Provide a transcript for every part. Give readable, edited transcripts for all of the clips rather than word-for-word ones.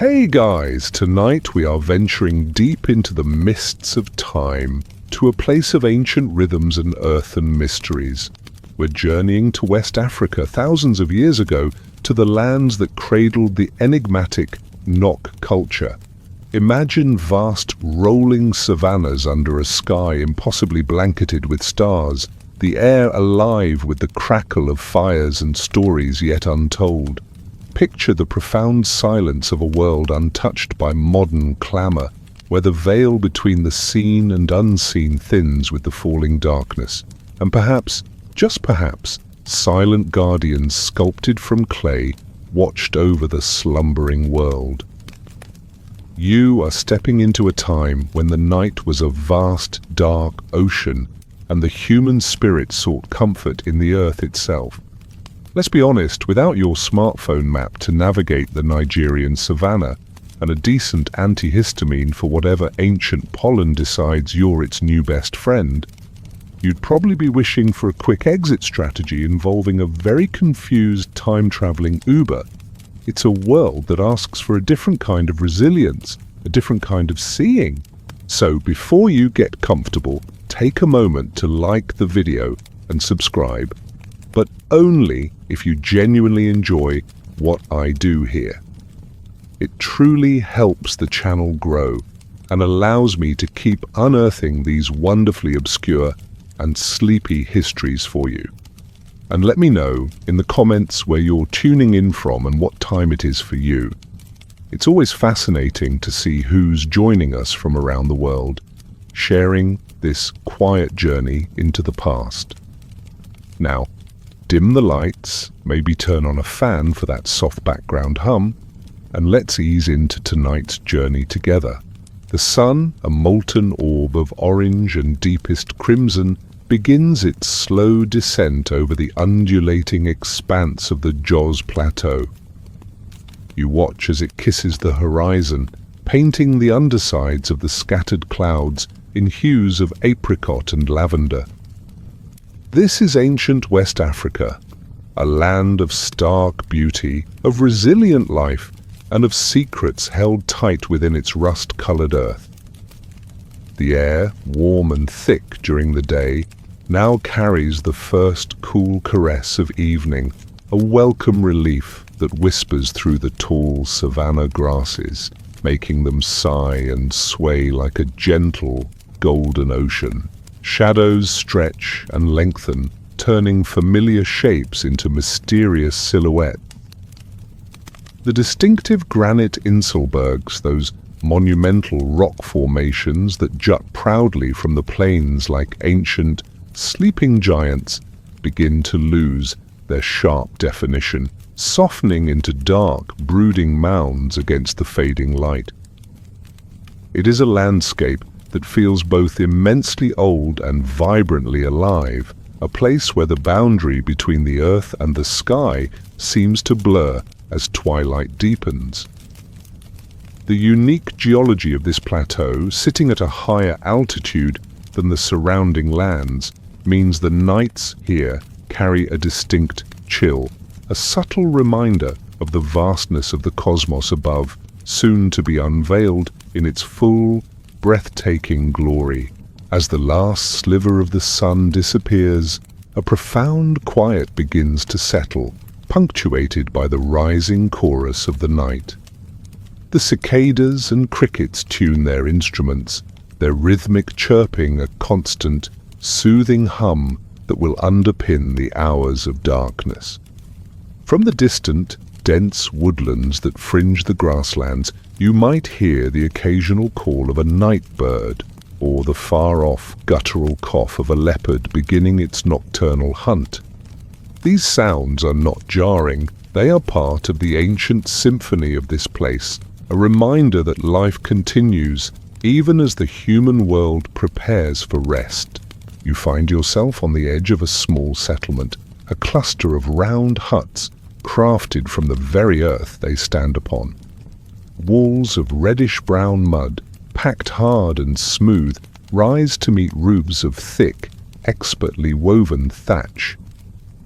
Hey guys, tonight we are venturing deep into the mists of time, to a place of ancient rhythms and earthen mysteries. We're journeying to West Africa thousands of years ago, to the lands that cradled the enigmatic Nok Culture. Imagine vast rolling savannas under a sky impossibly blanketed with stars, the air alive with the crackle of fires and stories yet untold. Picture the profound silence of a world untouched by modern clamor, where the veil between the seen and unseen thins with the falling darkness, and perhaps, just perhaps, silent guardians sculpted from clay watched over the slumbering world. You are stepping into a time when the night was a vast, dark ocean, and the human spirit sought comfort in the earth itself. Let's be honest, without your smartphone map to navigate the Nigerian savanna, and a decent antihistamine for whatever ancient pollen decides you're its new best friend, you'd probably be wishing for a quick exit strategy involving a very confused time-traveling Uber. It's a world that asks for a different kind of resilience, a different kind of seeing. So before you get comfortable, take a moment to like the video and subscribe, but only if you genuinely enjoy what I do here. It truly helps the channel grow and allows me to keep unearthing these wonderfully obscure and sleepy histories for you. And let me know in the comments where you're tuning in from and what time it is for you. It's always fascinating to see who's joining us from around the world, sharing this quiet journey into the past. Now, dim the lights, maybe turn on a fan for that soft background hum, and let's ease into tonight's journey together. The sun, a molten orb of orange and deepest crimson, begins its slow descent over the undulating expanse of the Jos Plateau. You watch as it kisses the horizon, painting the undersides of the scattered clouds in hues of apricot and lavender. This is ancient West Africa, a land of stark beauty, of resilient life, and of secrets held tight within its rust-colored earth. The air, warm and thick during the day, now carries the first cool caress of evening, a welcome relief that whispers through the tall savanna grasses, making them sigh and sway like a gentle, golden ocean. Shadows stretch and lengthen, turning familiar shapes into mysterious silhouettes. The distinctive granite Inselbergs, those monumental rock formations that jut proudly from the plains like ancient, sleeping giants, begin to lose their sharp definition, softening into dark, brooding mounds against the fading light. It is a landscape that feels both immensely old and vibrantly alive, a place where the boundary between the earth and the sky seems to blur as twilight deepens. The unique geology of this plateau, sitting at a higher altitude than the surrounding lands, means the nights here carry a distinct chill, a subtle reminder of the vastness of the cosmos above, soon to be unveiled in its full, breathtaking glory. As the last sliver of the sun disappears, a profound quiet begins to settle, punctuated by the rising chorus of the night. The cicadas and crickets tune their instruments, their rhythmic chirping a constant, soothing hum that will underpin the hours of darkness. From the distant, dense woodlands that fringe the grasslands, you might hear the occasional call of a night bird, or the far-off guttural cough of a leopard beginning its nocturnal hunt. These sounds are not jarring, they are part of the ancient symphony of this place, a reminder that life continues even as the human world prepares for rest. You find yourself on the edge of a small settlement, a cluster of round huts crafted from the very earth they stand upon. Walls of reddish-brown mud, packed hard and smooth, rise to meet roofs of thick, expertly woven thatch.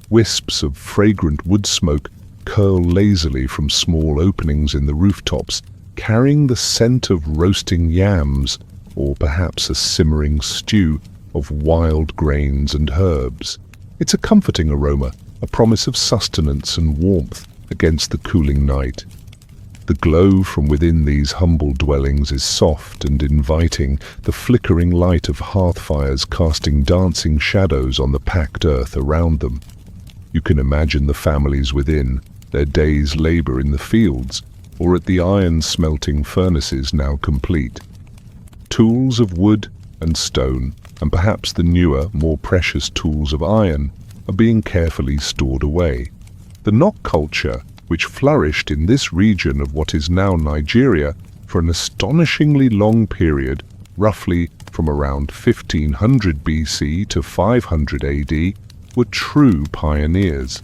Wisps of fragrant wood smoke curl lazily from small openings in the rooftops, carrying the scent of roasting yams, or perhaps a simmering stew of wild grains and herbs. It's a comforting aroma, a promise of sustenance and warmth against the cooling night. The glow from within these humble dwellings is soft and inviting, the flickering light of hearth fires casting dancing shadows on the packed earth around them. You can imagine the families within, their day's labor in the fields, or at the iron-smelting furnaces now complete. Tools of wood and stone, and perhaps the newer, more precious tools of iron, are being carefully stored away. The Nok culture, which flourished in this region of what is now Nigeria for an astonishingly long period, roughly from around 1500 BC to 500 AD, were true pioneers.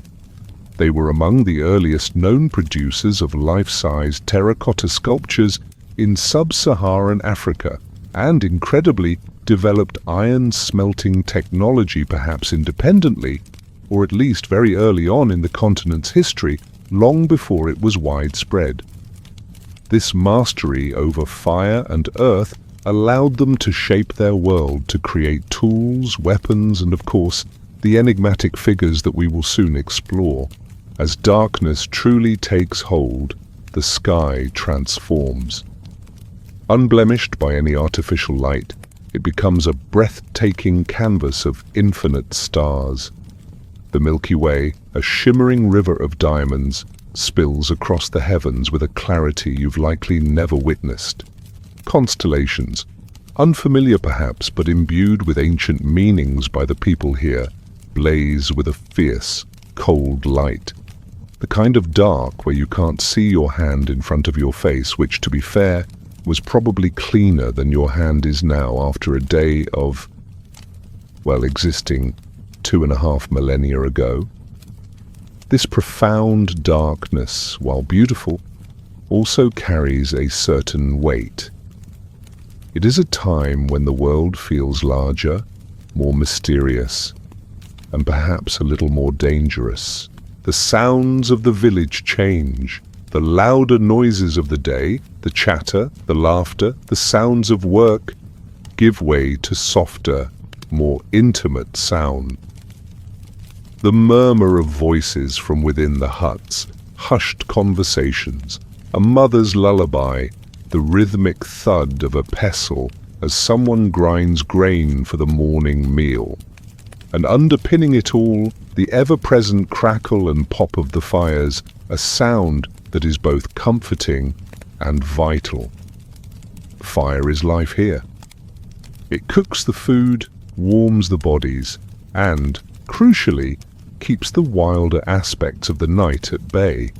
They were among the earliest known producers of life-size terracotta sculptures in sub-Saharan Africa, and incredibly developed iron-smelting technology perhaps independently, or at least very early on in the continent's history, long before it was widespread. This mastery over fire and earth allowed them to shape their world to create tools, weapons, and of course, the enigmatic figures that we will soon explore. As darkness truly takes hold, the sky transforms. Unblemished by any artificial light, it becomes a breathtaking canvas of infinite stars. The Milky Way, a shimmering river of diamonds, spills across the heavens with a clarity you've likely never witnessed. Constellations, unfamiliar perhaps but imbued with ancient meanings by the people here, blaze with a fierce, cold light. The kind of dark where you can't see your hand in front of your face, which, to be fair, was probably cleaner than your hand is now after a day of, well, existing 2.5 millennia ago. This profound darkness, while beautiful, also carries a certain weight. It is a time when the world feels larger, more mysterious, and perhaps a little more dangerous. The sounds of the village change. The louder noises of the day, the chatter, the laughter, the sounds of work, give way to softer, more intimate sound. The murmur of voices from within the huts, hushed conversations, a mother's lullaby, the rhythmic thud of a pestle as someone grinds grain for the morning meal. And underpinning it all, the ever-present crackle and pop of the fires, a sound that is both comforting and vital. Fire is life here. It cooks the food, warms the bodies, and, crucially, keeps the wilder aspects of the night at bay.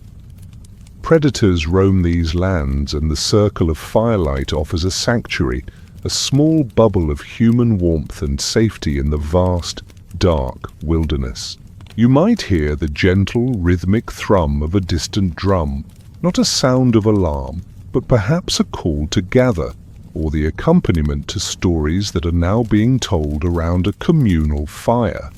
Predators roam these lands, and the circle of firelight offers a sanctuary, a small bubble of human warmth and safety in the vast, dark wilderness. You might hear the gentle, rhythmic thrum of a distant drum, not a sound of alarm, but perhaps a call to gather, or the accompaniment to stories that are now being told around a communal fire.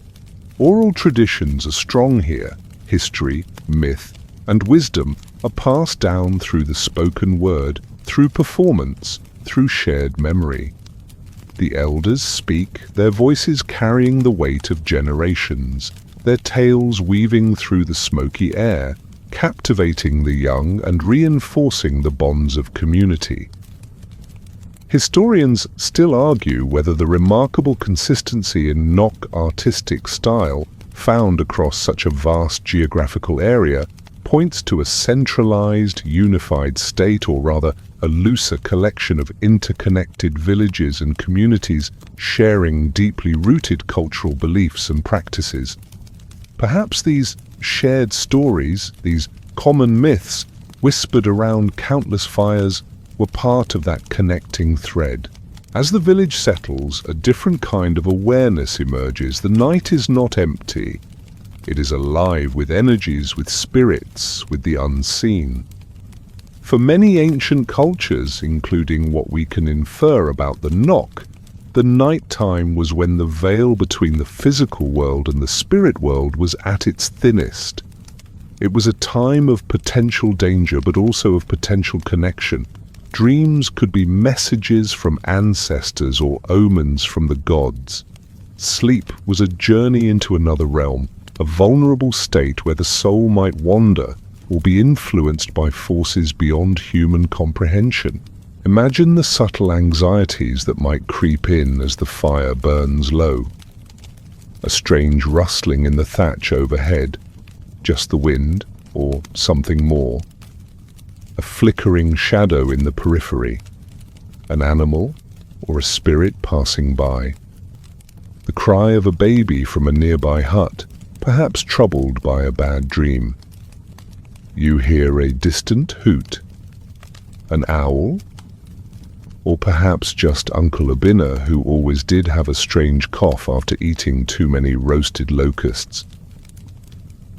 Oral traditions are strong here. History, myth, and wisdom are passed down through the spoken word, through performance, through shared memory. The elders speak, their voices carrying the weight of generations, their tales weaving through the smoky air, captivating the young and reinforcing the bonds of community. Historians still argue whether the remarkable consistency in Nok artistic style found across such a vast geographical area points to a centralized, unified state, or rather a looser collection of interconnected villages and communities sharing deeply rooted cultural beliefs and practices. Perhaps these shared stories, these common myths, whispered around countless fires, were part of that connecting thread. As the village settles, a different kind of awareness emerges. The night is not empty. It is alive with energies, with spirits, with the unseen. For many ancient cultures, including what we can infer about the Nok, the nighttime was when the veil between the physical world and the spirit world was at its thinnest. It was a time of potential danger, but also of potential connection, Dreams could be messages from ancestors or omens from the gods. Sleep was a journey into another realm, a vulnerable state where the soul might wander or be influenced by forces beyond human comprehension. Imagine the subtle anxieties that might creep in as the fire burns low. A strange rustling in the thatch overhead, just the wind or something more. A flickering shadow in the periphery, an animal or a spirit passing by. The cry of a baby from a nearby hut, perhaps troubled by a bad dream. You hear a distant hoot, an owl, or perhaps just Uncle Abinah, who always did have a strange cough after eating too many roasted locusts.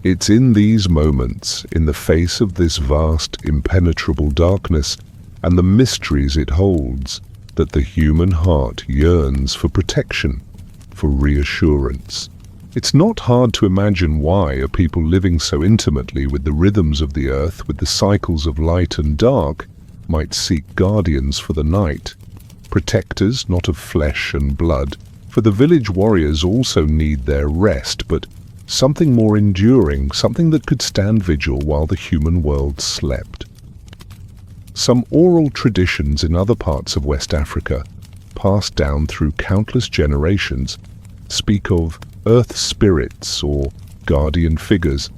It's in these moments, in the face of this vast, impenetrable darkness and the mysteries it holds, that the human heart yearns for protection, for reassurance. It's not hard to imagine why a people living so intimately with the rhythms of the earth, with the cycles of light and dark, might seek guardians for the night, protectors not of flesh and blood, for the village warriors also need their rest, but something more enduring, something that could stand vigil while the human world slept. Some oral traditions in other parts of West Africa, passed down through countless generations, speak of earth spirits or guardian figures,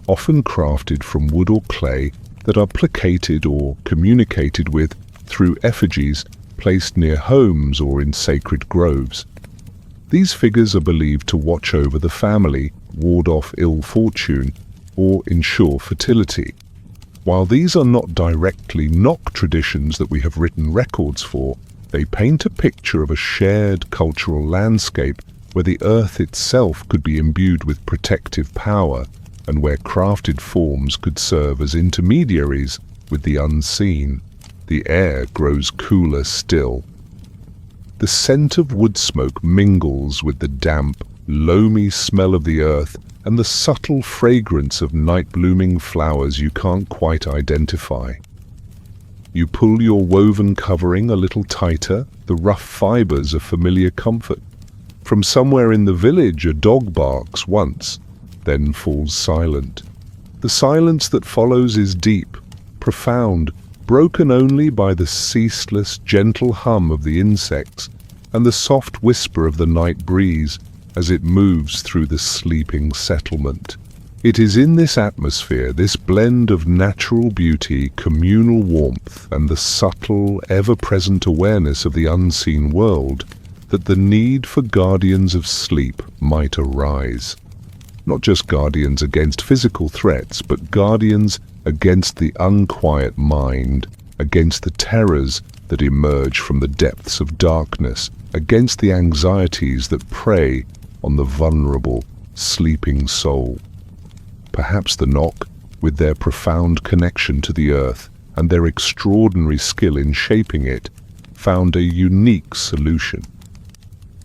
often crafted from wood or clay, that are placated or communicated with through effigies placed near homes or in sacred groves. These figures are believed to watch over the family, ward off ill fortune, or ensure fertility. While these are not directly Nok traditions that we have written records for, they paint a picture of a shared cultural landscape where the earth itself could be imbued with protective power and where crafted forms could serve as intermediaries with the unseen. The air grows cooler still. The scent of wood smoke mingles with the damp, loamy smell of the earth and the subtle fragrance of night-blooming flowers you can't quite identify. You pull your woven covering a little tighter, the rough fibers of familiar comfort. From somewhere in the village a dog barks once, then falls silent. The silence that follows is deep, profound, broken only by the ceaseless, gentle hum of the insects and the soft whisper of the night breeze as it moves through the sleeping settlement. It is in this atmosphere, this blend of natural beauty, communal warmth, and the subtle, ever-present awareness of the unseen world, that the need for guardians of sleep might arise. Not just guardians against physical threats, but guardians against the unquiet mind, against the terrors that emerge from the depths of darkness, against the anxieties that prey on the vulnerable, sleeping soul. Perhaps the Nok, with their profound connection to the earth and their extraordinary skill in shaping it, found a unique solution.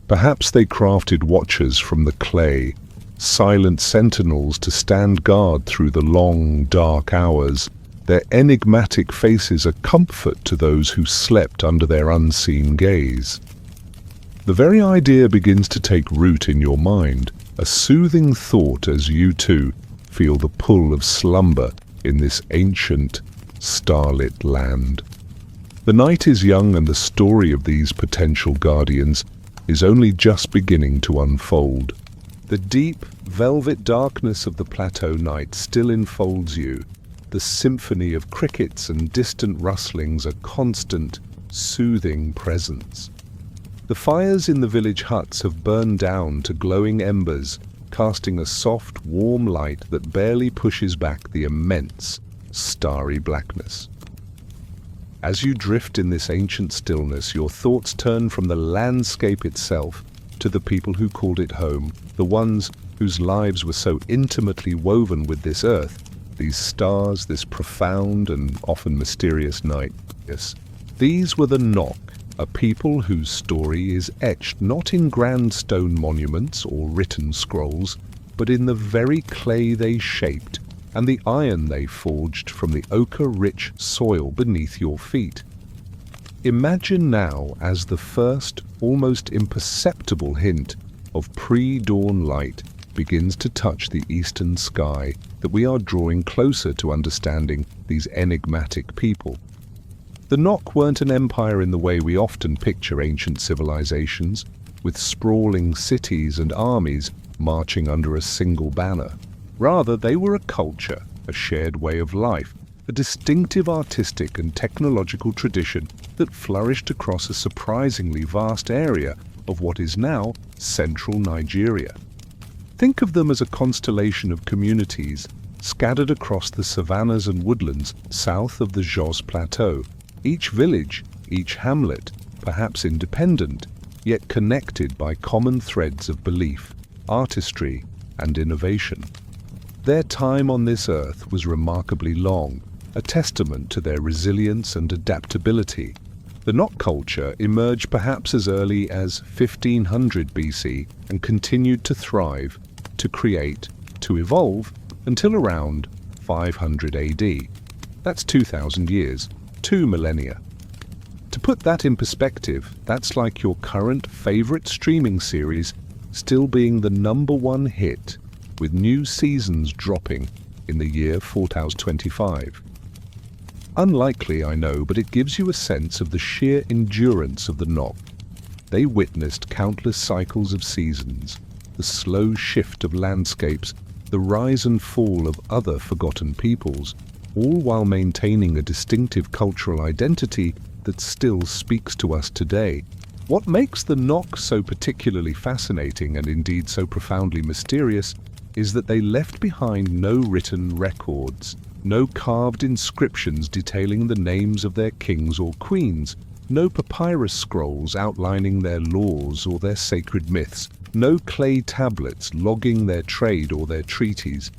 Perhaps they crafted watchers from the clay, silent sentinels to stand guard through the long, dark hours, their enigmatic faces a comfort to those who slept under their unseen gaze. The very idea begins to take root in your mind, a soothing thought as you too feel the pull of slumber in this ancient, starlit land. The night is young and the story of these potential guardians is only just beginning to unfold. The deep, velvet darkness of the plateau night still enfolds you. The symphony of crickets and distant rustlings a constant, soothing presence. The fires in the village huts have burned down to glowing embers, casting a soft, warm light that barely pushes back the immense, starry blackness. As you drift in this ancient stillness, your thoughts turn from the landscape itself to the people who called it home, the ones whose lives were so intimately woven with this earth, these stars, this profound and often mysterious night. Yes, these were the Nok, a people whose story is etched not in grand stone monuments or written scrolls, but in the very clay they shaped and the iron they forged from the ochre-rich soil beneath your feet. Imagine now as the first, almost imperceptible hint of pre-dawn light begins to touch the eastern sky that we are drawing closer to understanding these enigmatic people. The Nok weren't an empire in the way we often picture ancient civilizations, with sprawling cities and armies marching under a single banner. Rather, they were a culture, a shared way of life, a distinctive artistic and technological tradition that flourished across a surprisingly vast area of what is now central Nigeria. Think of them as a constellation of communities scattered across the savannas and woodlands south of the Jos Plateau, each village, each hamlet, perhaps independent, yet connected by common threads of belief, artistry, and innovation. Their time on this earth was remarkably long, a testament to their resilience and adaptability. The Nok culture emerged perhaps as early as 1500 BC and continued to thrive, to create, to evolve, until around 500 AD. That's 2,000 years, 2 millennia. To put that in perspective, that's like your current favorite streaming series still being the #1 hit, with new seasons dropping in the year 4025. Unlikely, I know, but it gives you a sense of the sheer endurance of the Nok. They witnessed countless cycles of seasons, the slow shift of landscapes, the rise and fall of other forgotten peoples, all while maintaining a distinctive cultural identity that still speaks to us today. What makes the Nok so particularly fascinating and indeed so profoundly mysterious is that they left behind no written records, no carved inscriptions detailing the names of their kings or queens, no papyrus scrolls outlining their laws or their sacred myths, no clay tablets logging their trade or their treaties.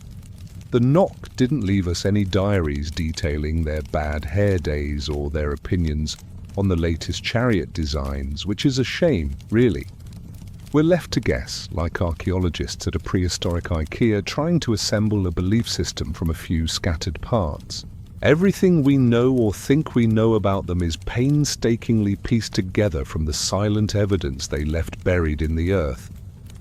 The Nok didn't leave us any diaries detailing their bad hair days or their opinions on the latest chariot designs, which is a shame, really. We're left to guess, like archaeologists at a prehistoric IKEA trying to assemble a belief system from a few scattered parts. Everything we know or think we know about them is painstakingly pieced together from the silent evidence they left buried in the earth.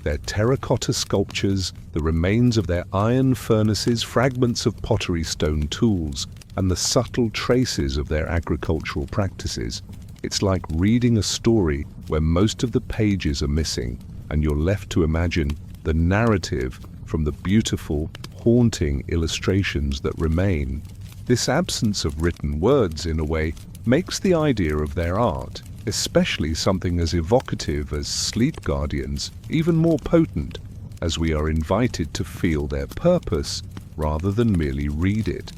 Their terracotta sculptures, the remains of their iron furnaces, fragments of pottery stone tools, and the subtle traces of their agricultural practices. It's like reading a story where most of the pages are missing, and you're left to imagine the narrative from the beautiful, haunting illustrations that remain. This absence of written words, in a way, makes the idea of their art, especially something as evocative as sleep guardians, even more potent, as we are invited to feel their purpose rather than merely read it.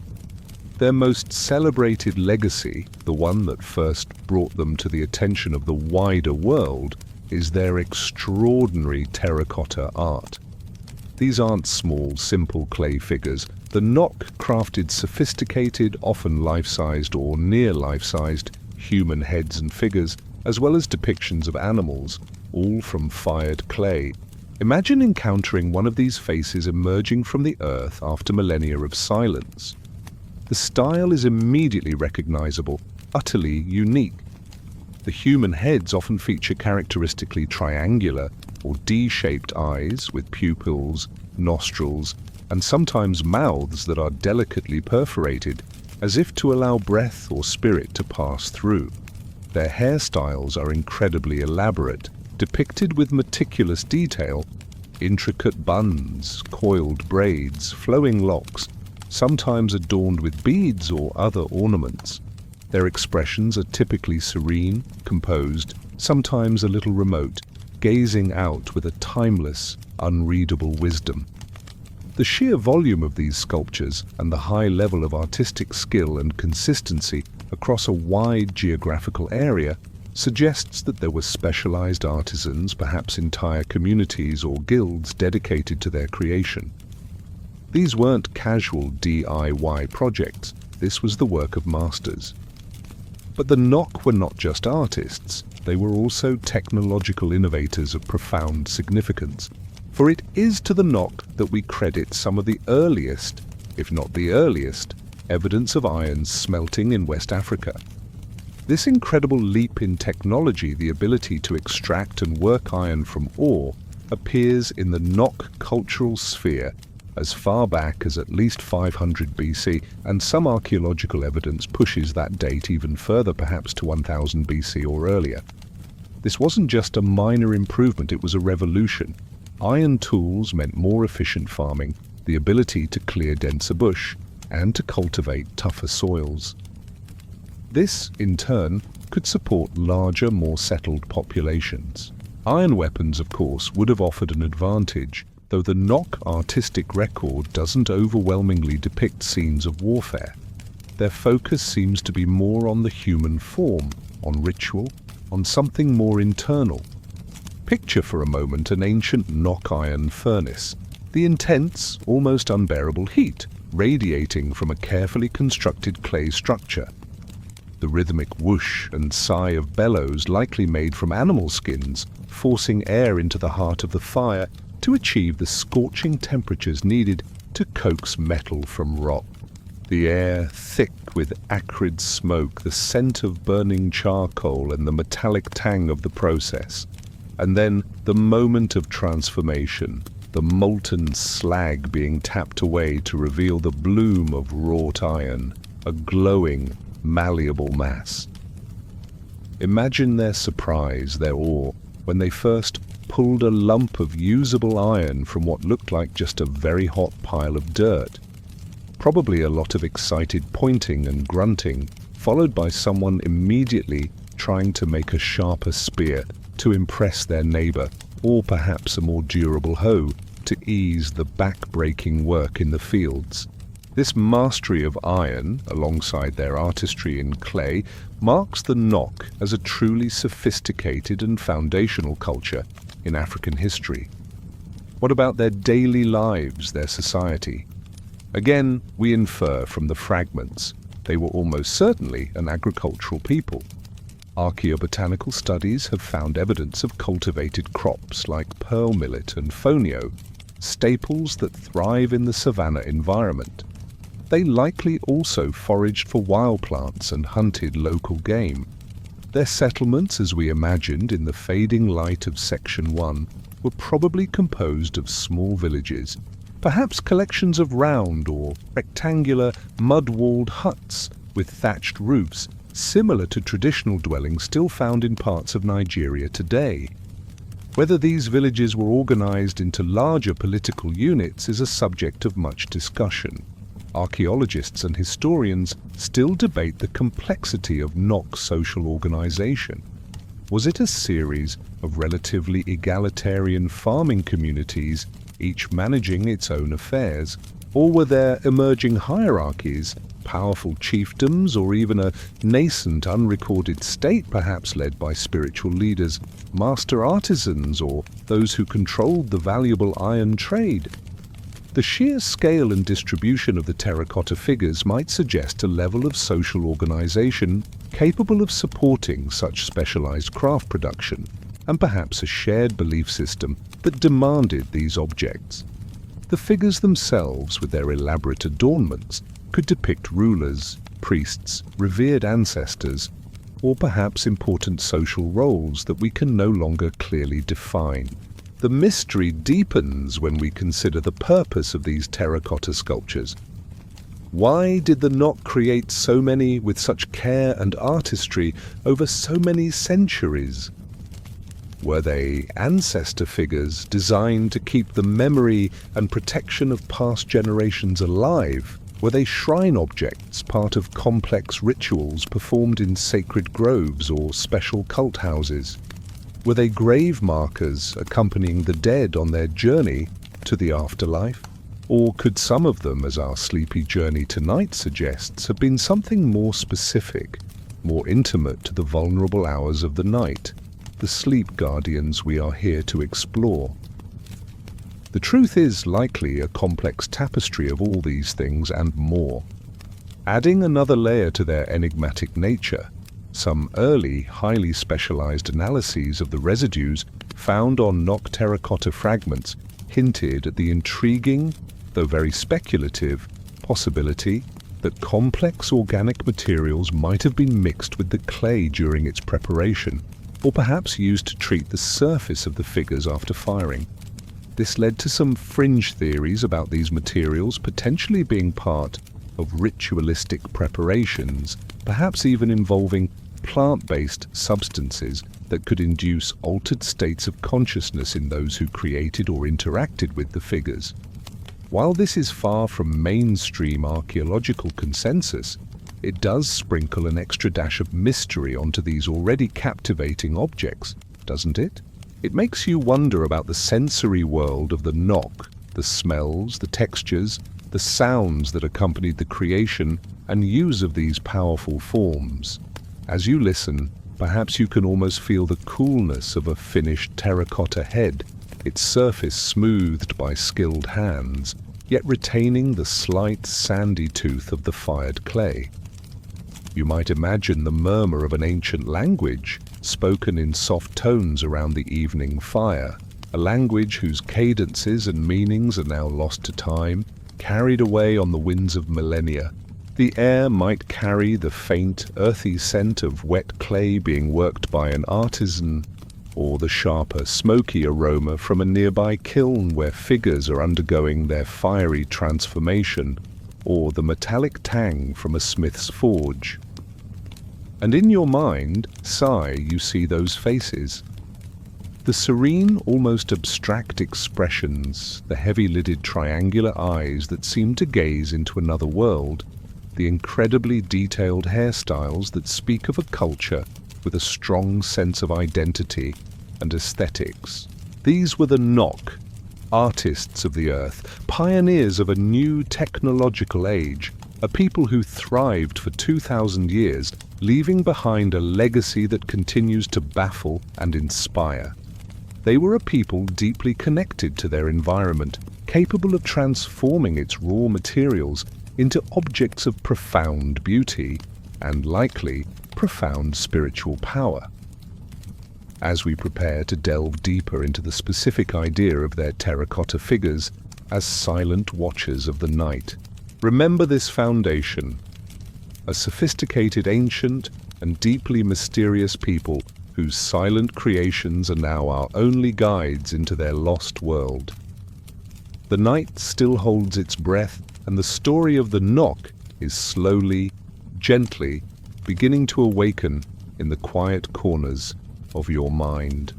Their most celebrated legacy, the one that first brought them to the attention of the wider world, is their extraordinary terracotta art. These aren't small, simple clay figures. The Nok crafted sophisticated, often life-sized or near life-sized, human heads and figures, as well as depictions of animals, all from fired clay. Imagine encountering one of these faces emerging from the earth after millennia of silence. The style is immediately recognizable, utterly unique. The human heads often feature characteristically triangular or D-shaped eyes with pupils, nostrils, and sometimes mouths that are delicately perforated, as if to allow breath or spirit to pass through. Their hairstyles are incredibly elaborate, depicted with meticulous detail, intricate buns, coiled braids, flowing locks, sometimes adorned with beads or other ornaments. Their expressions are typically serene, composed, sometimes a little remote, gazing out with a timeless, unreadable wisdom. The sheer volume of these sculptures and the high level of artistic skill and consistency across a wide geographical area suggests that there were specialized artisans, perhaps entire communities or guilds dedicated to their creation. These weren't casual DIY projects, this was the work of masters. But the Nok were not just artists, they were also technological innovators of profound significance. For it is to the Nok that we credit some of the earliest, if not the earliest, evidence of iron smelting in West Africa. This incredible leap in technology, the ability to extract and work iron from ore, appears in the Nok cultural sphere as far back as at least 500 BC, and some archaeological evidence pushes that date even further, perhaps to 1000 BC or earlier. This wasn't just a minor improvement, it was a revolution. Iron tools meant more efficient farming, the ability to clear denser bush, and to cultivate tougher soils. This, in turn, could support larger, more settled populations. Iron weapons, of course, would have offered an advantage, though the Nok artistic record doesn't overwhelmingly depict scenes of warfare. Their focus seems to be more on the human form, on ritual, on something more internal. Picture for a moment an ancient Nok iron furnace, the intense, almost unbearable heat radiating from a carefully constructed clay structure. The rhythmic whoosh and sigh of bellows likely made from animal skins, forcing air into the heart of the fire to achieve the scorching temperatures needed to coax metal from rock. The air thick with acrid smoke, the scent of burning charcoal and the metallic tang of the process. And then the moment of transformation, the molten slag being tapped away to reveal the bloom of wrought iron, a glowing, malleable mass. Imagine their surprise, their awe, when they first pulled a lump of usable iron from what looked like just a very hot pile of dirt. Probably a lot of excited pointing and grunting, followed by someone immediately trying to make a sharper spear to impress their neighbor, or perhaps a more durable hoe to ease the back-breaking work in the fields. This mastery of iron, alongside their artistry in clay, marks the Nok as a truly sophisticated and foundational culture in African history. What about their daily lives, their society? Again, we infer from the fragments they were almost certainly an agricultural people. Archaeobotanical studies have found evidence of cultivated crops like pearl millet and fonio, staples that thrive in the savanna environment. They likely also foraged for wild plants and hunted local game. Their settlements, as we imagined in the fading light of Section 1, were probably composed of small villages, perhaps collections of round or rectangular mud-walled huts with thatched roofs, similar to traditional dwellings still found in parts of Nigeria today. Whether these villages were organized into larger political units is a subject of much discussion. Archaeologists and historians still debate the complexity of Nok social organization. Was it a series of relatively egalitarian farming communities, each managing its own affairs, or were there emerging hierarchies, powerful chiefdoms, or even a nascent unrecorded state perhaps led by spiritual leaders, master artisans, or those who controlled the valuable iron trade? The sheer scale and distribution of the terracotta figures might suggest a level of social organization capable of supporting such specialized craft production, and perhaps a shared belief system that demanded these objects. The figures themselves, with their elaborate adornments, could depict rulers, priests, revered ancestors, or perhaps important social roles that we can no longer clearly define. The mystery deepens when we consider the purpose of these terracotta sculptures. Why did the Nok create so many with such care and artistry over so many centuries? Were they ancestor figures designed to keep the memory and protection of past generations alive? Were they shrine objects, part of complex rituals performed in sacred groves or special cult houses? Were they grave markers accompanying the dead on their journey to the afterlife? Or could some of them, as our sleepy journey tonight suggests, have been something more specific, more intimate to the vulnerable hours of the night, the sleep guardians we are here to explore? The truth is likely a complex tapestry of all these things and more. Adding another layer to their enigmatic nature, some early, highly specialized analyses of the residues found on Nok terracotta fragments hinted at the intriguing, though very speculative, possibility that complex organic materials might have been mixed with the clay during its preparation, or perhaps used to treat the surface of the figures after firing. This led to some fringe theories about these materials potentially being part of ritualistic preparations, perhaps even involving plant-based substances that could induce altered states of consciousness in those who created or interacted with the figures. While this is far from mainstream archaeological consensus, it does sprinkle an extra dash of mystery onto these already captivating objects, doesn't it? It makes you wonder about the sensory world of the Nok, the smells, the textures, the sounds that accompanied the creation and use of these powerful forms. As you listen, perhaps you can almost feel the coolness of a finished terracotta head, its surface smoothed by skilled hands, yet retaining the slight sandy tooth of the fired clay. You might imagine the murmur of an ancient language, spoken in soft tones around the evening fire, a language whose cadences and meanings are now lost to time, carried away on the winds of millennia. The air might carry the faint, earthy scent of wet clay being worked by an artisan, or the sharper, smoky aroma from a nearby kiln where figures are undergoing their fiery transformation, or the metallic tang from a smith's forge. And in your mind, you see those faces. The serene, almost abstract expressions, the heavy-lidded triangular eyes that seem to gaze into another world, the incredibly detailed hairstyles that speak of a culture with a strong sense of identity and aesthetics. These were the Nok, artists of the earth, pioneers of a new technological age, a people who thrived for 2,000 years, leaving behind a legacy that continues to baffle and inspire. They were a people deeply connected to their environment, capable of transforming its raw materials into objects of profound beauty and, likely, profound spiritual power. As we prepare to delve deeper into the specific idea of their terracotta figures as silent watchers of the night, remember this foundation: a sophisticated, ancient, and deeply mysterious people whose silent creations are now our only guides into their lost world. The night still holds its breath, and the story of the Nok is slowly, gently, beginning to awaken in the quiet corners of your mind.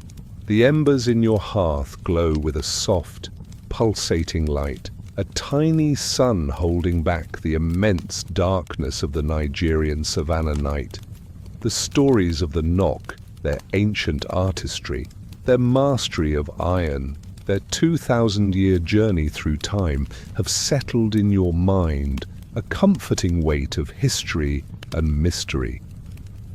The embers in your hearth glow with a soft, pulsating light, a tiny sun holding back the immense darkness of the Nigerian savanna night. The stories of the Nok, their ancient artistry, their mastery of iron, their 2,000-year journey through time have settled in your mind, a comforting weight of history and mystery.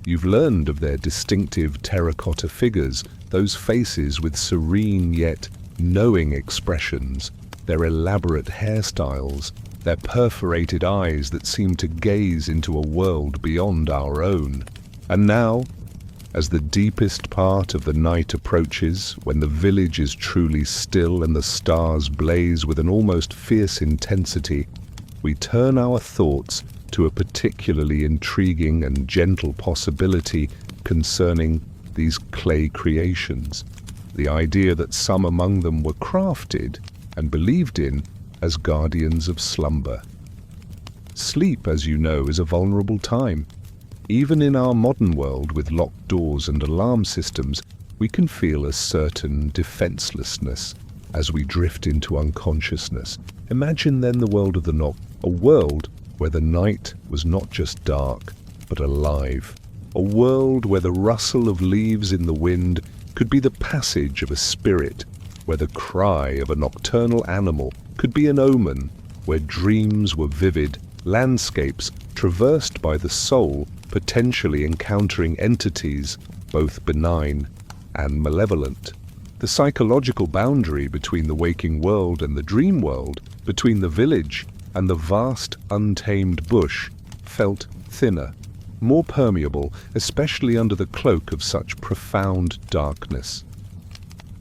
You've learned of their distinctive terracotta figures, those faces with serene yet knowing expressions, their elaborate hairstyles, their perforated eyes that seem to gaze into a world beyond our own. And now, as the deepest part of the night approaches, when the village is truly still and the stars blaze with an almost fierce intensity, we turn our thoughts to a particularly intriguing and gentle possibility concerning these clay creations, the idea that some among them were crafted and believed in as guardians of slumber. Sleep, as you know, is a vulnerable time. Even in our modern world with locked doors and alarm systems, we can feel a certain defenselessness as we drift into unconsciousness. Imagine then the world of the Nok, a world where the night was not just dark, but alive. A world where the rustle of leaves in the wind could be the passage of a spirit, where the cry of a nocturnal animal could be an omen, where dreams were vivid, landscapes traversed by the soul potentially encountering entities both benign and malevolent. The psychological boundary between the waking world and the dream world, between the village and the vast untamed bush, felt thinner, more permeable, especially under the cloak of such profound darkness.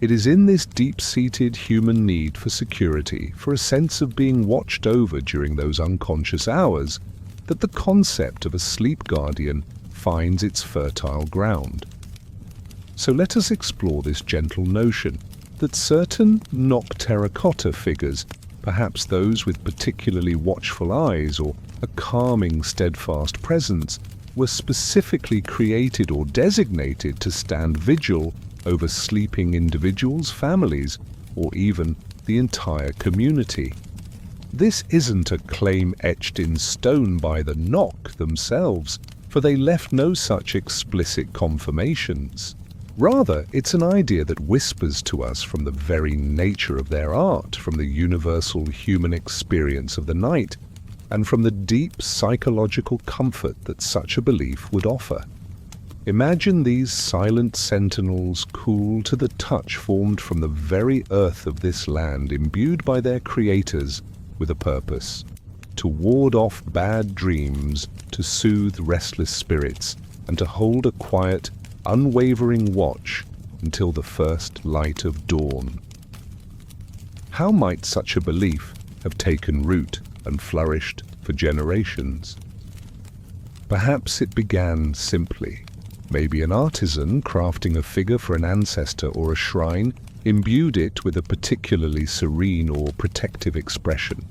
It is in this deep-seated human need for security, for a sense of being watched over during those unconscious hours, that the concept of a sleep guardian finds its fertile ground. So let us explore this gentle notion that certain Nok Terracotta figures, perhaps those with particularly watchful eyes or a calming, steadfast presence, were specifically created or designated to stand vigil over sleeping individuals, families, or even the entire community. This isn't a claim etched in stone by the Nok themselves, for they left no such explicit confirmations. Rather, it's an idea that whispers to us from the very nature of their art, from the universal human experience of the night, and from the deep psychological comfort that such a belief would offer. Imagine these silent sentinels, cool to the touch, formed from the very earth of this land, imbued by their creators with a purpose: to ward off bad dreams, to soothe restless spirits, and to hold a quiet, unwavering watch until the first light of dawn. How might such a belief have taken root and flourished for generations? Perhaps it began simply. Maybe an artisan crafting a figure for an ancestor or a shrine imbued it with a particularly serene or protective expression.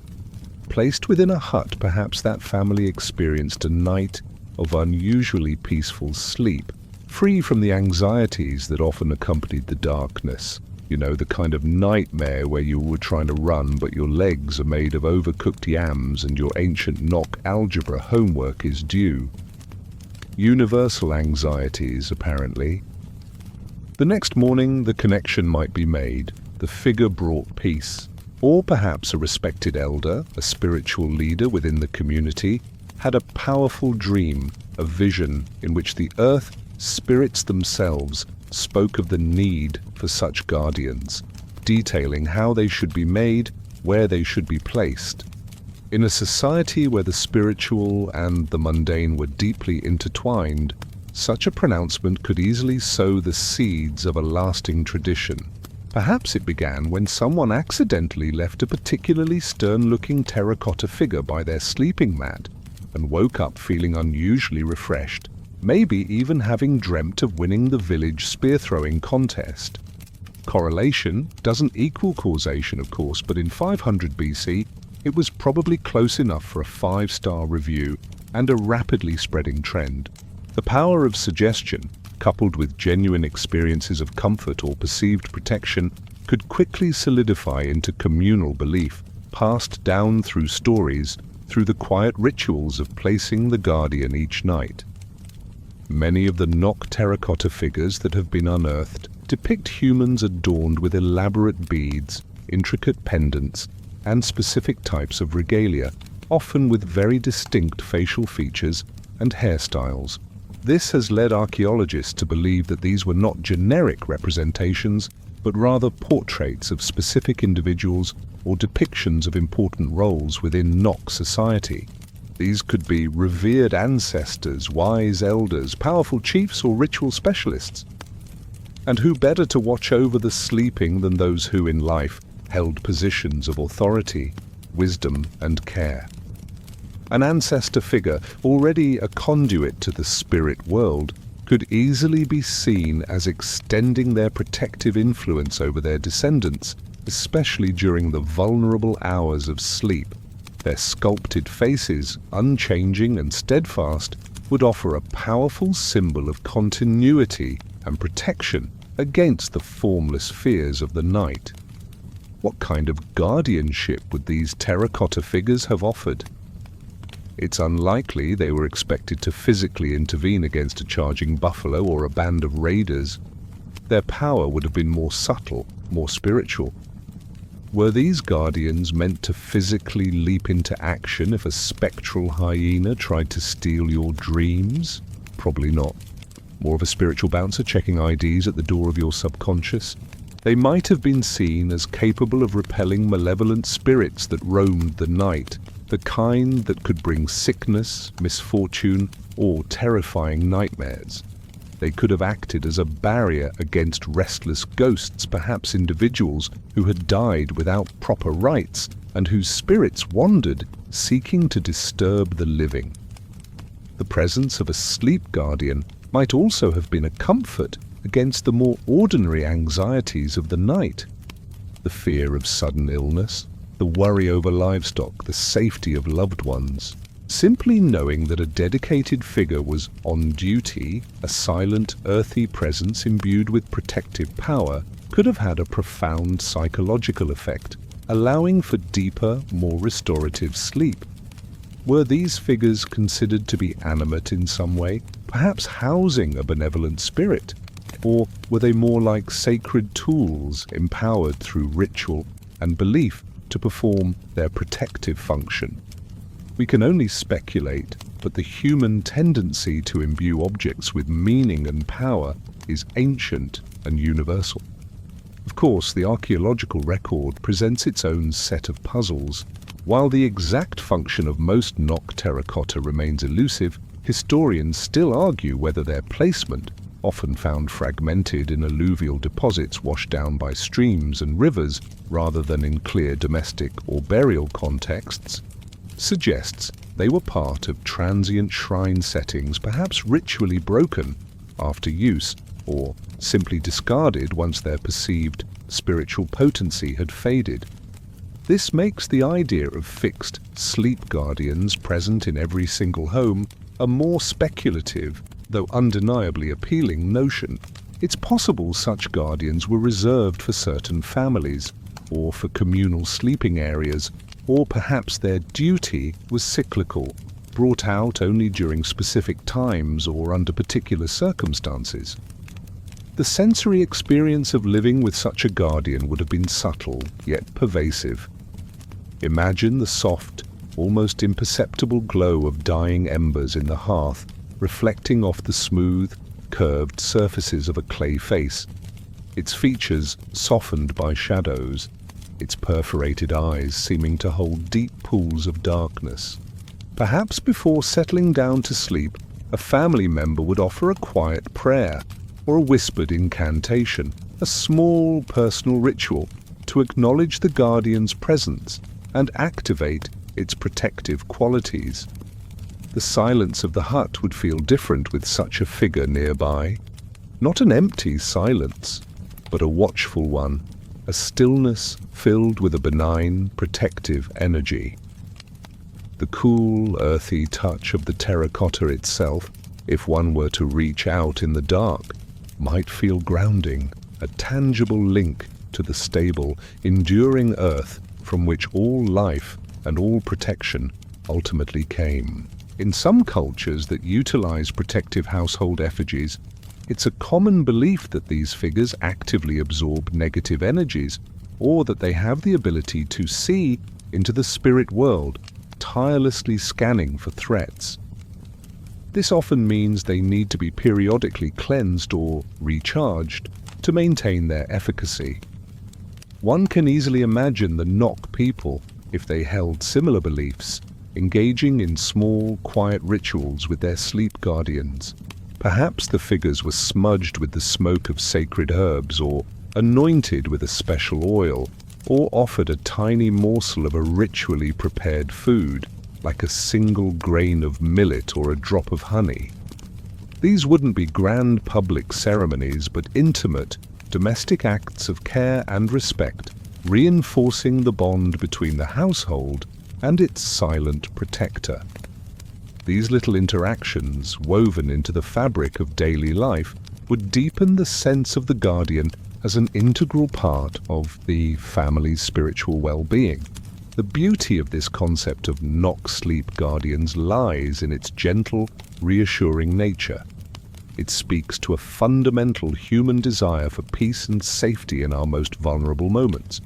Placed within a hut, perhaps that family experienced a night of unusually peaceful sleep, free from the anxieties that often accompanied the darkness. You know, the kind of nightmare where you were trying to run but your legs are made of overcooked yams and your ancient Nok algebra homework is due. Universal anxieties, apparently. The next morning the connection might be made. The figure brought peace. Or perhaps a respected elder, a spiritual leader within the community, had a powerful dream, a vision in which the earth spirits themselves spoke of the need for such guardians, detailing how they should be made, where they should be placed. In a society where the spiritual and the mundane were deeply intertwined, such a pronouncement could easily sow the seeds of a lasting tradition. Perhaps it began when someone accidentally left a particularly stern-looking terracotta figure by their sleeping mat and woke up feeling unusually refreshed, maybe even having dreamt of winning the village spear-throwing contest. Correlation doesn't equal causation, of course, but in 500 BC, it was probably close enough for a 5-star review and a rapidly spreading trend. The power of suggestion, coupled with genuine experiences of comfort or perceived protection, could quickly solidify into communal belief, passed down through stories, through the quiet rituals of placing the guardian each night. Many of the Nok terracotta figures that have been unearthed depict humans adorned with elaborate beads, intricate pendants, and specific types of regalia, often with very distinct facial features and hairstyles. This has led archaeologists to believe that these were not generic representations, but rather portraits of specific individuals or depictions of important roles within Nok society. These could be revered ancestors, wise elders, powerful chiefs, or ritual specialists. And who better to watch over the sleeping than those who in life held positions of authority, wisdom, and care? An ancestor figure, already a conduit to the spirit world, could easily be seen as extending their protective influence over their descendants, especially during the vulnerable hours of sleep. Their sculpted faces, unchanging and steadfast, would offer a powerful symbol of continuity and protection against the formless fears of the night. What kind of guardianship would these terracotta figures have offered? It's unlikely they were expected to physically intervene against a charging buffalo or a band of raiders. Their power would have been more subtle, more spiritual. Were these guardians meant to physically leap into action if a spectral hyena tried to steal your dreams? Probably not. More of a spiritual bouncer checking IDs at the door of your subconscious. They might have been seen as capable of repelling malevolent spirits that roamed the night, the kind that could bring sickness, misfortune, or terrifying nightmares. They could have acted as a barrier against restless ghosts, perhaps individuals who had died without proper rites and whose spirits wandered, seeking to disturb the living. The presence of a sleep guardian might also have been a comfort against the more ordinary anxieties of the night. The fear of sudden illness, the worry over livestock, the safety of loved ones. Simply knowing that a dedicated figure was on duty, a silent, earthy presence imbued with protective power, could have had a profound psychological effect, allowing for deeper, more restorative sleep. Were these figures considered to be animate in some way, perhaps housing a benevolent spirit? Or were they more like sacred tools empowered through ritual and belief to perform their protective function? We can only speculate, but the human tendency to imbue objects with meaning and power is ancient and universal. Of course, the archaeological record presents its own set of puzzles. While the exact function of most Nok terracotta remains elusive, historians still argue whether their placement, often found fragmented in alluvial deposits washed down by streams and rivers rather than in clear domestic or burial contexts, suggests they were part of transient shrine settings, perhaps ritually broken after use, or simply discarded once their perceived spiritual potency had faded. This makes the idea of fixed sleep guardians present in every single home a more speculative, though undeniably appealing notion. It's possible such guardians were reserved for certain families, or for communal sleeping areas, or perhaps their duty was cyclical, brought out only during specific times or under particular circumstances. The sensory experience of living with such a guardian would have been subtle, yet pervasive. Imagine the soft, almost imperceptible glow of dying embers in the hearth, reflecting off the smooth, curved surfaces of a clay face, its features softened by shadows, its perforated eyes seeming to hold deep pools of darkness. Perhaps before settling down to sleep, a family member would offer a quiet prayer, or a whispered incantation, a small personal ritual to acknowledge the guardian's presence and activate its protective qualities. The silence of the hut would feel different with such a figure nearby. Not an empty silence, but a watchful one, a stillness filled with a benign, protective energy. The cool, earthy touch of the terracotta itself, if one were to reach out in the dark, might feel grounding, a tangible link to the stable, enduring earth from which all life and all protection ultimately came. In some cultures that utilize protective household effigies, it's a common belief that these figures actively absorb negative energies, or that they have the ability to see into the spirit world, tirelessly scanning for threats. This often means they need to be periodically cleansed or recharged to maintain their efficacy. One can easily imagine the Nok people, if they held similar beliefs, engaging in small, quiet rituals with their sleep guardians. Perhaps the figures were smudged with the smoke of sacred herbs, or anointed with a special oil, or offered a tiny morsel of a ritually prepared food, like a single grain of millet or a drop of honey. These wouldn't be grand public ceremonies, but intimate, domestic acts of care and respect, reinforcing the bond between the household and its silent protector. These little interactions, woven into the fabric of daily life, would deepen the sense of the guardian as an integral part of the family's spiritual well-being. The beauty of this concept of Nok sleep guardians lies in its gentle, reassuring nature. It speaks to a fundamental human desire for peace and safety in our most vulnerable moments.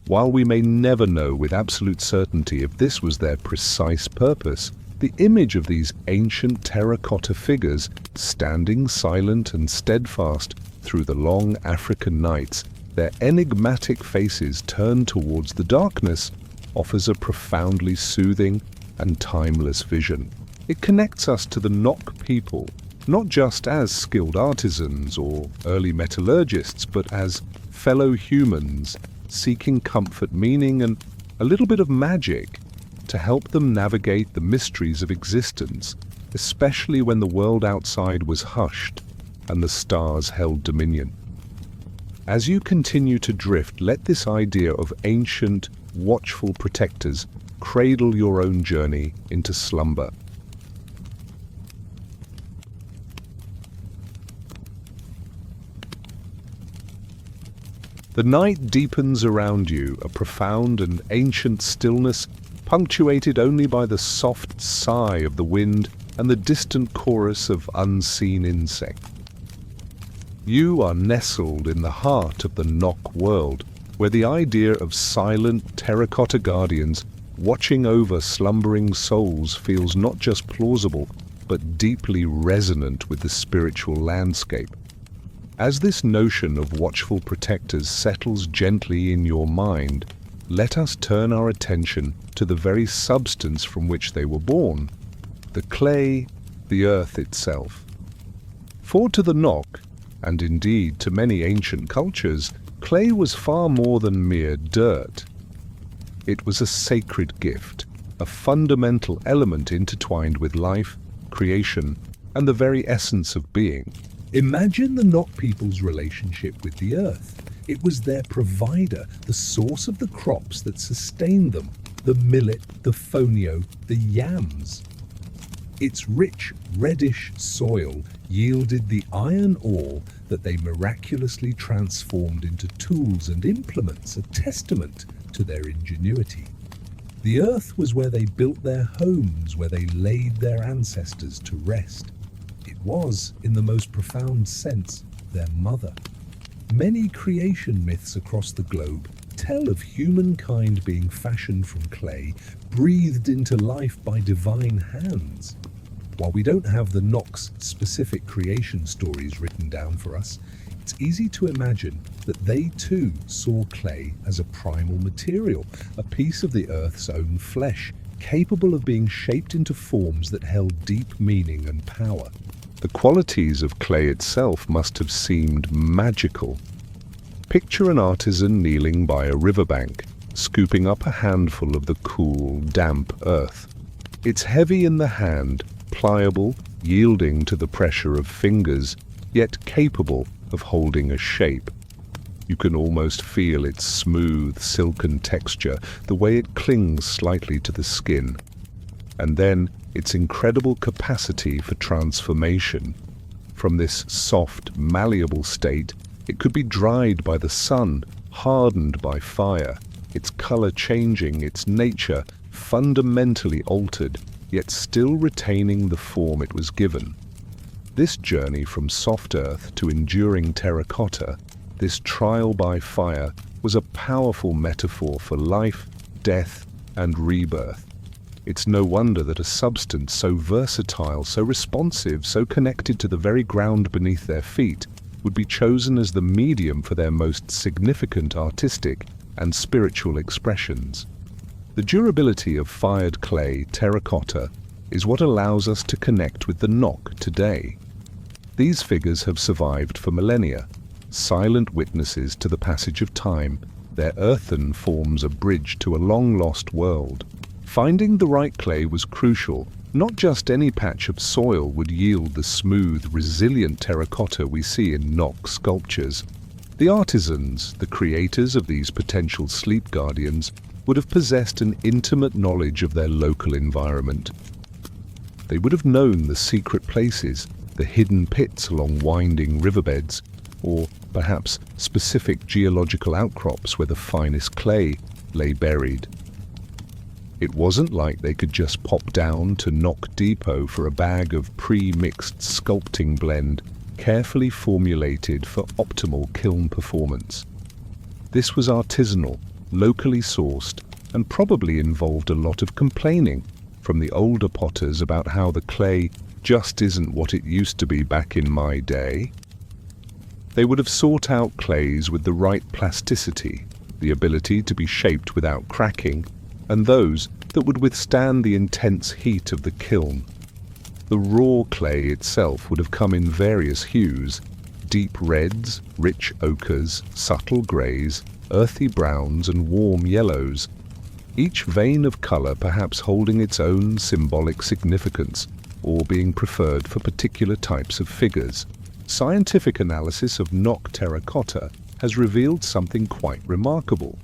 While we may never know with absolute certainty if this was their precise purpose, the image of these ancient terracotta figures standing silent and steadfast through the long African nights, their enigmatic faces turned towards the darkness, offers a profoundly soothing and timeless vision. It connects us to the Nok people, not just as skilled artisans or early metallurgists, but as fellow humans seeking comfort, meaning, and a little bit of magic to help them navigate the mysteries of existence especially when the world outside was hushed and the stars held dominion. As you continue to drift, let this idea of ancient, watchful protectors cradle your own journey into slumber. The night deepens around you, a profound and ancient stillness punctuated only by the soft sigh of the wind and the distant chorus of unseen insects. You are nestled in the heart of the Nok world, where the idea of silent terracotta guardians watching over slumbering souls feels not just plausible, but deeply resonant with the spiritual landscape. As this notion of watchful protectors settles gently in your mind, let us turn our attention to the very substance from which they were born, the clay, the earth itself. For to the Nok, and indeed to many ancient cultures, clay was far more than mere dirt. It was a sacred gift, a fundamental element intertwined with life, creation, and the very essence of being. Imagine the Nok people's relationship with the earth. It was their provider, the source of the crops that sustained them, the millet, the fonio, the yams. Its rich, reddish soil yielded the iron ore that they miraculously transformed into tools and implements, a testament to their ingenuity. The earth was where they built their homes, where they laid their ancestors to rest. It was, in the most profound sense, their mother. Many creation myths across the globe tell of humankind being fashioned from clay, breathed into life by divine hands. While we don't have the Nok's specific creation stories written down for us, it's easy to imagine that they too saw clay as a primal material, a piece of the earth's own flesh, capable of being shaped into forms that held deep meaning and power. The qualities of clay itself must have seemed magical. Picture an artisan kneeling by a riverbank, scooping up a handful of the cool, damp earth. It's heavy in the hand, pliable, yielding to the pressure of fingers, yet capable of holding a shape. You can almost feel its smooth, silken texture, the way it clings slightly to the skin. And then its incredible capacity for transformation. From this soft, malleable state, it could be dried by the sun, hardened by fire, its color changing, its nature fundamentally altered, yet still retaining the form it was given. This journey from soft earth to enduring terracotta, this trial by fire, was a powerful metaphor for life, death, and rebirth. It's no wonder that a substance so versatile, so responsive, so connected to the very ground beneath their feet would be chosen as the medium for their most significant artistic and spiritual expressions. The durability of fired clay, terracotta, is what allows us to connect with the Nok today. These figures have survived for millennia, silent witnesses to the passage of time. Their earthen forms a bridge to a long-lost world. Finding the right clay was crucial. Not just any patch of soil would yield the smooth, resilient terracotta we see in Nok sculptures. The artisans, the creators of these potential sleep guardians, would have possessed an intimate knowledge of their local environment. They would have known the secret places, the hidden pits along winding riverbeds, or perhaps specific geological outcrops where the finest clay lay buried. It wasn't like they could just pop down to Nok Depot for a bag of pre-mixed sculpting blend, carefully formulated for optimal kiln performance. This was artisanal, locally sourced, and probably involved a lot of complaining from the older potters about how the clay just isn't what it used to be back in my day. They would have sought out clays with the right plasticity, the ability to be shaped without cracking, and those that would withstand the intense heat of the kiln. The raw clay itself would have come in various hues: deep reds, rich ochres, subtle greys, earthy browns, and warm yellows, each vein of color perhaps holding its own symbolic significance, or being preferred for particular types of figures. Scientific analysis of Nok Terracotta has revealed something quite remarkable.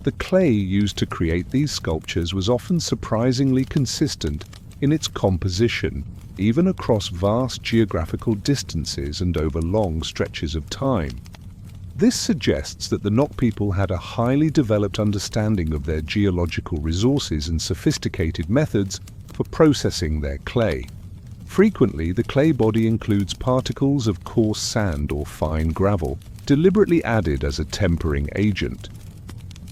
The clay used to create these sculptures was often surprisingly consistent in its composition, even across vast geographical distances and over long stretches of time. This suggests that the Nok people had a highly developed understanding of their geological resources and sophisticated methods for processing their clay. Frequently, the clay body includes particles of coarse sand or fine gravel, deliberately added as a tempering agent.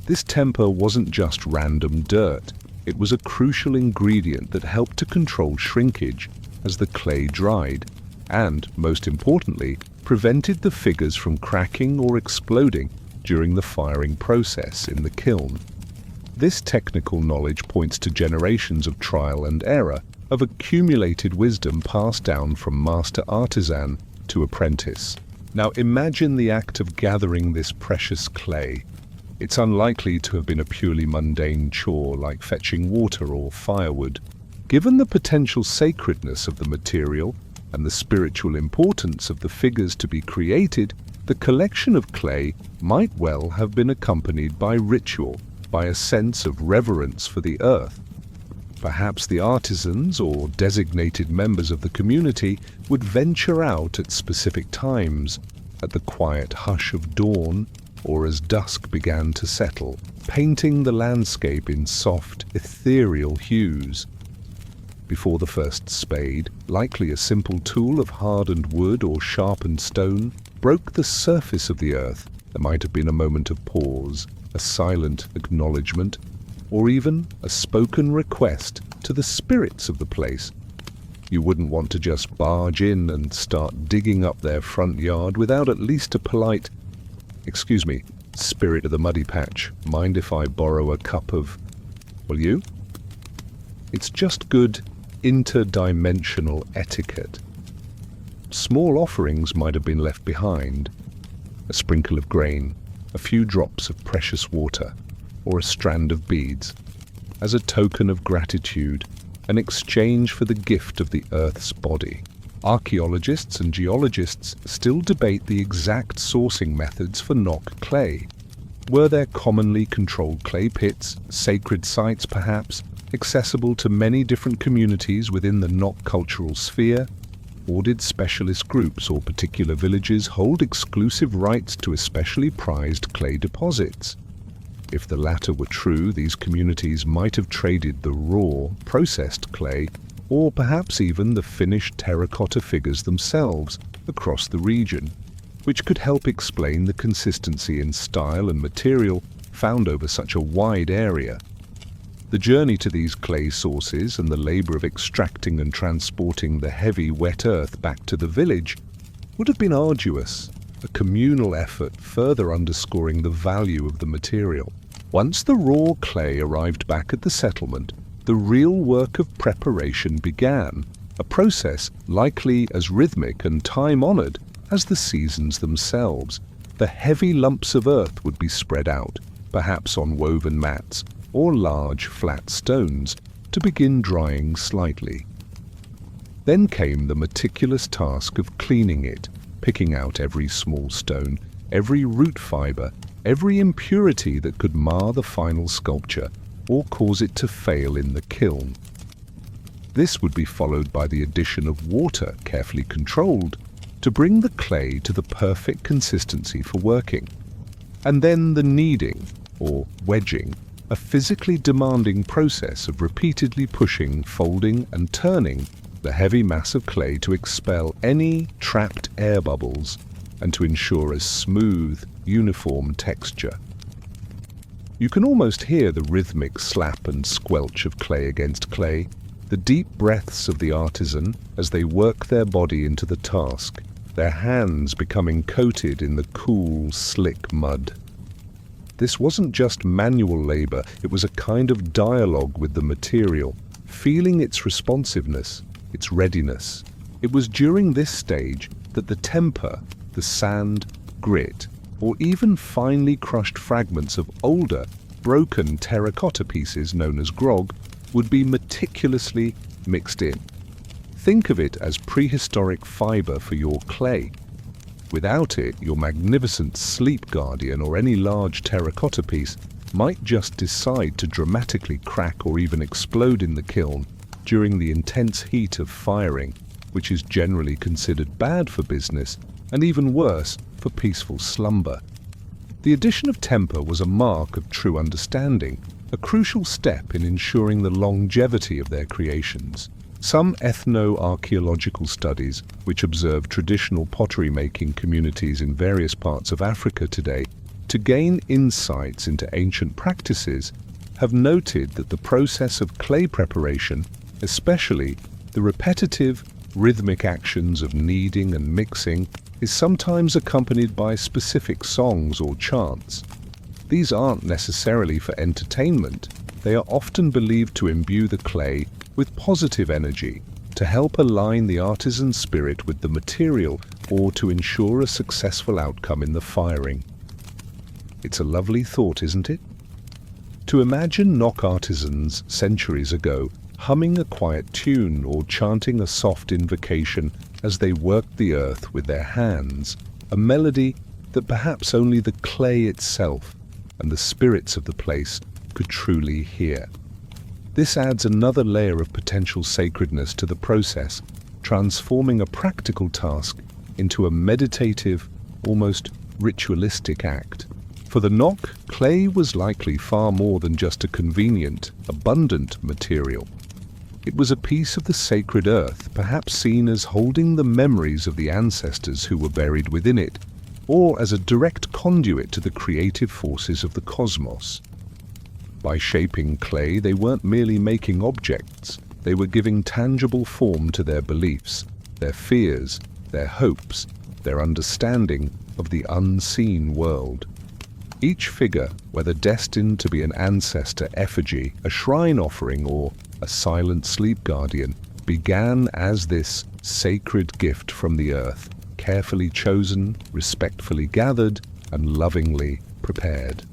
This temper wasn't just random dirt. It was a crucial ingredient that helped to control shrinkage as the clay dried, and, most importantly, prevented the figures from cracking or exploding during the firing process in the kiln. This technical knowledge points to generations of trial and error, of accumulated wisdom passed down from master artisan to apprentice. Now imagine the act of gathering this precious clay. It's unlikely to have been a purely mundane chore like fetching water or firewood. Given the potential sacredness of the material and the spiritual importance of the figures to be created, the collection of clay might well have been accompanied by ritual, by a sense of reverence for the earth. Perhaps the artisans or designated members of the community would venture out at specific times, at the quiet hush of dawn, or as dusk began to settle, painting the landscape in soft, ethereal hues. Before the first spade, likely a simple tool of hardened wood or sharpened stone, broke the surface of the earth, there might have been a moment of pause, a silent acknowledgement, or even a spoken request to the spirits of the place. You wouldn't want to just barge in and start digging up their front yard without at least a polite, "Excuse me, spirit of the muddy patch, mind if I borrow a cup of, will you?" It's just good interdimensional etiquette. Small offerings might have been left behind, a sprinkle of grain, a few drops of precious water, or a strand of beads, as a token of gratitude, an exchange for the gift of the Earth's body. Archaeologists and geologists still debate the exact sourcing methods for Nok clay. Were there commonly controlled clay pits, sacred sites perhaps, accessible to many different communities within the Nok cultural sphere? Or did specialist groups or particular villages hold exclusive rights to especially prized clay deposits? If the latter were true, these communities might have traded the raw, processed clay, or perhaps even the finished terracotta figures themselves, across the region, which could help explain the consistency in style and material found over such a wide area. The journey to these clay sources and the labor of extracting and transporting the heavy, wet earth back to the village would have been arduous, a communal effort further underscoring the value of the material. Once the raw clay arrived back at the settlement, the real work of preparation began, a process likely as rhythmic and time-honored as the seasons themselves. The heavy lumps of earth would be spread out, perhaps on woven mats or large flat stones, to begin drying slightly. Then came the meticulous task of cleaning it, picking out every small stone, every root fiber, every impurity that could mar the final sculpture or cause it to fail in the kiln. This would be followed by the addition of water, carefully controlled, to bring the clay to the perfect consistency for working. And then the kneading, or wedging, a physically demanding process of repeatedly pushing, folding, and turning the heavy mass of clay to expel any trapped air bubbles and to ensure a smooth, uniform texture. You can almost hear the rhythmic slap and squelch of clay against clay, the deep breaths of the artisan as they work their body into the task, their hands becoming coated in the cool, slick mud. This wasn't just manual labor, it was a kind of dialogue with the material, feeling its responsiveness, its readiness. It was during this stage that the temper, the sand, grit, or even finely crushed fragments of older, broken terracotta pieces known as grog would be meticulously mixed in. Think of it as prehistoric fiber for your clay. Without it, your magnificent sleep guardian or any large terracotta piece might just decide to dramatically crack or even explode in the kiln during the intense heat of firing, which is generally considered bad for business and even worse for peaceful slumber. The addition of temper was a mark of true understanding, a crucial step in ensuring the longevity of their creations. Some ethno-archaeological studies, which observe traditional pottery-making communities in various parts of Africa today, to gain insights into ancient practices, have noted that the process of clay preparation, especially the repetitive, rhythmic actions of kneading and mixing, is sometimes accompanied by specific songs or chants. These aren't necessarily for entertainment. They are often believed to imbue the clay with positive energy, to help align the artisan's spirit with the material, or to ensure a successful outcome in the firing. It's a lovely thought, isn't it? To imagine Nok artisans centuries ago humming a quiet tune or chanting a soft invocation as they worked the earth with their hands, a melody that perhaps only the clay itself and the spirits of the place could truly hear. This adds another layer of potential sacredness to the process, transforming a practical task into a meditative, almost ritualistic act. For the Nok, clay was likely far more than just a convenient, abundant material. It was a piece of the sacred earth, perhaps seen as holding the memories of the ancestors who were buried within it, or as a direct conduit to the creative forces of the cosmos. By shaping clay, they weren't merely making objects, they were giving tangible form to their beliefs, their fears, their hopes, their understanding of the unseen world. Each figure, whether destined to be an ancestor effigy, a shrine offering, or a silent sleep guardian, began as this sacred gift from the earth, carefully chosen, respectfully gathered, and lovingly prepared.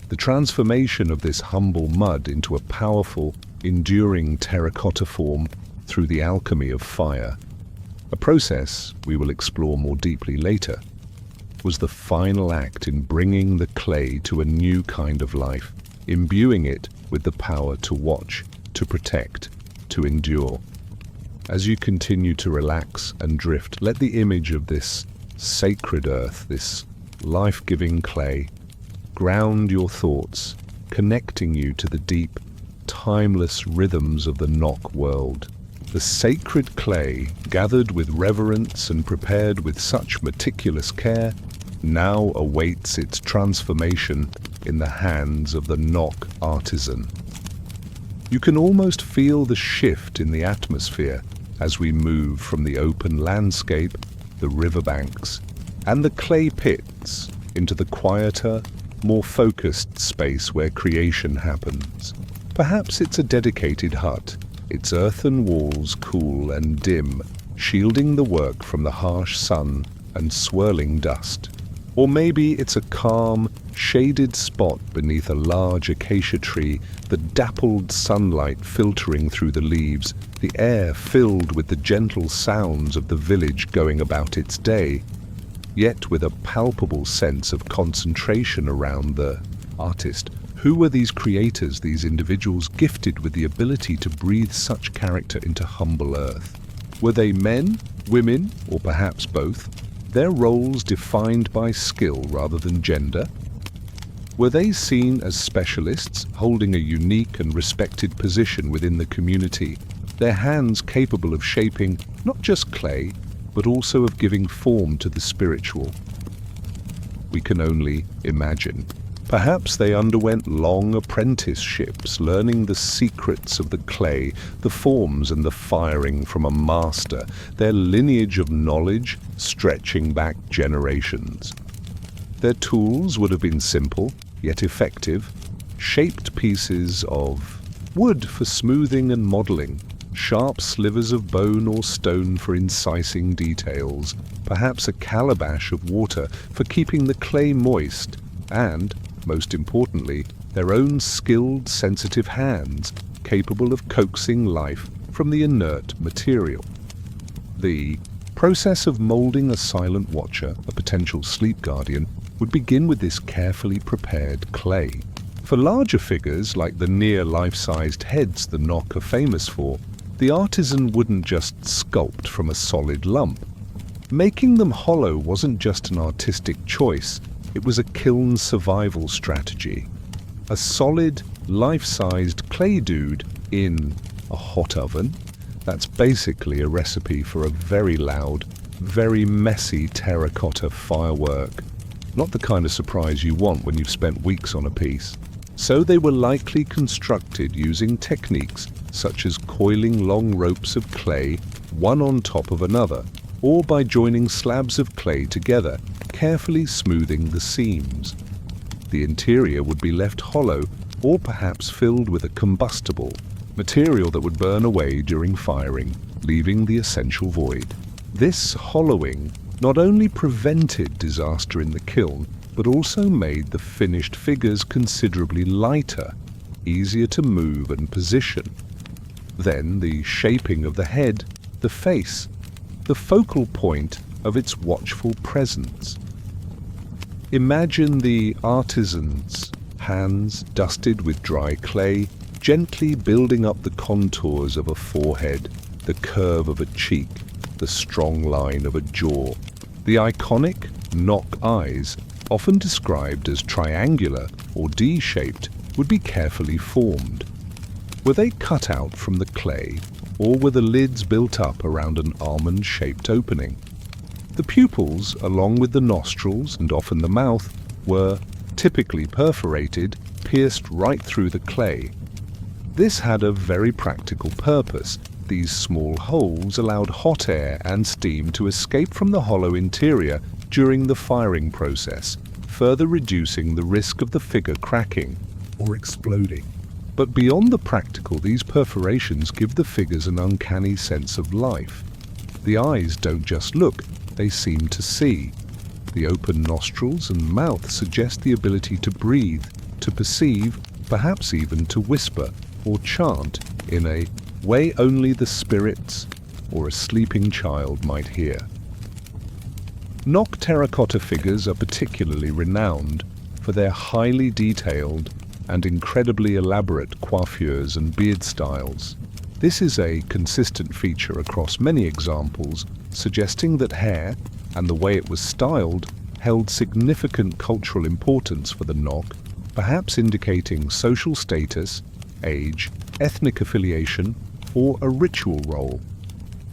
The transformation of this humble mud into a powerful, enduring terracotta form through the alchemy of fire, a process we will explore more deeply later, was the final act in bringing the clay to a new kind of life, imbuing it with the power to watch, to protect, to endure. As you continue to relax and drift, let the image of this sacred earth, this life-giving clay, ground your thoughts, connecting you to the deep, timeless rhythms of the Nok world. The sacred clay, gathered with reverence and prepared with such meticulous care, now awaits its transformation in the hands of the Nok artisan. You can almost feel the shift in the atmosphere as we move from the open landscape, the riverbanks, and the clay pits into the quieter, more focused space where creation happens. Perhaps it's a dedicated hut, its earthen walls cool and dim, shielding the work from the harsh sun and swirling dust. Or maybe it's a calm, shaded spot beneath a large acacia tree, the dappled sunlight filtering through the leaves, the air filled with the gentle sounds of the village going about its day, yet with a palpable sense of concentration around the artist. Who were these creators, these individuals gifted with the ability to breathe such character into humble earth? Were they men, women, or perhaps both? Their roles defined by skill rather than gender? Were they seen as specialists, holding a unique and respected position within the community, their hands capable of shaping not just clay, but also of giving form to the spiritual? We can only imagine. Perhaps they underwent long apprenticeships, learning the secrets of the clay, the forms and the firing from a master, their lineage of knowledge stretching back generations. Their tools would have been simple, yet effective, shaped pieces of wood for smoothing and modeling, sharp slivers of bone or stone for incising details, perhaps a calabash of water for keeping the clay moist, and, most importantly, their own skilled, sensitive hands, capable of coaxing life from the inert material. The process of molding a silent watcher, a potential sleep guardian, would begin with this carefully prepared clay. For larger figures, like the near life-sized heads the Nok are famous for, the artisan wouldn't just sculpt from a solid lump. Making them hollow wasn't just an artistic choice, it was a kiln survival strategy. A solid, life-sized clay dude in a hot oven? That's basically a recipe for a very loud, very messy terracotta firework. Not the kind of surprise you want when you've spent weeks on a piece. So they were likely constructed using techniques such as coiling long ropes of clay one on top of another, or by joining slabs of clay together, carefully smoothing the seams. The interior would be left hollow or perhaps filled with a combustible material that would burn away during firing, leaving the essential void. This hollowing not only prevented disaster in the kiln, but also made the finished figures considerably lighter, easier to move and position. Then the shaping of the head, the face, the focal point of its watchful presence. Imagine the artisan's hands dusted with dry clay, gently building up the contours of a forehead, the curve of a cheek, the strong line of a jaw. The iconic Nok eyes, often described as triangular or D-shaped, would be carefully formed. Were they cut out from the clay, or were the lids built up around an almond-shaped opening? The pupils, along with the nostrils and often the mouth, were typically perforated, pierced right through the clay. This had a very practical purpose. These small holes allowed hot air and steam to escape from the hollow interior during the firing process, further reducing the risk of the figure cracking or exploding. But beyond the practical, these perforations give the figures an uncanny sense of life. The eyes don't just look, they seem to see. The open nostrils and mouth suggest the ability to breathe, to perceive, perhaps even to whisper or chant in a way only the spirits or a sleeping child might hear. Nok terracotta figures are particularly renowned for their highly detailed and incredibly elaborate coiffures and beard styles. This is a consistent feature across many examples, suggesting that hair, and the way it was styled, held significant cultural importance for the Nok, perhaps indicating social status, age, ethnic affiliation, or a ritual role.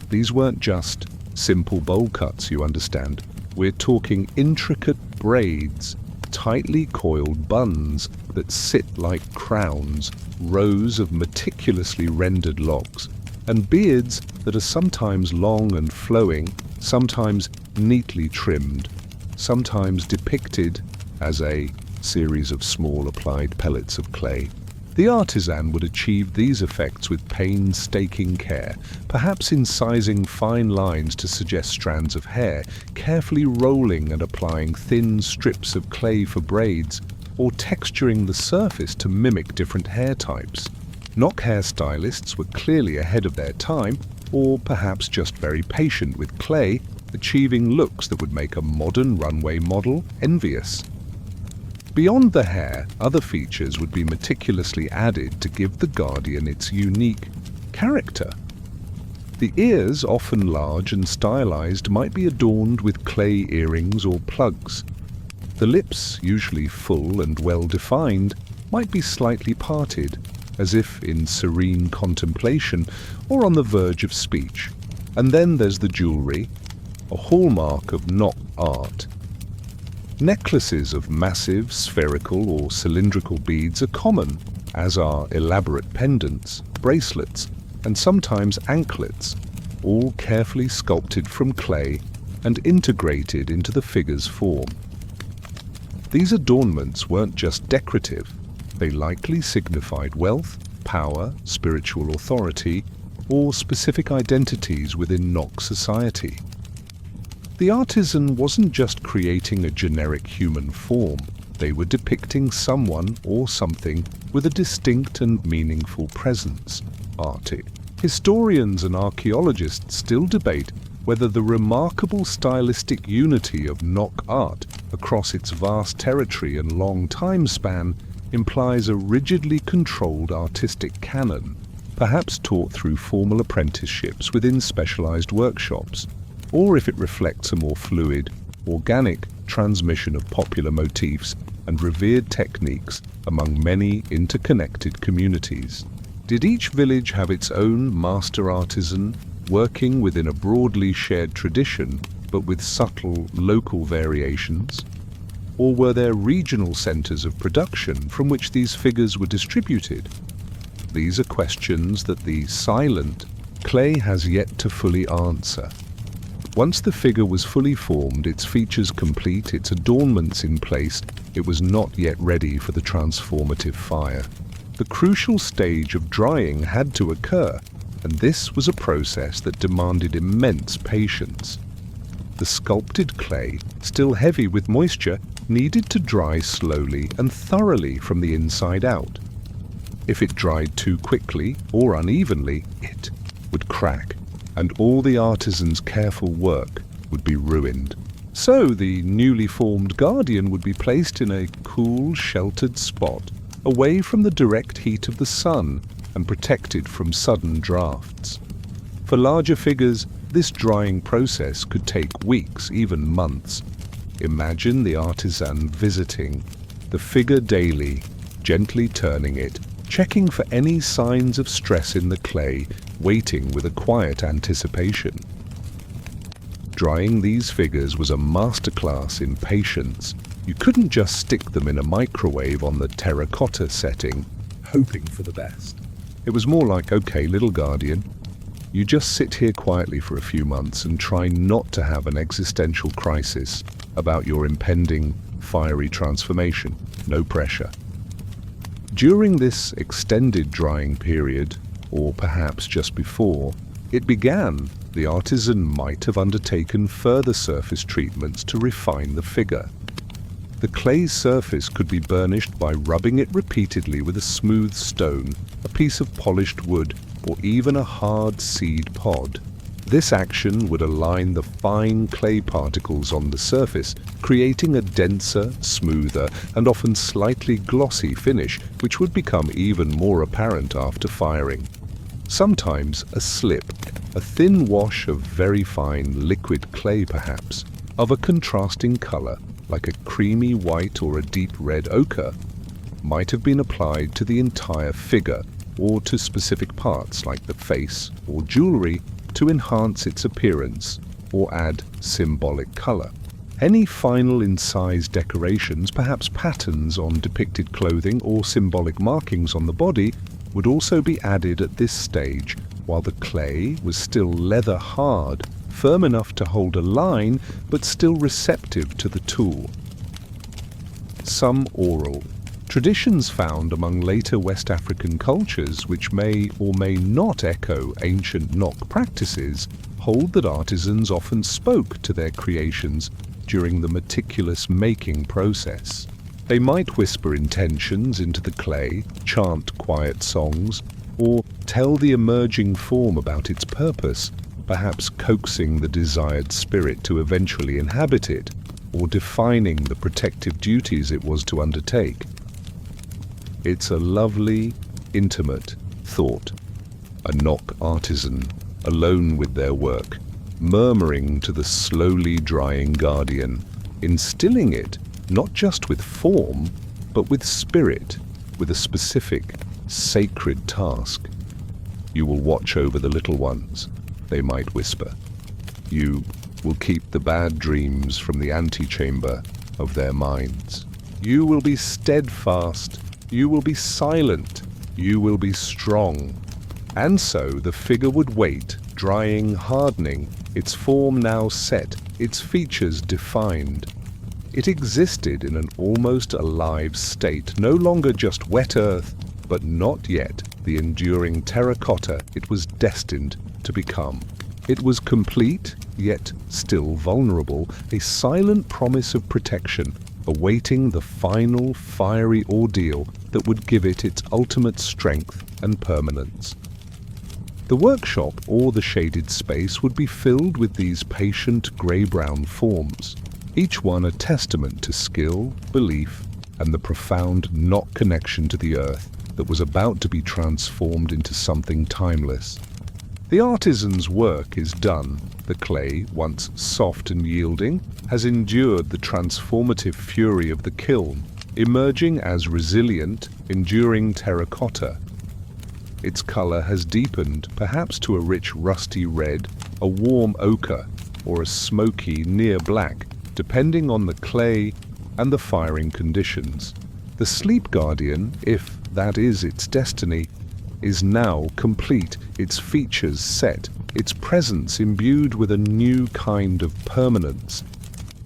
These weren't just simple bowl cuts, you understand. We're talking intricate braids, tightly coiled buns that sit like crowns, rows of meticulously rendered locks, and beards that are sometimes long and flowing, sometimes neatly trimmed, sometimes depicted as a series of small applied pellets of clay. The artisan would achieve these effects with painstaking care, perhaps incising fine lines to suggest strands of hair, carefully rolling and applying thin strips of clay for braids, or texturing the surface to mimic different hair types. Nok hairstylists were clearly ahead of their time, or perhaps just very patient with clay, achieving looks that would make a modern runway model envious. Beyond the hair, other features would be meticulously added to give the guardian its unique character. The ears, often large and stylized, might be adorned with clay earrings or plugs. The lips, usually full and well-defined, might be slightly parted, as if in serene contemplation or on the verge of speech. And then there's the jewelry, a hallmark of Nok art. Necklaces of massive, spherical or cylindrical beads are common, as are elaborate pendants, bracelets, and sometimes anklets, all carefully sculpted from clay and integrated into the figure's form. These adornments weren't just decorative, they likely signified wealth, power, spiritual authority, or specific identities within Nok society. The artisan wasn't just creating a generic human form, they were depicting someone or something with a distinct and meaningful presence. Historians and archaeologists still debate whether the remarkable stylistic unity of Nok art across its vast territory and long time span implies a rigidly controlled artistic canon, perhaps taught through formal apprenticeships within specialized workshops, or if it reflects a more fluid, organic transmission of popular motifs and revered techniques among many interconnected communities. Did each village have its own master artisan, working within a broadly shared tradition, but with subtle local variations? Or were there regional centers of production from which these figures were distributed? These are questions that the silent clay has yet to fully answer. Once the figure was fully formed, its features complete, its adornments in place, it was not yet ready for the transformative fire. The crucial stage of drying had to occur, and this was a process that demanded immense patience. The sculpted clay, still heavy with moisture, needed to dry slowly and thoroughly from the inside out. If it dried too quickly or unevenly, it would crack, and all the artisan's careful work would be ruined. So the newly formed guardian would be placed in a cool, sheltered spot, away from the direct heat of the sun and protected from sudden drafts. For larger figures, this drying process could take weeks, even months. Imagine the artisan visiting the figure daily, gently turning it, checking for any signs of stress in the clay, waiting with a quiet anticipation. Drying these figures was a masterclass in patience. You couldn't just stick them in a microwave on the terracotta setting, hoping for the best. It was more like, okay, little guardian, you just sit here quietly for a few months and try not to have an existential crisis about your impending fiery transformation. No pressure. During this extended drying period, or perhaps just before it began, the artisan might have undertaken further surface treatments to refine the figure. The clay's surface could be burnished by rubbing it repeatedly with a smooth stone, a piece of polished wood, or even a hard seed pod. This action would align the fine clay particles on the surface, creating a denser, smoother, and often slightly glossy finish, which would become even more apparent after firing. Sometimes a slip, a thin wash of very fine liquid clay perhaps, of a contrasting color, like a creamy white or a deep red ochre, might have been applied to the entire figure or to specific parts like the face or jewelry to enhance its appearance or add symbolic color. Any final incised decorations, perhaps patterns on depicted clothing or symbolic markings on the body, would also be added at this stage while the clay was still leather hard, firm enough to hold a line, but still receptive to the tool. Some oral traditions found among later West African cultures, which may or may not echo ancient Nok practices, hold that artisans often spoke to their creations during the meticulous making process. They might whisper intentions into the clay, chant quiet songs, or tell the emerging form about its purpose, perhaps coaxing the desired spirit to eventually inhabit it, or defining the protective duties it was to undertake. It's a lovely, intimate thought. A Nok artisan, alone with their work, murmuring to the slowly drying guardian, instilling it not just with form, but with spirit, with a specific, sacred task. You will watch over the little ones, they might whisper. You will keep the bad dreams from the antechamber of their minds. You will be steadfast. You will be silent. You will be strong. And so the figure would wait, drying, hardening, its form now set, its features defined. It existed in an almost alive state, no longer just wet earth, but not yet the enduring terracotta it was destined to become. It was complete, yet still vulnerable, a silent promise of protection, awaiting the final fiery ordeal that would give it its ultimate strength and permanence. The workshop or the shaded space would be filled with these patient grey-brown forms, each one a testament to skill, belief, and the profound Nok connection to the earth that was about to be transformed into something timeless. The artisan's work is done. The clay, once soft and yielding, has endured the transformative fury of the kiln, emerging as resilient, enduring terracotta. Its color has deepened, perhaps to a rich rusty red, a warm ochre, or a smoky near black, depending on the clay and the firing conditions. The sleep guardian, if that is its destiny, is now complete, its features set, its presence imbued with a new kind of permanence.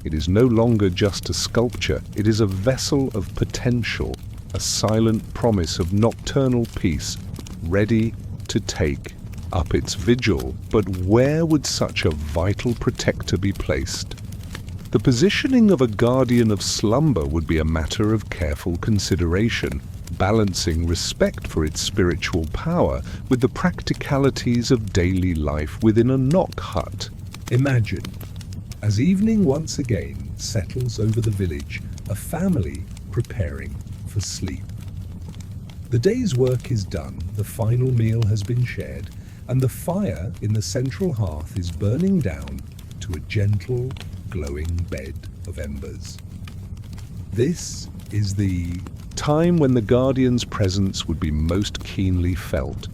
It is no longer just a sculpture, it is a vessel of potential, a silent promise of nocturnal peace, ready to take up its vigil. But where would such a vital protector be placed? The positioning of a guardian of slumber would be a matter of careful consideration, balancing respect for its spiritual power with the practicalities of daily life within a Nok hut. Imagine, as evening once again settles over the village, a family preparing for sleep. The day's work is done, the final meal has been shared, and the fire in the central hearth is burning down to a gentle, glowing bed of embers. This is the time when the guardian's presence would be most keenly felt.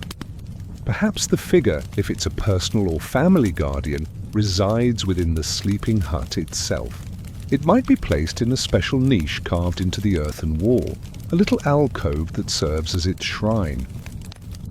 Perhaps the figure, if it's a personal or family guardian, resides within the sleeping hut itself. It might be placed in a special niche carved into the earthen wall, a little alcove that serves as its shrine.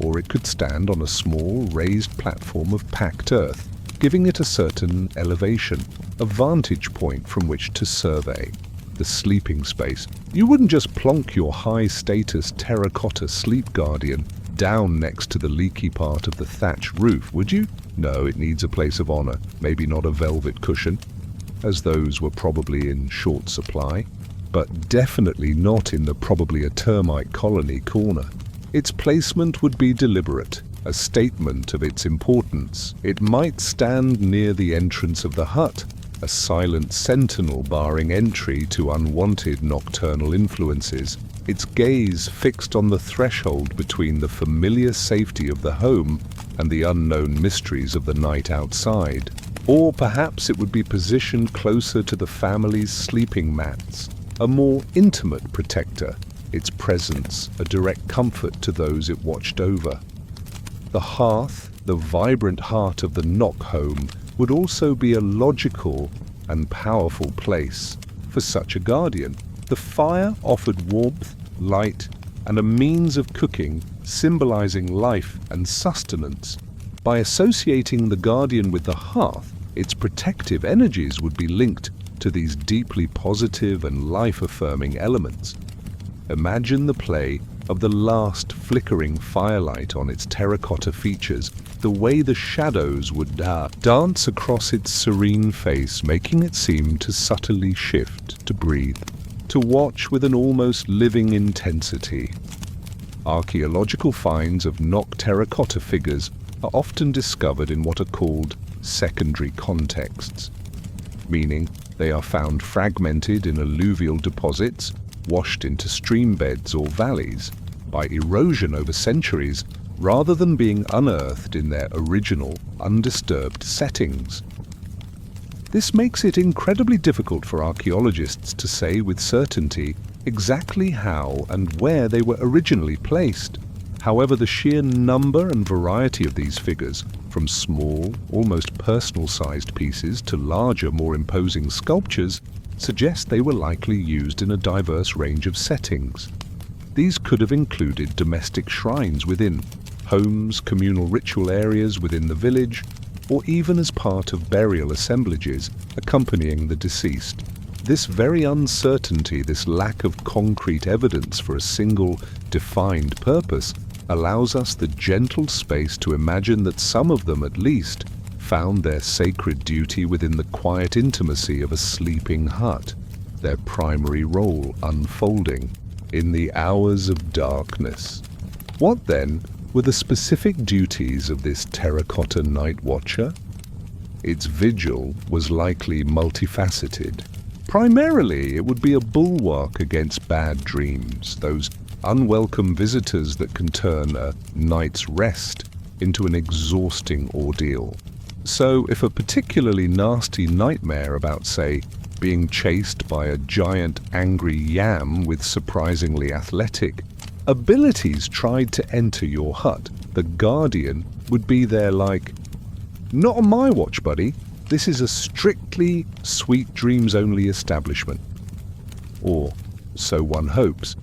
Or it could stand on a small, raised platform of packed earth, giving it a certain elevation, a vantage point from which to survey the sleeping space. You wouldn't just plonk your high-status terracotta sleep guardian down next to the leaky part of the thatched roof, would you? No, it needs a place of honor, maybe not a velvet cushion, as those were probably in short supply, but definitely not in the probably a termite colony corner. Its placement would be deliberate, a statement of its importance. It might stand near the entrance of the hut, a silent sentinel barring entry to unwanted nocturnal influences, its gaze fixed on the threshold between the familiar safety of the home and the unknown mysteries of the night outside. Or perhaps it would be positioned closer to the family's sleeping mats, a more intimate protector, its presence a direct comfort to those it watched over. The hearth, the vibrant heart of the Nok home, would also be a logical and powerful place for such a guardian. The fire offered warmth, light, and a means of cooking, symbolizing life and sustenance. By associating the guardian with the hearth, its protective energies would be linked to these deeply positive and life-affirming elements. Imagine the play of the last flickering firelight on its terracotta features, the way the shadows would dance across its serene face, making it seem to subtly shift, to breathe, to watch with an almost living intensity. Archaeological finds of Nok terracotta figures are often discovered in what are called secondary contexts, meaning they are found fragmented in alluvial deposits, washed into stream beds or valleys by erosion over centuries, rather than being unearthed in their original, undisturbed settings. This makes it incredibly difficult for archaeologists to say with certainty exactly how and where they were originally placed. However, the sheer number and variety of these figures, from small, almost personal-sized pieces to larger, more imposing sculptures, suggest they were likely used in a diverse range of settings. These could have included domestic shrines within homes, communal ritual areas within the village, or even as part of burial assemblages accompanying the deceased. This very uncertainty, this lack of concrete evidence for a single, defined purpose, allows us the gentle space to imagine that some of them, at least, found their sacred duty within the quiet intimacy of a sleeping hut, their primary role unfolding in the hours of darkness. What then were the specific duties of this terracotta night watcher? Its vigil was likely multifaceted. Primarily, it would be a bulwark against bad dreams, those unwelcome visitors that can turn a night's rest into an exhausting ordeal. So, if a particularly nasty nightmare about, say, being chased by a giant angry yam with surprisingly athletic abilities tried to enter your hut, the Guardian would be there like, "Not on my watch, buddy. This is a strictly sweet dreams only establishment." Or, so one hopes.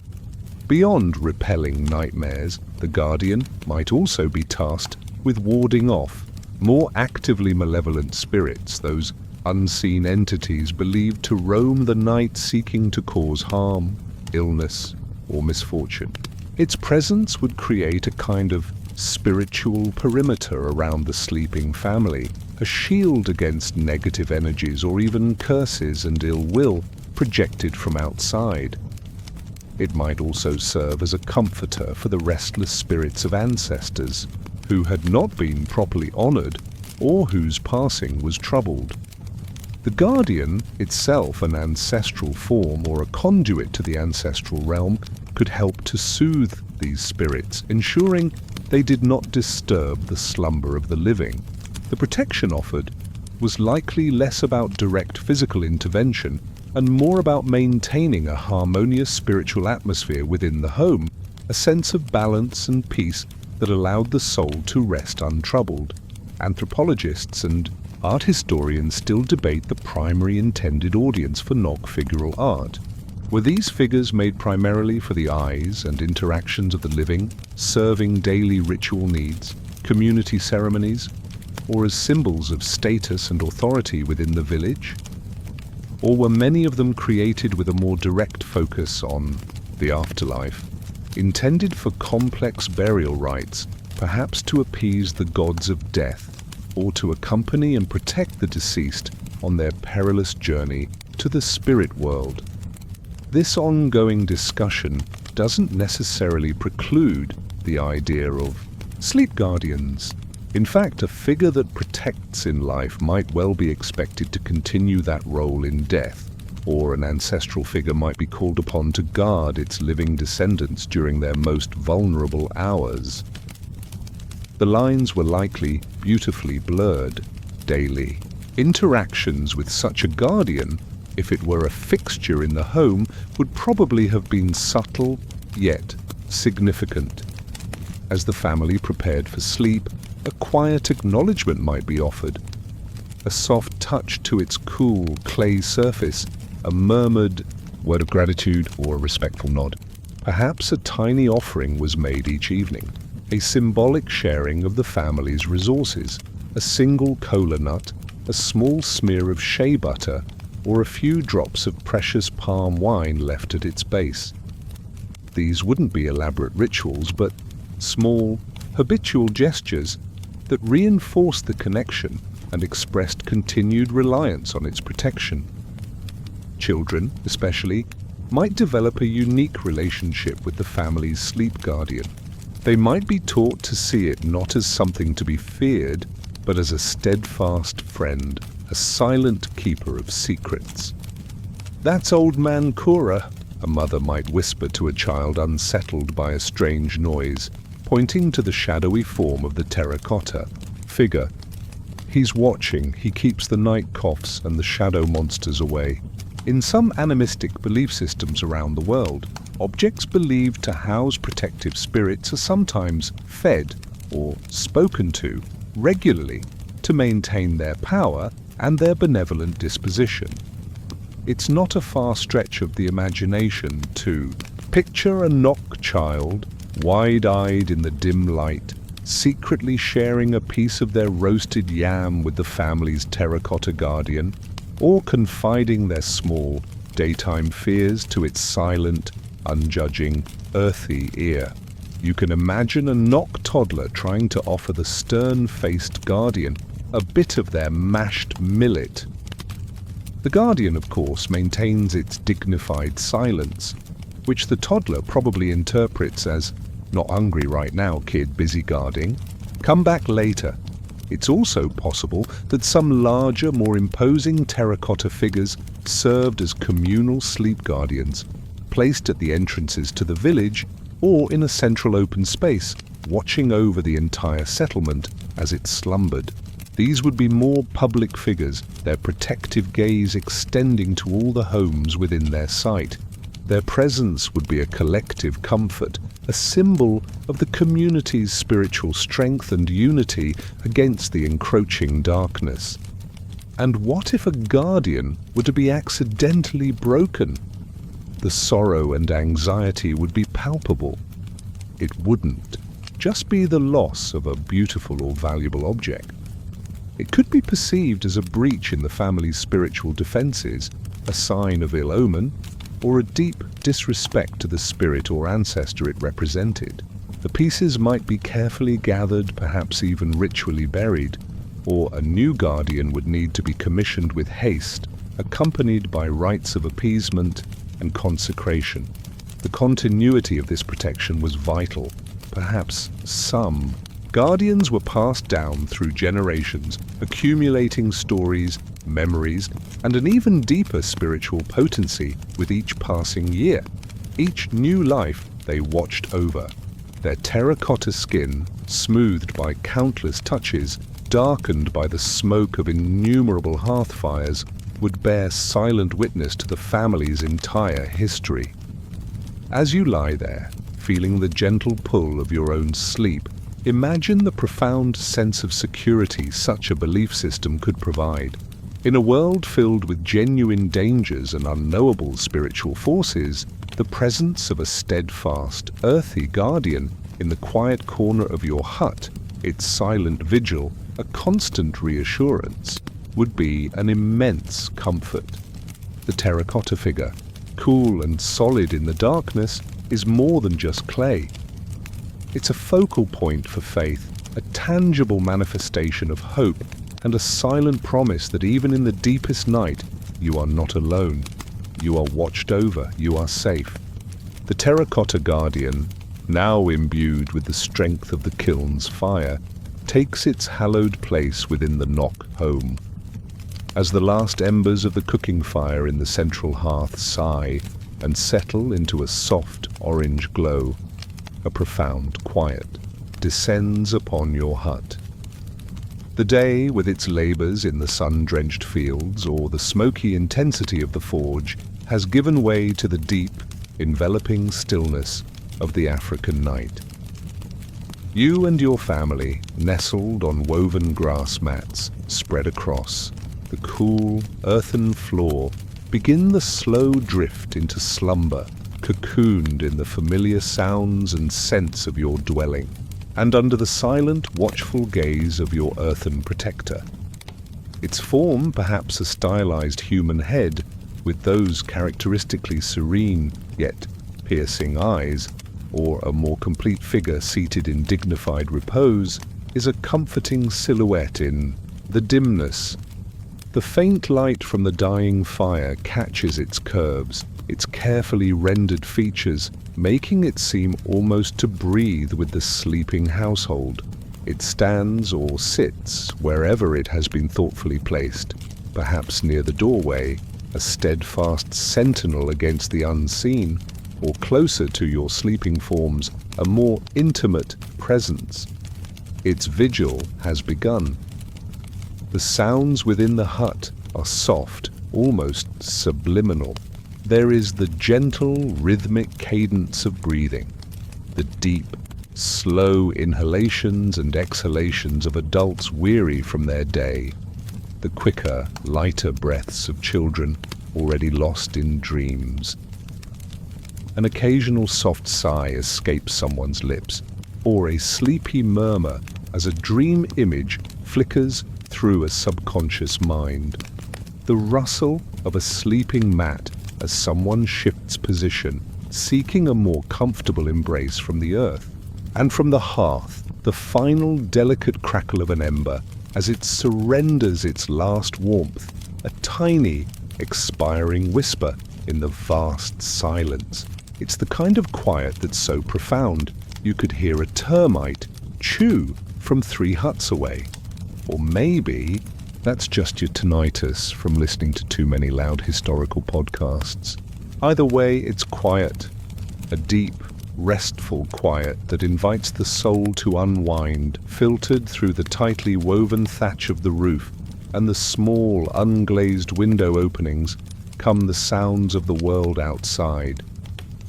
Beyond repelling nightmares, the Guardian might also be tasked with warding off more actively malevolent spirits, those unseen entities believed to roam the night seeking to cause harm, illness, or misfortune. Its presence would create a kind of spiritual perimeter around the sleeping family, a shield against negative energies or even curses and ill will projected from outside. It might also serve as a comforter for the restless spirits of ancestors who had not been properly honored or whose passing was troubled. The Guardian, itself an ancestral form or a conduit to the ancestral realm, could help to soothe these spirits, ensuring they did not disturb the slumber of the living. The protection offered was likely less about direct physical intervention and more about maintaining a harmonious spiritual atmosphere within the home, a sense of balance and peace that allowed the soul to rest untroubled. Anthropologists and art historians still debate the primary intended audience for Nok figural art. Were these figures made primarily for the eyes and interactions of the living, serving daily ritual needs, community ceremonies, or as symbols of status and authority within the village? Or were many of them created with a more direct focus on the afterlife, intended for complex burial rites, perhaps to appease the gods of death, or to accompany and protect the deceased on their perilous journey to the spirit world? This ongoing discussion doesn't necessarily preclude the idea of sleep guardians. In fact, a figure that protects in life might well be expected to continue that role in death, or an ancestral figure might be called upon to guard its living descendants during their most vulnerable hours. The lines were likely beautifully blurred daily. Interactions with such a guardian, if it were a fixture in the home, would probably have been subtle yet significant. As the family prepared for sleep, a quiet acknowledgement might be offered. A soft touch to its cool clay surface, a murmured word of gratitude or a respectful nod. Perhaps a tiny offering was made each evening, a symbolic sharing of the family's resources, a single kola nut, a small smear of shea butter, or a few drops of precious palm wine left at its base. These wouldn't be elaborate rituals, but small, habitual gestures that reinforced the connection and expressed continued reliance on its protection. Children, especially, might develop a unique relationship with the family's sleep guardian. They might be taught to see it not as something to be feared, but as a steadfast friend, a silent keeper of secrets. "That's old man Kura," a mother might whisper to a child unsettled by a strange noise, pointing to the shadowy form of the terracotta figure. "He's watching, he keeps the night coughs and the shadow monsters away." In some animistic belief systems around the world, objects believed to house protective spirits are sometimes fed or spoken to regularly to maintain their power and their benevolent disposition. It's not a far stretch of the imagination to picture a Nok child, wide-eyed in the dim light, secretly sharing a piece of their roasted yam with the family's terracotta guardian, or confiding their small, daytime fears to its silent, unjudging, earthy ear. You can imagine a Nok toddler trying to offer the stern-faced guardian a bit of their mashed millet. The guardian, of course, maintains its dignified silence, which the toddler probably interprets as Not hungry right now, kid, busy guarding. Come back later. It's also possible that some larger, more imposing terracotta figures served as communal sleep guardians, placed at the entrances to the village or in a central open space, watching over the entire settlement as it slumbered. These would be more public figures, their protective gaze extending to all the homes within their sight. Their presence would be a collective comfort, a symbol of the community's spiritual strength and unity against the encroaching darkness. And what if a guardian were to be accidentally broken? The sorrow and anxiety would be palpable. It wouldn't just be the loss of a beautiful or valuable object. It could be perceived as a breach in the family's spiritual defenses, a sign of ill omen, or a deep disrespect to the spirit or ancestor it represented. The pieces might be carefully gathered, perhaps even ritually buried, or a new guardian would need to be commissioned with haste, accompanied by rites of appeasement and consecration. The continuity of this protection was vital. Perhaps some guardians were passed down through generations, accumulating stories, memories, and an even deeper spiritual potency with each passing year. Each new life they watched over. Their terracotta skin, smoothed by countless touches, darkened by the smoke of innumerable hearth fires, would bear silent witness to the family's entire history. As you lie there, feeling the gentle pull of your own sleep, imagine the profound sense of security such a belief system could provide. In a world filled with genuine dangers and unknowable spiritual forces, the presence of a steadfast, earthy guardian in the quiet corner of your hut, its silent vigil, a constant reassurance, would be an immense comfort. The terracotta figure, cool and solid in the darkness, is more than just clay. It's a focal point for faith, a tangible manifestation of hope, and a silent promise that even in the deepest night, you are not alone. You are watched over, you are safe. The terracotta guardian, now imbued with the strength of the kiln's fire, takes its hallowed place within the Nok home. As the last embers of the cooking fire in the central hearth sigh and settle into a soft orange glow, a profound quiet descends upon your hut. The day, with its labors in the sun-drenched fields or the smoky intensity of the forge, has given way to the deep, enveloping stillness of the African night. You and your family, nestled on woven grass mats spread across the cool, earthen floor, begin the slow drift into slumber, cocooned in the familiar sounds and scents of your dwelling, and under the silent, watchful gaze of your earthen protector. Its form perhaps a stylized human head, with those characteristically serene, yet piercing eyes, or a more complete figure seated in dignified repose, is a comforting silhouette in the dimness. The faint light from the dying fire catches its curves, its carefully rendered features, making it seem almost to breathe with the sleeping household. It stands or sits wherever it has been thoughtfully placed, perhaps near the doorway, a steadfast sentinel against the unseen, or closer to your sleeping forms, a more intimate presence. Its vigil has begun. The sounds within the hut are soft, almost subliminal. There is the gentle, rhythmic cadence of breathing, the deep, slow inhalations and exhalations of adults weary from their day, the quicker, lighter breaths of children already lost in dreams. An occasional soft sigh escapes someone's lips, or a sleepy murmur as a dream image flickers through a subconscious mind. The rustle of a sleeping mat as someone shifts position, seeking a more comfortable embrace from the earth. And from the hearth, the final delicate crackle of an ember as it surrenders its last warmth, a tiny, expiring whisper in the vast silence. It's the kind of quiet that's so profound, You could hear a termite chew from 3 huts away. Or maybe that's just your tinnitus from listening to too many loud historical podcasts. Either way, it's quiet. A deep, restful quiet that invites the soul to unwind, filtered through the tightly woven thatch of the roof and the small, unglazed window openings come the sounds of the world outside.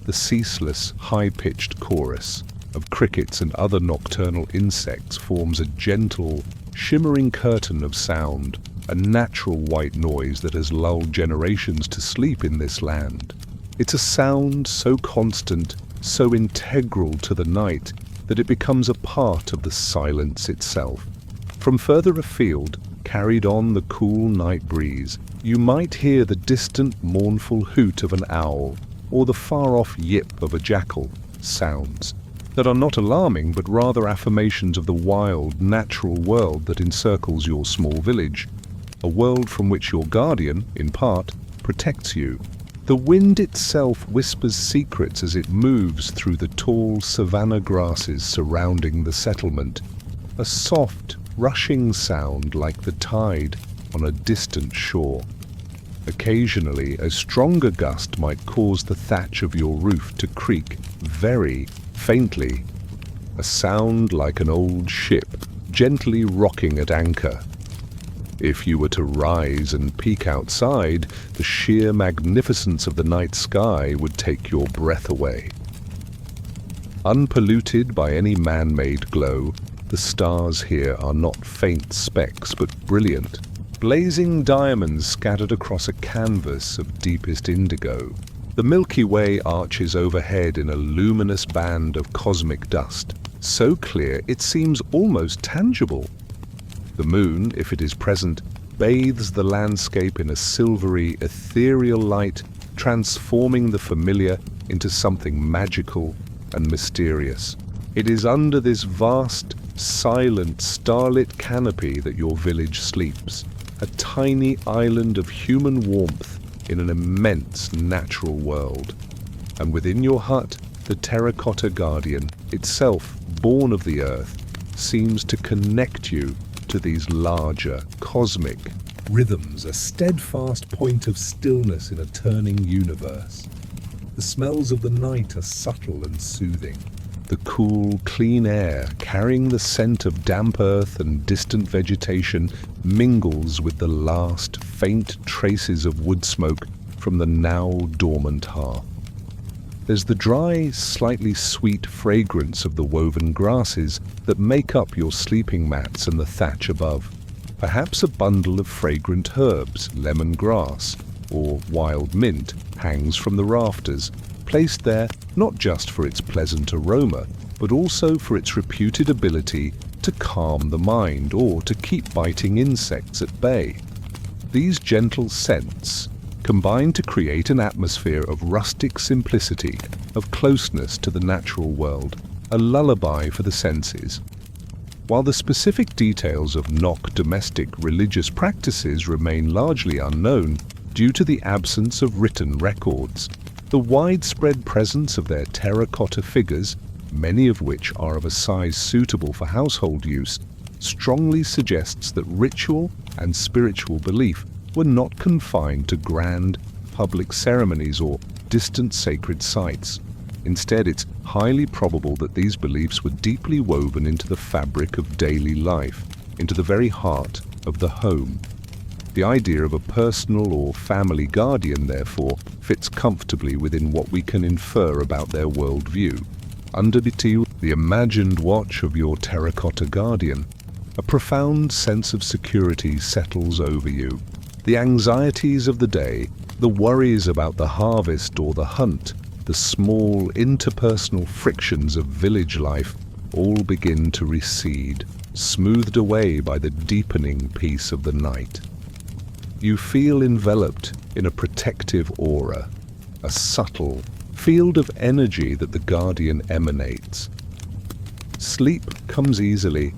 The ceaseless, high-pitched chorus of crickets and other nocturnal insects forms a gentle, shimmering curtain of sound, a natural white noise that has lulled generations to sleep in this land. It's a sound so constant, so integral to the night, that it becomes a part of the silence itself. From further afield, carried on the cool night breeze, you might hear the distant mournful hoot of an owl or the far-off yip of a jackal, sounds that are not alarming but rather affirmations of the wild, natural world that encircles your small village, a world from which your guardian, in part, protects you. The wind itself whispers secrets as it moves through the tall savanna grasses surrounding the settlement, a soft, rushing sound like the tide on a distant shore. Occasionally, a stronger gust might cause the thatch of your roof to creak very faintly, a sound like an old ship gently rocking at anchor. If you were to rise and peek outside, the sheer magnificence of the night sky would take your breath away. Unpolluted by any man-made glow, the stars here are not faint specks but brilliant, blazing diamonds scattered across a canvas of deepest indigo. The Milky Way arches overhead in a luminous band of cosmic dust, so clear it seems almost tangible. The moon, if it is present, bathes the landscape in a silvery, ethereal light, transforming the familiar into something magical and mysterious. It is under this vast, silent, starlit canopy that your village sleeps, a tiny island of human warmth in an immense natural world. And within your hut, the terracotta guardian, itself born of the earth, seems to connect you to these larger, cosmic rhythms, a steadfast point of stillness in a turning universe. The smells of the night are subtle and soothing. The cool, clean air, carrying the scent of damp earth and distant vegetation, mingles with the last faint traces of wood smoke from the now dormant hearth. There's the dry, slightly sweet fragrance of the woven grasses that make up your sleeping mats and the thatch above. Perhaps a bundle of fragrant herbs, lemongrass, or wild mint hangs from the rafters, placed there not just for its pleasant aroma, but also for its reputed ability to calm the mind or to keep biting insects at bay. These gentle scents combine to create an atmosphere of rustic simplicity, of closeness to the natural world, a lullaby for the senses. While the specific details of Nok domestic religious practices remain largely unknown due to the absence of written records, the widespread presence of their terracotta figures, many of which are of a size suitable for household use, strongly suggests that ritual and spiritual belief were not confined to grand public ceremonies or distant sacred sites. Instead, it's highly probable that these beliefs were deeply woven into the fabric of daily life, into the very heart of the home. The idea of a personal or family guardian, therefore, fits comfortably within what we can infer about their worldview. Under the imagined watch of your terracotta guardian, a profound sense of security settles over you. The anxieties of the day, the worries about the harvest or the hunt, the small interpersonal frictions of village life all begin to recede, smoothed away by the deepening peace of the night. You feel enveloped in a protective aura, a subtle field of energy that the guardian emanates. Sleep comes easily,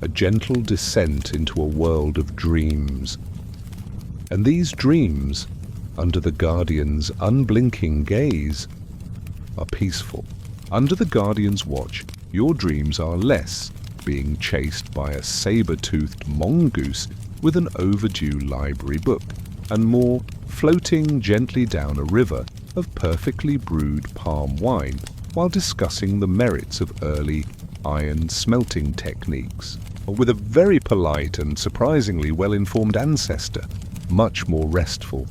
a gentle descent into a world of dreams. And these dreams, under the guardian's unblinking gaze, are peaceful, Under the Guardian's watch, your dreams are less being chased by a saber-toothed mongoose with an overdue library book, and more floating gently down a river of perfectly brewed palm wine while discussing the merits of early iron smelting techniques, or with a very polite and surprisingly well-informed ancestor, much more restful.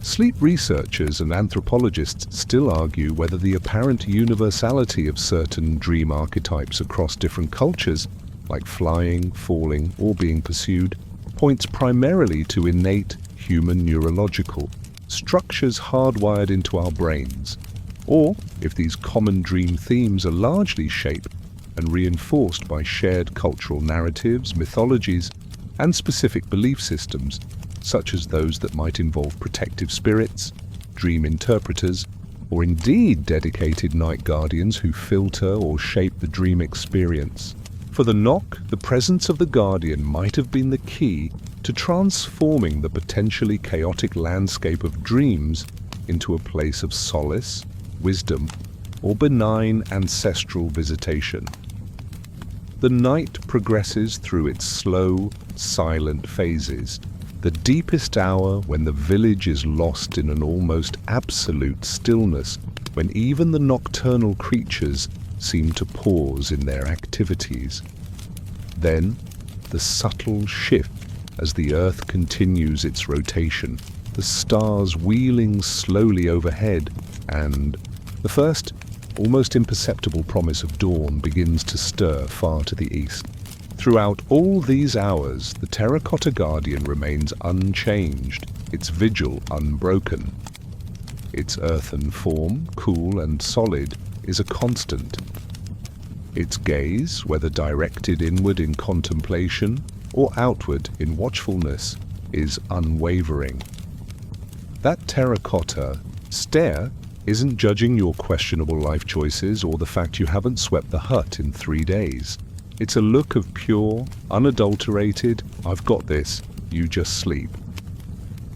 Sleep researchers and anthropologists still argue whether the apparent universality of certain dream archetypes across different cultures, like flying, falling, or being pursued, points primarily to innate human neurological structures hardwired into our brains, or if these common dream themes are largely shaped and reinforced by shared cultural narratives, mythologies, and specific belief systems, such as those that might involve protective spirits, dream interpreters, or indeed dedicated night guardians who filter or shape the dream experience. For the Nok, the presence of the Guardian might have been the key to transforming the potentially chaotic landscape of dreams into a place of solace, wisdom, or benign ancestral visitation. The night progresses through its slow, silent phases, the deepest hour when the village is lost in an almost absolute stillness, when even the nocturnal creatures seem to pause in their activities. Then, the subtle shift as the Earth continues its rotation, the stars wheeling slowly overhead, and the first, almost imperceptible promise of dawn begins to stir far to the east. Throughout all these hours, the Terracotta Guardian remains unchanged, its vigil unbroken. Its earthen form, cool and solid, is a constant. Its gaze, whether directed inward in contemplation or outward in watchfulness, is unwavering. That terracotta stare isn't judging your questionable life choices or the fact you haven't swept the hut in 3 days. It's a look of pure, unadulterated, "I've got this, you just sleep."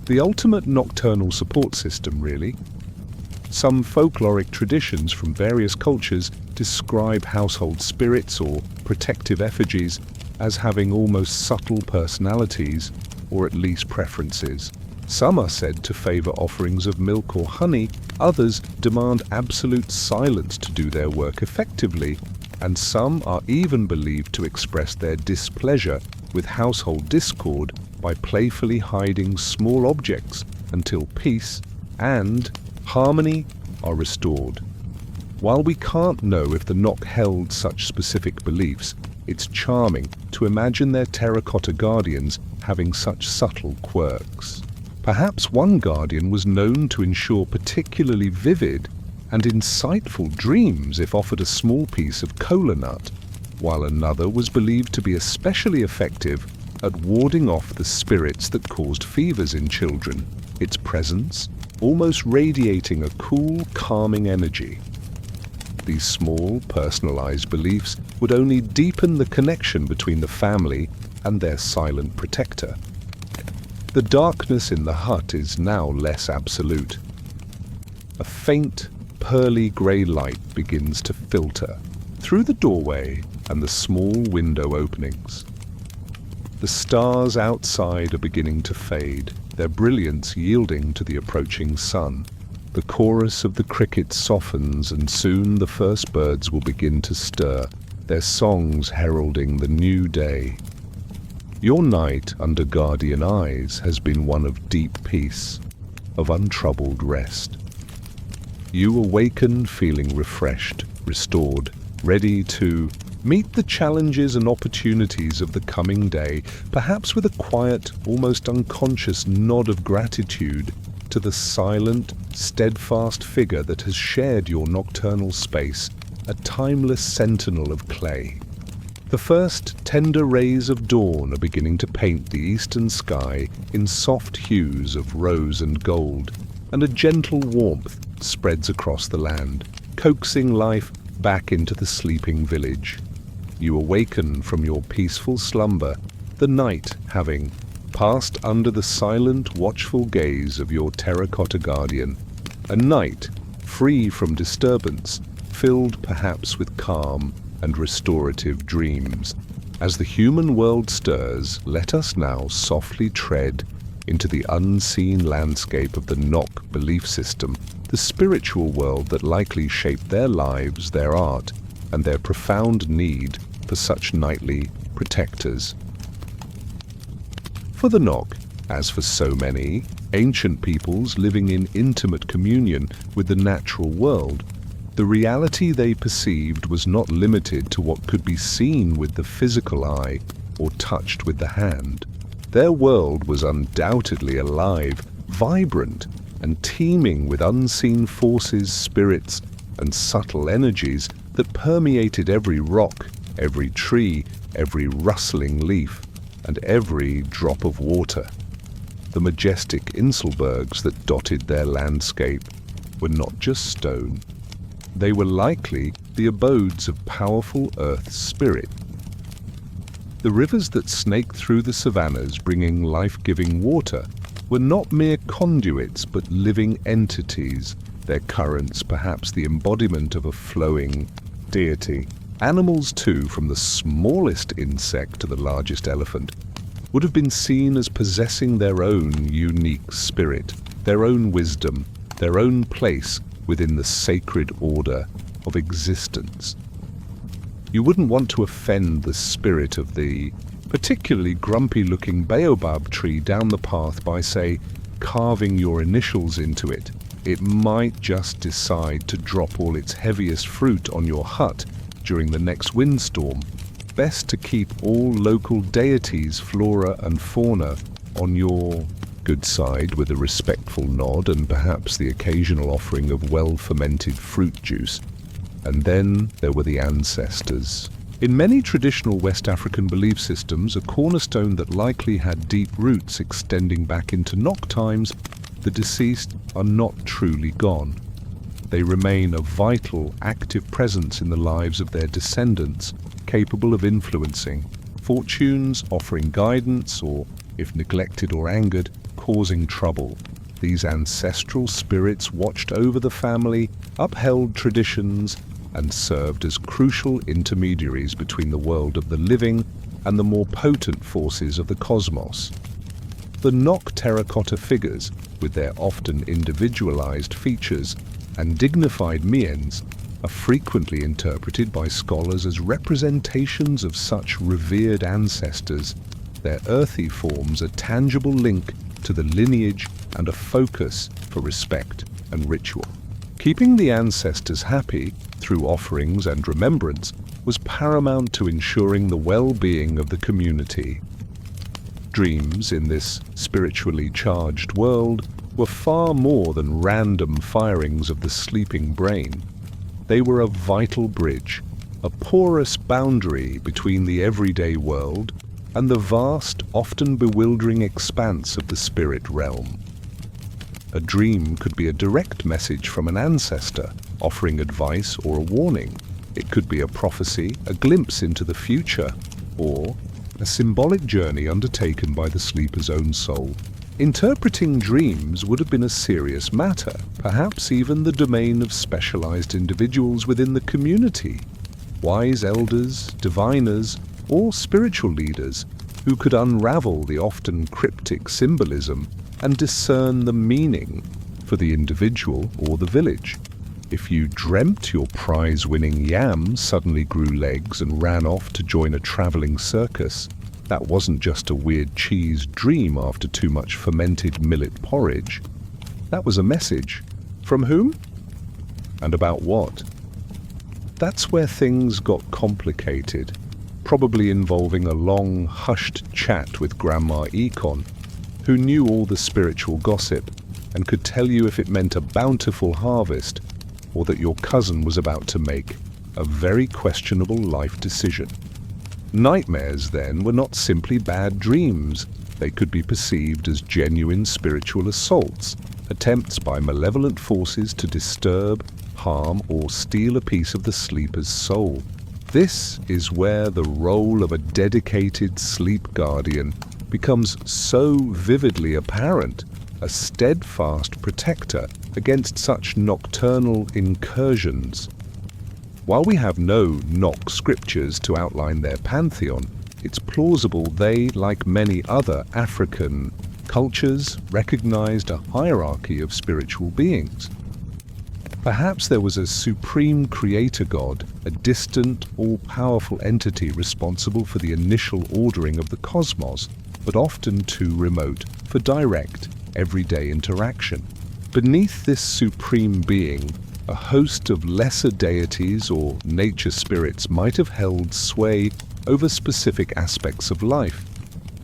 The ultimate nocturnal support system, really. Some folkloric traditions from various cultures describe household spirits or protective effigies as having almost subtle personalities, or at least preferences. Some are said to favor offerings of milk or honey, others demand absolute silence to do their work effectively, and some are even believed to express their displeasure with household discord by playfully hiding small objects until peace and harmony are restored. While we can't know if the Nok held such specific beliefs, it's charming to imagine their terracotta guardians having such subtle quirks. Perhaps one guardian was known to ensure particularly vivid and insightful dreams if offered a small piece of kola nut, while another was believed to be especially effective at warding off the spirits that caused fevers in children, its presence almost radiating a cool, calming energy. These small, personalized beliefs would only deepen the connection between the family and their silent protector. The darkness in the hut is now less absolute. A faint, pearly grey light begins to filter through the doorway and the small window openings. The stars outside are beginning to fade, their brilliance yielding to the approaching sun. The chorus of the crickets softens, and soon the first birds will begin to stir, their songs heralding the new day. Your night under guardian eyes has been one of deep peace, of untroubled rest. You awaken feeling refreshed, restored, ready to meet the challenges and opportunities of the coming day, perhaps with a quiet, almost unconscious nod of gratitude to the silent, steadfast figure that has shared your nocturnal space, a timeless sentinel of clay. The first tender rays of dawn are beginning to paint the eastern sky in soft hues of rose and gold, and a gentle warmth spreads across the land, coaxing life back into the sleeping village. You awaken from your peaceful slumber, the night having passed under the silent, watchful gaze of your terracotta guardian, a night free from disturbance, filled perhaps with calm and restorative dreams. As the human world stirs, let us now softly tread into the unseen landscape of the Nok belief system, the spiritual world that likely shaped their lives, their art, and their profound need for such nightly protectors. For the Nok, as for so many ancient peoples living in intimate communion with the natural world, the reality they perceived was not limited to what could be seen with the physical eye or touched with the hand. Their world was undoubtedly alive, vibrant, and teeming with unseen forces, spirits, and subtle energies that permeated every rock, every tree, every rustling leaf, and every drop of water. The majestic Inselbergs that dotted their landscape were not just stone. They were likely the abodes of powerful earth spirit. The rivers that snaked through the savannas bringing life-giving water were not mere conduits but living entities, their currents perhaps the embodiment of a flowing deity. Animals too, from the smallest insect to the largest elephant, would have been seen as possessing their own unique spirit, their own wisdom, their own place within the sacred order of existence. You wouldn't want to offend the spirit of the particularly grumpy-looking baobab tree down the path by, say, carving your initials into it. It might just decide to drop all its heaviest fruit on your hut during the next windstorm. Best to keep all local deities, flora and fauna, on your good side with a respectful nod and perhaps the occasional offering of well-fermented fruit juice. And then there were the ancestors. In many traditional West African belief systems, a cornerstone that likely had deep roots extending back into Nok times, the deceased are not truly gone. They remain a vital, active presence in the lives of their descendants, capable of influencing fortunes, offering guidance, or, if neglected or angered, causing trouble. These ancestral spirits watched over the family, upheld traditions, and served as crucial intermediaries between the world of the living and the more potent forces of the cosmos. The Nok Terracotta figures, with their often individualized features and dignified miens, are frequently interpreted by scholars as representations of such revered ancestors, their earthy forms a tangible link to the lineage and a focus for respect and ritual. Keeping the ancestors happy through offerings and remembrance was paramount to ensuring the well-being of the community. Dreams in this spiritually charged world were far more than random firings of the sleeping brain. They were a vital bridge, a porous boundary between the everyday world and the vast, often bewildering expanse of the spirit realm. A dream could be a direct message from an ancestor, offering advice or a warning. It could be a prophecy, a glimpse into the future, or a symbolic journey undertaken by the sleeper's own soul. Interpreting dreams would have been a serious matter, perhaps even the domain of specialized individuals within the community, wise elders, diviners, or spiritual leaders who could unravel the often cryptic symbolism and discern the meaning for the individual or the village. If you dreamt your prize-winning yam suddenly grew legs and ran off to join a traveling circus, that wasn't just a weird cheese dream after too much fermented millet porridge. That was a message. From whom? And about what? That's where things got complicated, probably involving a long, hushed chat with Grandma Econ, who knew all the spiritual gossip and could tell you if it meant a bountiful harvest or that your cousin was about to make a very questionable life decision. Nightmares, then, were not simply bad dreams. They could be perceived as genuine spiritual assaults, attempts by malevolent forces to disturb, harm, or steal a piece of the sleeper's soul. This is where the role of a dedicated sleep guardian becomes so vividly apparent, a steadfast protector against such nocturnal incursions. While we have no Nok scriptures to outline their pantheon, it's plausible they, like many other African cultures, recognized a hierarchy of spiritual beings. Perhaps there was a supreme creator god, a distant, all-powerful entity responsible for the initial ordering of the cosmos, but often too remote for direct, everyday interaction. Beneath this supreme being, a host of lesser deities or nature spirits might have held sway over specific aspects of life.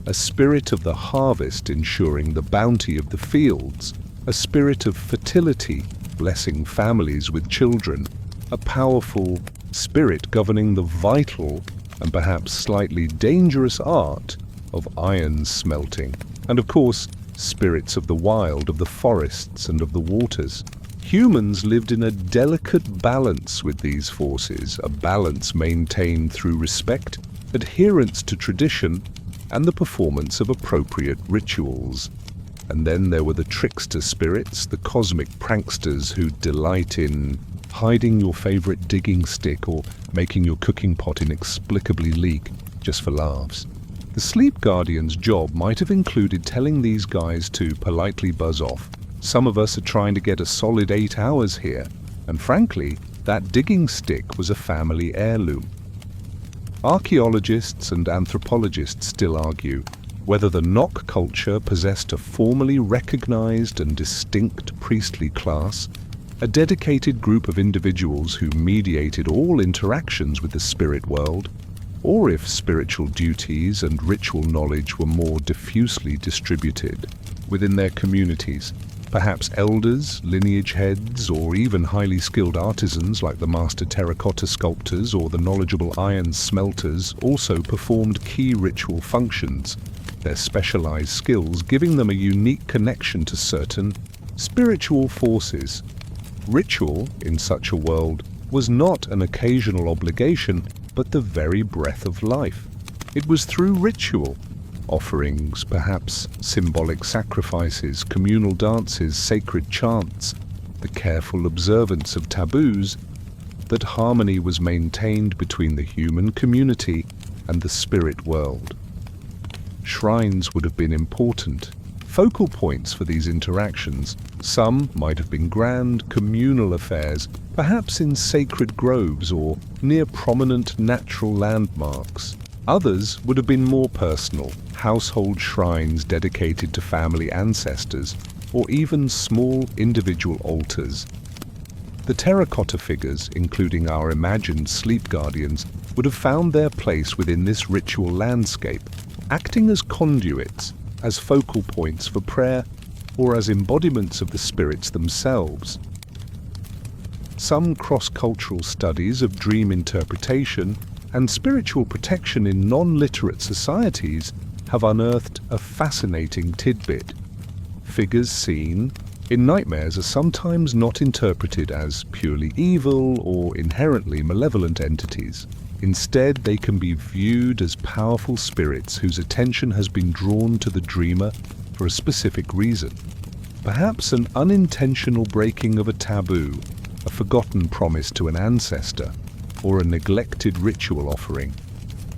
A spirit of the harvest ensuring the bounty of the fields, a spirit of fertility blessing families with children, a powerful spirit governing the vital and perhaps slightly dangerous art of iron smelting, and of course, spirits of the wild, of the forests and of the waters. Humans lived in a delicate balance with these forces, a balance maintained through respect, adherence to tradition, and the performance of appropriate rituals. And then there were the trickster spirits, the cosmic pranksters who delight in hiding your favorite digging stick or making your cooking pot inexplicably leak just for laughs. The sleep guardian's job might have included telling these guys to politely buzz off. Some of us are trying to get a solid 8 hours here, and frankly, that digging stick was a family heirloom. Archaeologists and anthropologists still argue whether the Nok culture possessed a formally recognized and distinct priestly class, a dedicated group of individuals who mediated all interactions with the spirit world, or if spiritual duties and ritual knowledge were more diffusely distributed within their communities. Perhaps elders, lineage heads, or even highly skilled artisans like the master terracotta sculptors or the knowledgeable iron smelters also performed key ritual functions, their specialized skills giving them a unique connection to certain spiritual forces. Ritual, in such a world, was not an occasional obligation, but the very breath of life. It was through ritual, offerings, perhaps symbolic sacrifices, communal dances, sacred chants, the careful observance of taboos, that harmony was maintained between the human community and the spirit world. Shrines would have been important, focal points for these interactions. Some might have been grand, communal affairs, perhaps in sacred groves or near prominent natural landmarks. Others would have been more personal, household shrines dedicated to family ancestors, or even small individual altars. The terracotta figures, including our imagined sleep guardians, would have found their place within this ritual landscape, acting as conduits, as focal points for prayer, or as embodiments of the spirits themselves. Some cross-cultural studies of dream interpretation and spiritual protection in non-literate societies have unearthed a fascinating tidbit. Figures seen in nightmares are sometimes not interpreted as purely evil or inherently malevolent entities. Instead, they can be viewed as powerful spirits whose attention has been drawn to the dreamer for a specific reason. Perhaps an unintentional breaking of a taboo, a forgotten promise to an ancestor, or a neglected ritual offering.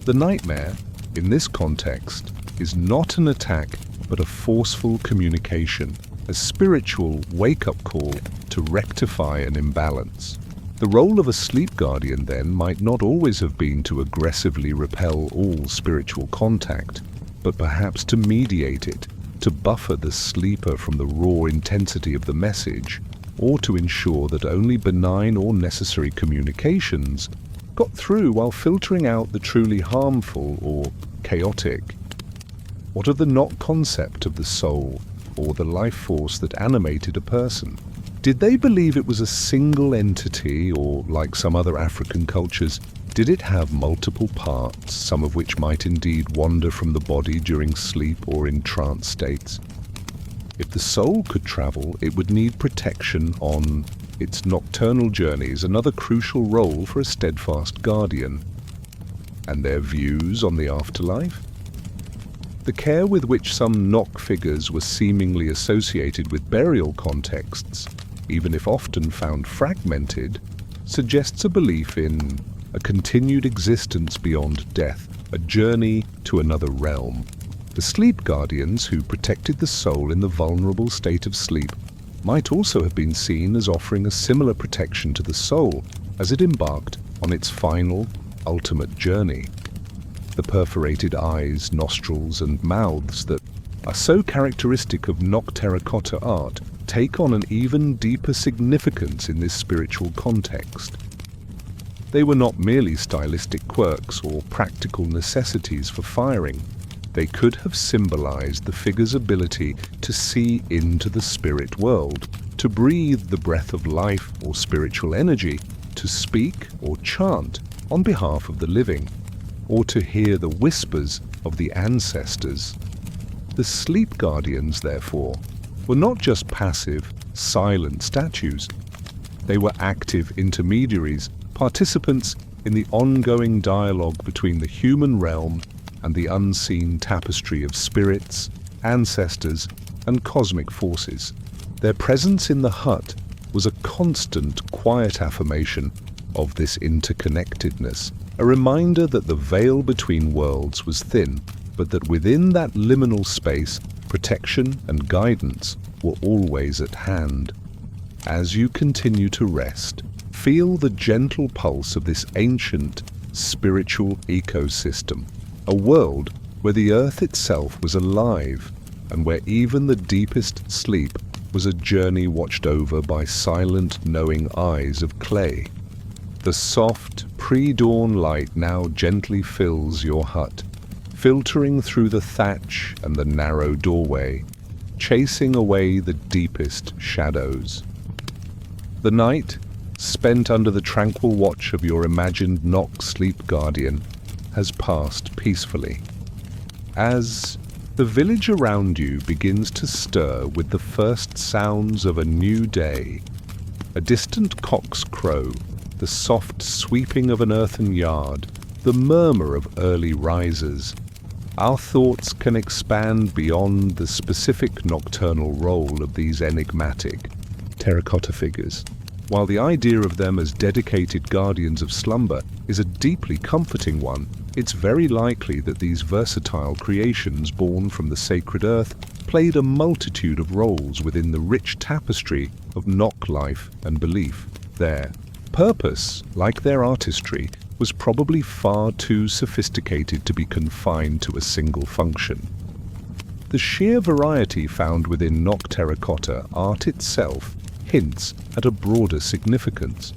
The nightmare, in this context, is not an attack but a forceful communication, a spiritual wake-up call to rectify an imbalance. The role of a sleep guardian, then, might not always have been to aggressively repel all spiritual contact, but perhaps to mediate it, to buffer the sleeper from the raw intensity of the message, or to ensure that only benign or necessary communications got through while filtering out the truly harmful or chaotic. What of the Nok concept of the soul, or the life force that animated a person? Did they believe it was a single entity, or, like some other African cultures, did it have multiple parts, some of which might indeed wander from the body during sleep or in trance states? If the soul could travel, it would need protection on its nocturnal journeys, another crucial role for a steadfast guardian. And their views on the afterlife? The care with which some Nok figures were seemingly associated with burial contexts, even if often found fragmented, suggests a belief in a continued existence beyond death, a journey to another realm. The sleep guardians who protected the soul in the vulnerable state of sleep might also have been seen as offering a similar protection to the soul as it embarked on its final, ultimate journey. The perforated eyes, nostrils, and mouths that are so characteristic of Nok Terracotta art take on an even deeper significance in this spiritual context. They were not merely stylistic quirks or practical necessities for firing. They could have symbolized the figure's ability to see into the spirit world, to breathe the breath of life or spiritual energy, to speak or chant on behalf of the living, or to hear the whispers of the ancestors. The sleep guardians, therefore, were not just passive, silent statues. They were active intermediaries, participants in the ongoing dialogue between the human realm and the unseen tapestry of spirits, ancestors, and cosmic forces. Their presence in the hut was a constant, quiet affirmation of this interconnectedness, a reminder that the veil between worlds was thin, but that within that liminal space, protection and guidance were always at hand. As you continue to rest, feel the gentle pulse of this ancient, spiritual ecosystem, a world where the earth itself was alive, and where even the deepest sleep was a journey watched over by silent, knowing eyes of clay. The soft, pre-dawn light now gently fills your hut, filtering through the thatch and the narrow doorway, chasing away the deepest shadows. The night, spent under the tranquil watch of your imagined Nok sleep guardian, has passed peacefully. As the village around you begins to stir with the first sounds of a new day, a distant cock's crow, the soft sweeping of an earthen yard, the murmur of early risers, our thoughts can expand beyond the specific nocturnal role of these enigmatic terracotta figures. While the idea of them as dedicated guardians of slumber is a deeply comforting one, it's very likely that these versatile creations born from the sacred earth played a multitude of roles within the rich tapestry of Nok life and belief. Their purpose, like their artistry, was probably far too sophisticated to be confined to a single function. The sheer variety found within Nok Terracotta art itself hints at a broader significance.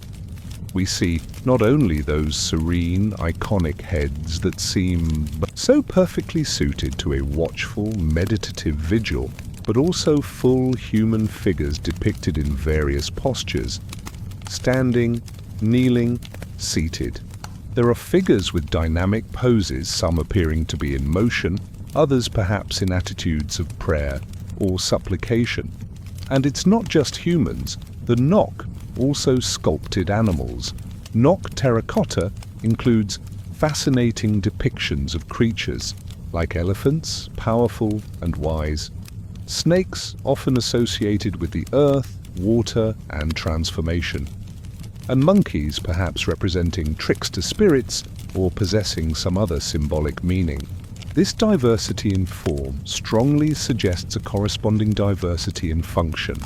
We see not only those serene, iconic heads that seem so perfectly suited to a watchful, meditative vigil, but also full human figures depicted in various postures, standing, kneeling, seated. There are figures with dynamic poses, some appearing to be in motion, others perhaps in attitudes of prayer or supplication. And it's not just humans. The Nok also sculpted animals. Nok Terracotta includes fascinating depictions of creatures, like elephants, powerful and wise, snakes often associated with the earth, water, and transformation, and monkeys perhaps representing trickster spirits or possessing some other symbolic meaning. This diversity in form strongly suggests a corresponding diversity in function.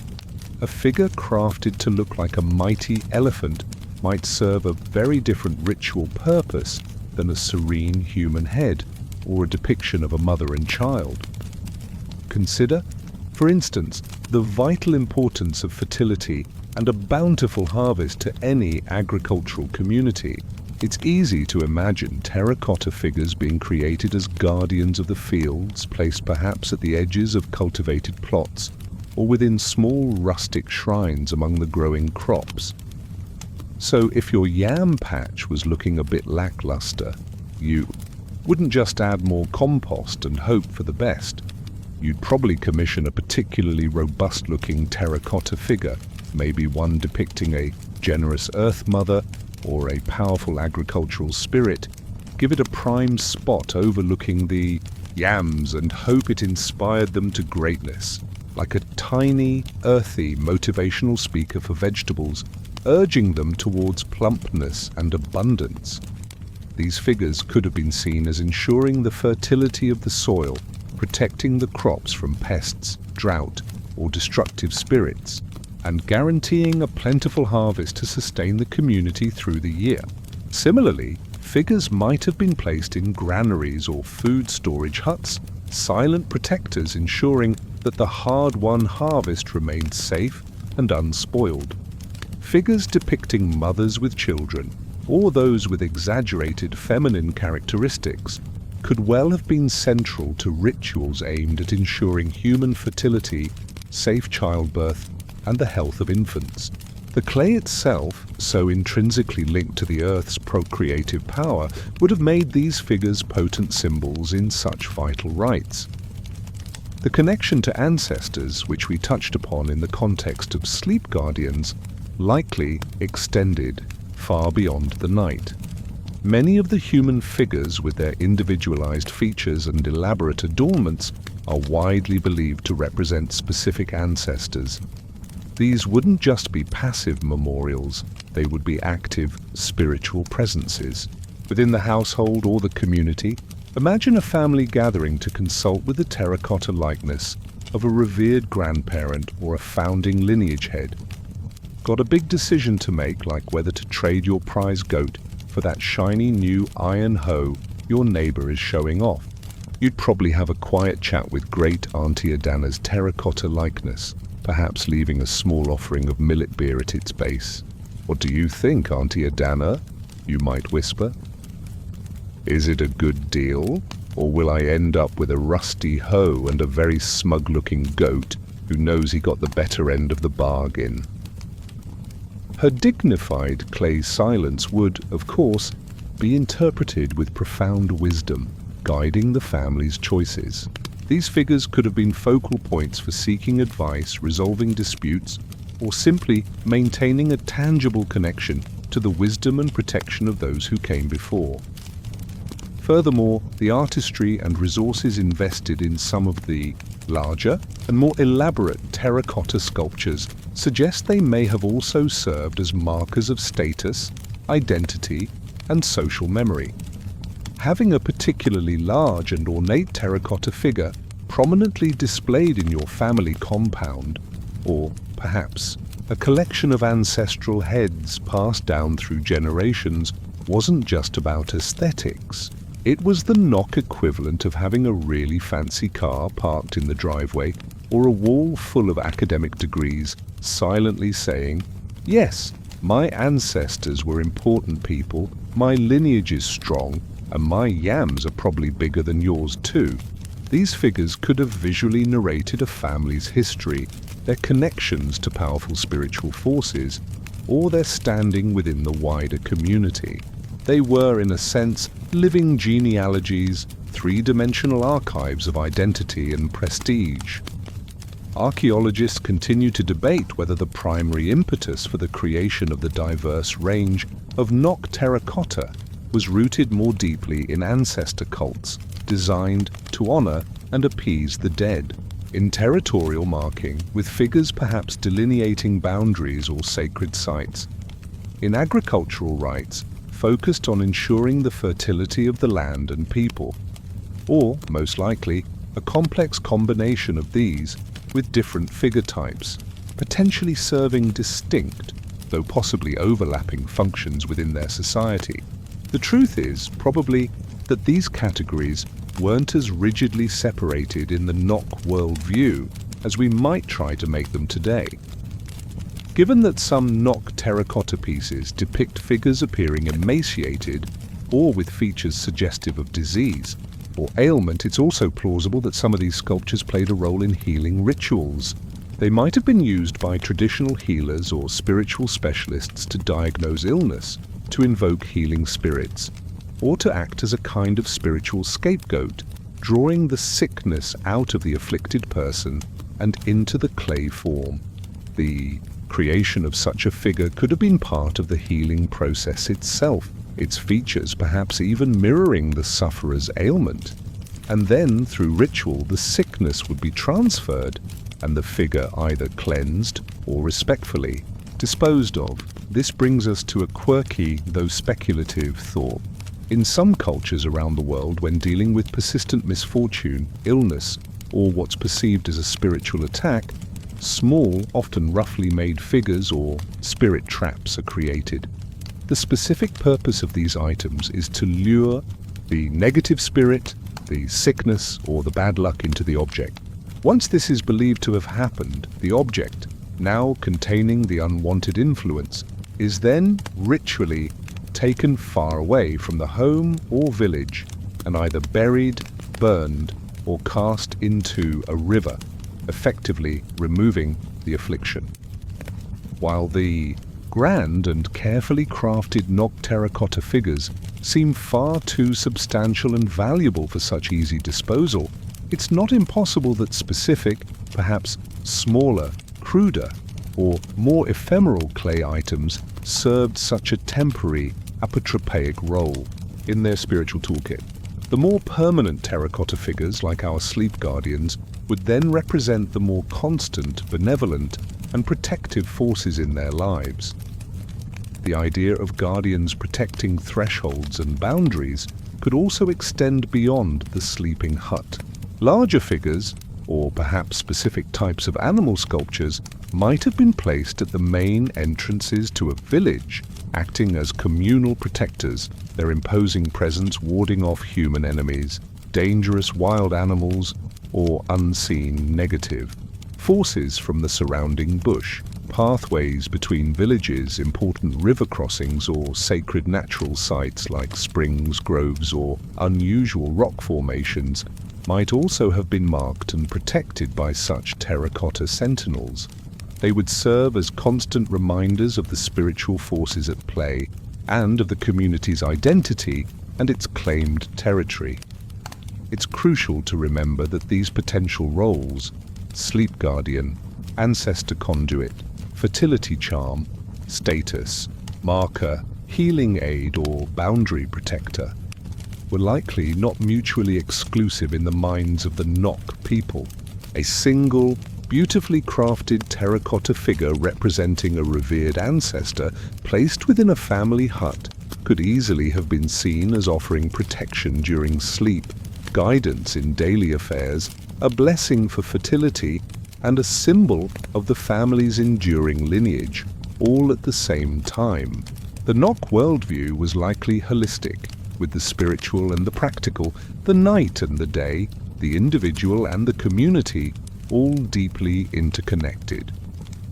A figure crafted to look like a mighty elephant might serve a very different ritual purpose than a serene human head or a depiction of a mother and child. Consider, for instance, the vital importance of fertility and a bountiful harvest to any agricultural community. It's easy to imagine terracotta figures being created as guardians of the fields, placed perhaps at the edges of cultivated plots, or within small rustic shrines among the growing crops. So if your yam patch was looking a bit lackluster, you wouldn't just add more compost and hope for the best. You'd probably commission a particularly robust-looking terracotta figure, maybe one depicting a generous earth mother or a powerful agricultural spirit. Give it a prime spot overlooking the yams and hope it inspired them to greatness. Like a tiny, earthy, motivational speaker for vegetables, urging them towards plumpness and abundance. These figures could have been seen as ensuring the fertility of the soil, protecting the crops from pests, drought, or destructive spirits, and guaranteeing a plentiful harvest to sustain the community through the year. Similarly, figures might have been placed in granaries or food storage huts, silent protectors ensuring that the hard-won harvest remained safe and unspoiled. Figures depicting mothers with children, or those with exaggerated feminine characteristics, could well have been central to rituals aimed at ensuring human fertility, safe childbirth, and the health of infants. The clay itself, so intrinsically linked to the Earth's procreative power, would have made these figures potent symbols in such vital rites. The connection to ancestors, which we touched upon in the context of sleep guardians, likely extended far beyond the night. Many of the human figures, with their individualized features and elaborate adornments, are widely believed to represent specific ancestors. These wouldn't just be passive memorials, they would be active spiritual presences. Within the household or the community, imagine a family gathering to consult with the terracotta likeness of a revered grandparent or a founding lineage head. Got a big decision to make, like whether to trade your prize goat for that shiny new iron hoe your neighbor is showing off. You'd probably have a quiet chat with great Auntie Adana's terracotta likeness, perhaps leaving a small offering of millet beer at its base. "What do you think, Auntie Adana?" you might whisper. "Is it a good deal, or will I end up with a rusty hoe and a very smug-looking goat who knows he got the better end of the bargain?" Her dignified clay silence would, of course, be interpreted with profound wisdom, guiding the family's choices. These figures could have been focal points for seeking advice, resolving disputes, or simply maintaining a tangible connection to the wisdom and protection of those who came before. Furthermore, the artistry and resources invested in some of the larger and more elaborate terracotta sculptures suggest they may have also served as markers of status, identity, and social memory. Having a particularly large and ornate terracotta figure prominently displayed in your family compound, or perhaps a collection of ancestral heads passed down through generations, wasn't just about aesthetics. It was the Nok equivalent of having a really fancy car parked in the driveway, or a wall full of academic degrees silently saying, "Yes, my ancestors were important people, my lineage is strong, and my yams are probably bigger than yours too." These figures could have visually narrated a family's history, their connections to powerful spiritual forces, or their standing within the wider community. They were, in a sense, living genealogies, three-dimensional archives of identity and prestige. Archaeologists continue to debate whether the primary impetus for the creation of the diverse range of Nok Terracotta was rooted more deeply in ancestor cults designed to honor and appease the dead, in territorial marking, with figures perhaps delineating boundaries or sacred sites, in agricultural rites focused on ensuring the fertility of the land and people, or, most likely, a complex combination of these with different figure types, potentially serving distinct, though possibly overlapping functions within their society. The truth is, probably, that these categories weren't as rigidly separated in the Nok worldview as we might try to make them today. Given that some Nok terracotta pieces depict figures appearing emaciated or with features suggestive of disease or ailment, it's also plausible that some of these sculptures played a role in healing rituals. They might have been used by traditional healers or spiritual specialists to diagnose illness, to invoke healing spirits, or to act as a kind of spiritual scapegoat, drawing the sickness out of the afflicted person and into the clay form. The creation of such a figure could have been part of the healing process itself, its features perhaps even mirroring the sufferer's ailment. And then, through ritual, the sickness would be transferred and the figure either cleansed or respectfully disposed of. This brings us to a quirky, though speculative, thought. In some cultures around the world, when dealing with persistent misfortune, illness, or what's perceived as a spiritual attack, small, often roughly made figures or spirit traps are created. The specific purpose of these items is to lure the negative spirit, the sickness, or the bad luck into the object. Once this is believed to have happened, the object, now containing the unwanted influence, is then ritually taken far away from the home or village and either buried, burned, or cast into a river, effectively removing the affliction. While the grand and carefully crafted Nok Terracotta figures seem far too substantial and valuable for such easy disposal, it's not impossible that specific, perhaps smaller, cruder, or more ephemeral clay items served such a temporary, apotropaic role in their spiritual toolkit. The more permanent terracotta figures, like our sleep guardians, would then represent the more constant, benevolent, and protective forces in their lives. The idea of guardians protecting thresholds and boundaries could also extend beyond the sleeping hut. Larger figures, or perhaps specific types of animal sculptures, might have been placed at the main entrances to a village, acting as communal protectors, their imposing presence warding off human enemies, dangerous wild animals, or unseen negative forces from the surrounding bush. Pathways between villages, important river crossings, or sacred natural sites like springs, groves, or unusual rock formations might also have been marked and protected by such terracotta sentinels. They would serve as constant reminders of the spiritual forces at play and of the community's identity and its claimed territory. It's crucial to remember that these potential roles, sleep guardian, ancestor conduit, fertility charm, status, marker, healing aid, or boundary protector, were likely not mutually exclusive in the minds of the Nok people. A single, beautifully crafted terracotta figure representing a revered ancestor placed within a family hut could easily have been seen as offering protection during sleep, guidance in daily affairs, a blessing for fertility, and a symbol of the family's enduring lineage, all at the same time. The Nok worldview was likely holistic, with the spiritual and the practical, the night and the day, the individual and the community, all deeply interconnected.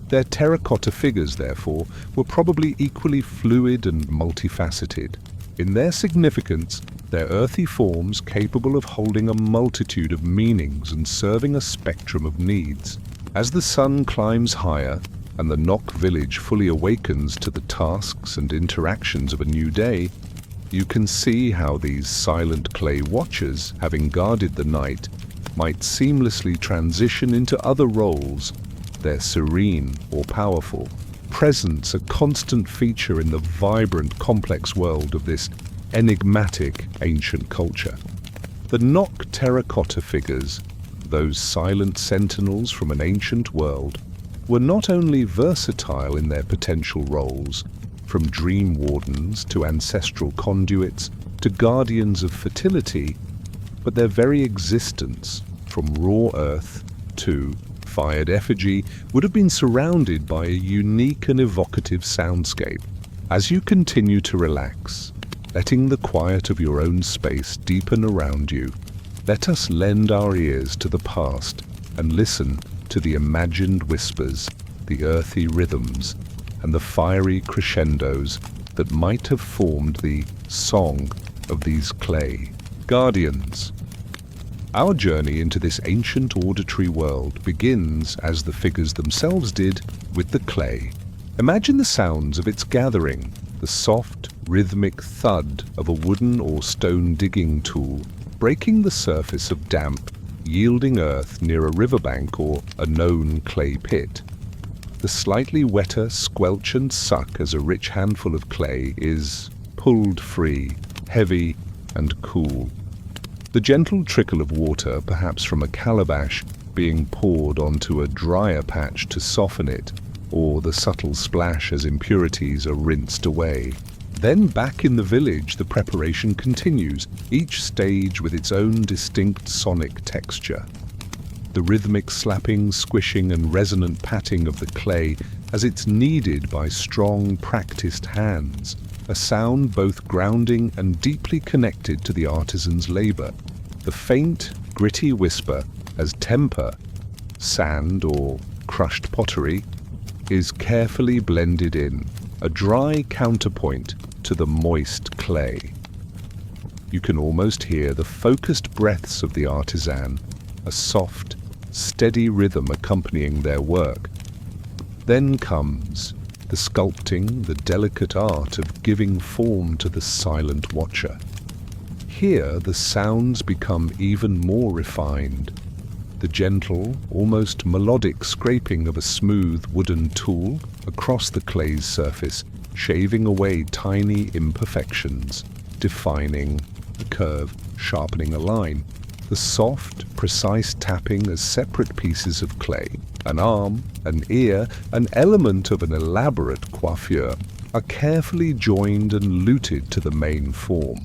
Their terracotta figures, therefore, were probably equally fluid and multifaceted. In their significance, their earthy forms capable of holding a multitude of meanings and serving a spectrum of needs. As the sun climbs higher and the Nok village fully awakens to the tasks and interactions of a new day, you can see how these silent clay watchers, having guarded the night, might seamlessly transition into other roles, their serene or powerful presence a constant feature in the vibrant, complex world of this enigmatic ancient culture. The Nok terracotta figures, those silent sentinels from an ancient world, were not only versatile in their potential roles, from dream wardens to ancestral conduits to guardians of fertility, but their very existence, from raw earth to fired effigy, would have been surrounded by a unique and evocative soundscape. As you continue to relax, letting the quiet of your own space deepen around you, let us lend our ears to the past and listen to the imagined whispers, the earthy rhythms, and the fiery crescendos that might have formed the song of these clay guardians. Our journey into this ancient auditory world begins, as the figures themselves did, with the clay. Imagine the sounds of its gathering, the soft, rhythmic thud of a wooden or stone digging tool breaking the surface of damp, yielding earth near a riverbank or a known clay pit. The slightly wetter squelch and suck as a rich handful of clay is pulled free, heavy and cool. The gentle trickle of water, perhaps from a calabash, being poured onto a drier patch to soften it, or the subtle splash as impurities are rinsed away. Then back in the village, the preparation continues, each stage with its own distinct sonic texture. The rhythmic slapping, squishing, and resonant patting of the clay as it's kneaded by strong, practiced hands, a sound both grounding and deeply connected to the artisan's labor. The faint, gritty whisper as temper, sand or crushed pottery, is carefully blended in, a dry counterpoint to the moist clay. You can almost hear the focused breaths of the artisan, a soft, steady rhythm accompanying their work. Then comes the sculpting, the delicate art of giving form to the silent watcher. Here the sounds become even more refined. The gentle, almost melodic scraping of a smooth wooden tool across the clay's surface, shaving away tiny imperfections, defining a curve, sharpening a line. The soft, precise tapping as separate pieces of clay, an arm, an ear, an element of an elaborate coiffure, are carefully joined and luted to the main form.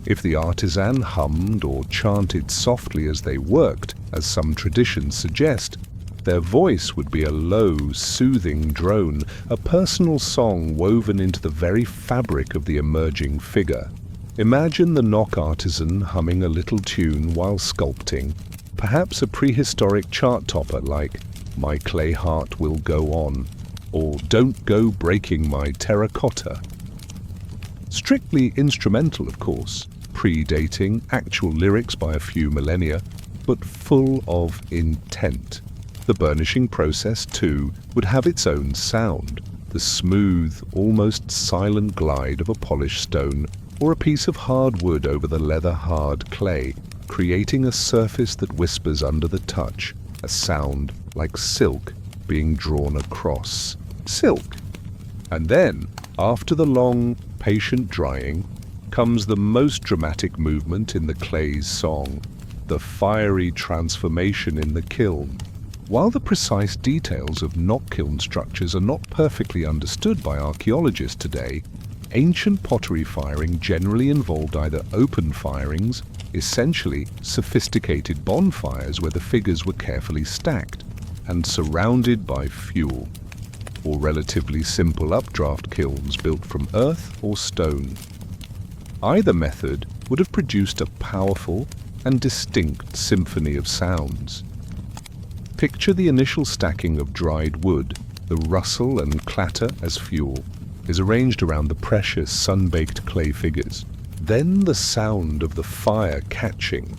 If the artisan hummed or chanted softly as they worked, as some traditions suggest, their voice would be a low, soothing drone, a personal song woven into the very fabric of the emerging figure. Imagine the Nok artisan humming a little tune while sculpting, perhaps a prehistoric chart topper like "My Clay Heart Will Go On" or "Don't Go Breaking My Terracotta." Strictly instrumental, of course, predating actual lyrics by a few millennia, but full of intent. The burnishing process, too, would have its own sound, the smooth, almost silent glide of a polished stone or a piece of hard wood over the leather-hard clay, creating a surface that whispers under the touch, a sound like silk being drawn across. Silk! And then, after the long, patient drying, comes the most dramatic movement in the clay's song, the fiery transformation in the kiln. While the precise details of Nok kiln structures are not perfectly understood by archaeologists today, ancient pottery firing generally involved either open firings, essentially sophisticated bonfires where the figures were carefully stacked and surrounded by fuel, or relatively simple updraft kilns built from earth or stone. Either method would have produced a powerful and distinct symphony of sounds. Picture the initial stacking of dried wood, the rustle and clatter as fuel is arranged around the precious sun-baked clay figures. Then the sound of the fire catching,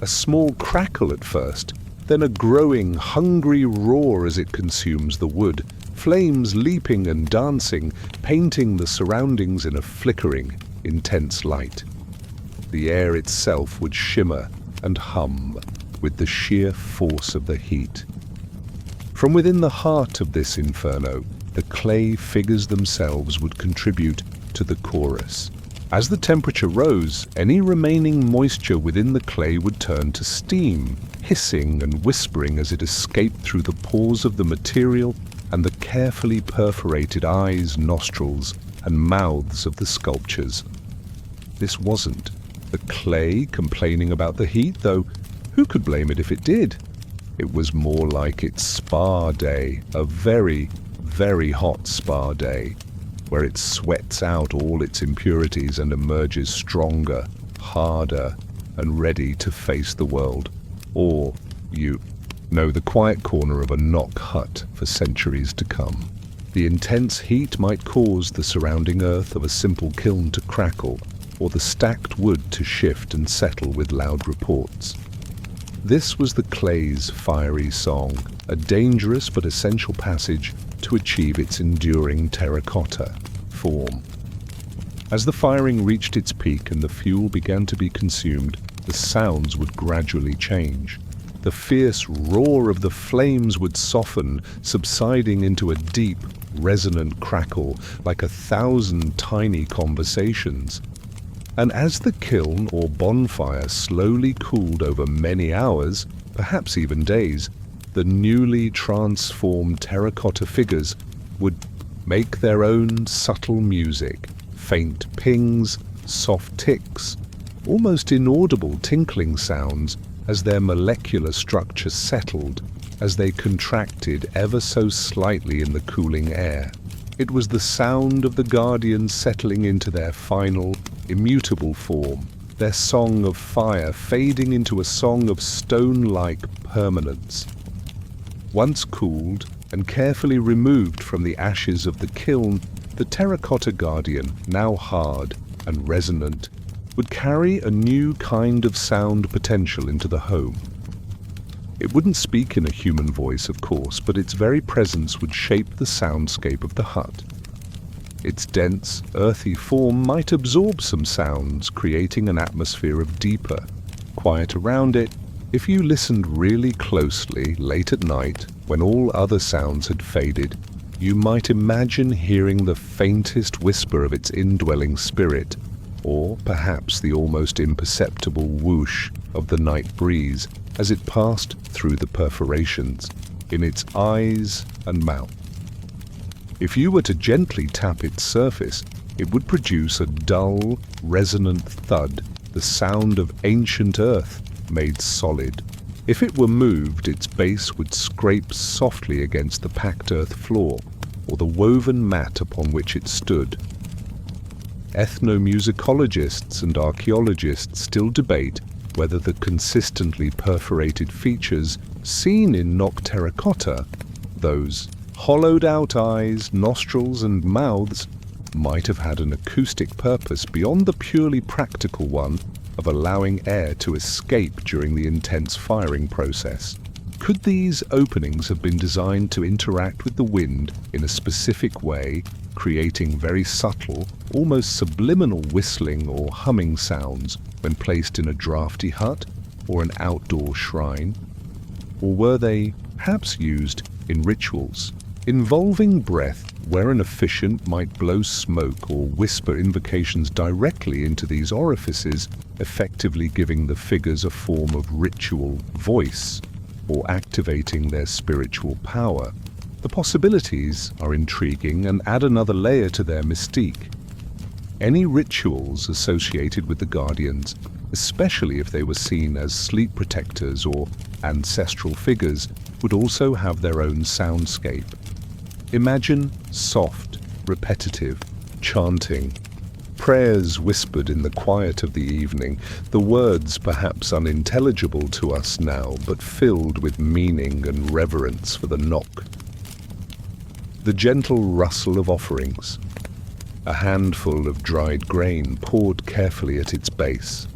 a small crackle at first, then a growing, hungry roar as it consumes the wood, flames leaping and dancing, painting the surroundings in a flickering, intense light. The air itself would shimmer and hum with the sheer force of the heat. From within the heart of this inferno, the clay figures themselves would contribute to the chorus. As the temperature rose, any remaining moisture within the clay would turn to steam, hissing and whispering as it escaped through the pores of the material and the carefully perforated eyes, nostrils, and mouths of the sculptures. This wasn't the clay complaining about the heat, though who could blame it if it did? It was more like its spa day, a very, very hot spa day, where it sweats out all its impurities and emerges stronger, harder, and ready to face the world. Or, the quiet corner of a Nok hut for centuries to come. The intense heat might cause the surrounding earth of a simple kiln to crackle, or the stacked wood to shift and settle with loud reports. This was the clay's fiery song, a dangerous but essential passage to achieve its enduring terracotta form. As the firing reached its peak and the fuel began to be consumed, the sounds would gradually change. The fierce roar of the flames would soften, subsiding into a deep, resonant crackle like 1,000 tiny conversations. And as the kiln or bonfire slowly cooled over many hours, perhaps even days, the newly transformed terracotta figures would make their own subtle music, faint pings, soft ticks, almost inaudible tinkling sounds as their molecular structure settled, as they contracted ever so slightly in the cooling air. It was the sound of the guardians settling into their final, immutable form, their song of fire fading into a song of stone-like permanence. Once cooled and carefully removed from the ashes of the kiln, the terracotta guardian, now hard and resonant, would carry a new kind of sound potential into the home. It wouldn't speak in a human voice, of course, but its very presence would shape the soundscape of the hut. Its dense, earthy form might absorb some sounds, creating an atmosphere of deeper quiet around it. If you listened really closely late at night, when all other sounds had faded, you might imagine hearing the faintest whisper of its indwelling spirit, or perhaps the almost imperceptible whoosh of the night breeze as it passed through the perforations in its eyes and mouth. If you were to gently tap its surface, it would produce a dull, resonant thud, the sound of ancient earth made solid. If it were moved, its base would scrape softly against the packed earth floor or the woven mat upon which it stood. Ethnomusicologists and archaeologists still debate whether the consistently perforated features seen in Nok Terracotta, those hollowed-out eyes, nostrils and mouths, might have had an acoustic purpose beyond the purely practical one of allowing air to escape during the intense firing process. Could these openings have been designed to interact with the wind in a specific way, creating very subtle, almost subliminal whistling or humming sounds when placed in a drafty hut or an outdoor shrine? Or were they perhaps used in rituals involving breath, where an officiant might blow smoke or whisper invocations directly into these orifices, effectively giving the figures a form of ritual voice or activating their spiritual power? The possibilities are intriguing and add another layer to their mystique. Any rituals associated with the guardians, especially if they were seen as sleep protectors or ancestral figures, would also have their own soundscape. Imagine soft, repetitive chanting, prayers whispered in the quiet of the evening, the words perhaps unintelligible to us now, but filled with meaning and reverence for the Nok. The gentle rustle of offerings, a handful of dried grain poured carefully at its base,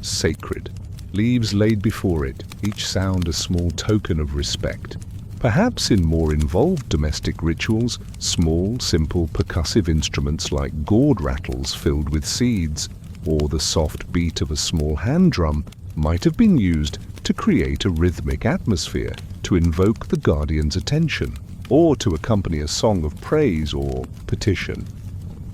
sacred, leaves laid before it, each sound a small token of respect. Perhaps in more involved domestic rituals, small, simple percussive instruments like gourd rattles filled with seeds, or the soft beat of a small hand drum might have been used to create a rhythmic atmosphere, to invoke the guardian's attention, or to accompany a song of praise or petition.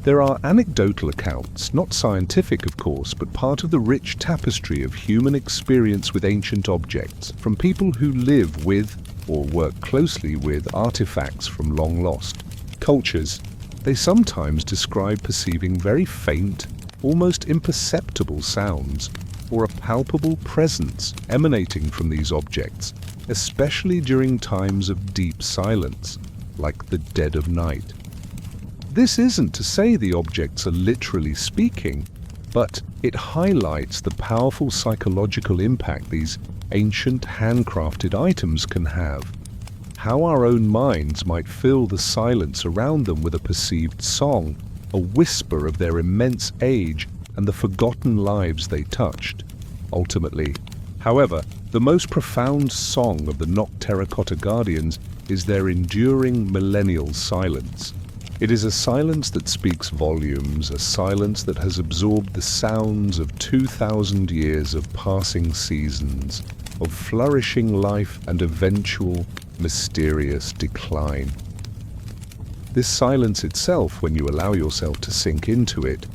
There are anecdotal accounts, not scientific of course, but part of the rich tapestry of human experience with ancient objects, from people who live with or work closely with artifacts from long-lost cultures. They sometimes describe perceiving very faint, almost imperceptible sounds, or a palpable presence emanating from these objects, especially during times of deep silence, like the dead of night. This isn't to say the objects are literally speaking, but it highlights the powerful psychological impact these ancient handcrafted items can have. How our own minds might fill the silence around them with a perceived song, a whisper of their immense age and the forgotten lives they touched. Ultimately, however, the most profound song of the Nok Terracotta Guardians is their enduring millennial silence. It is a silence that speaks volumes, a silence that has absorbed the sounds of 2,000 years of passing seasons, of flourishing life and eventual, mysterious decline. This silence itself, when you allow yourself to sink into it,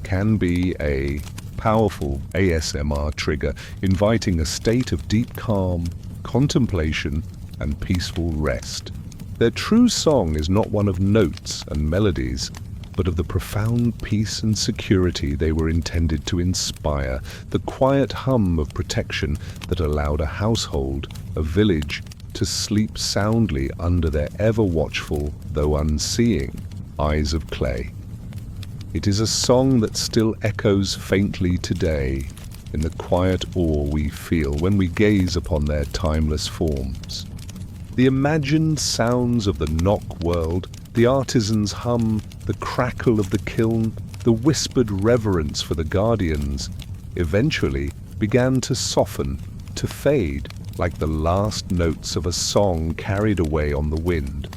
can be a powerful ASMR trigger, inviting a state of deep calm, contemplation, and peaceful rest. Their true song is not one of notes and melodies, but of the profound peace and security they were intended to inspire, the quiet hum of protection that allowed a household, a village, to sleep soundly under their ever-watchful, though unseeing, eyes of clay. It is a song that still echoes faintly today in the quiet awe we feel when we gaze upon their timeless forms. The imagined sounds of the Nok world, the artisan's hum, the crackle of the kiln, the whispered reverence for the guardians, eventually began to soften, to fade, like the last notes of a song carried away on the wind.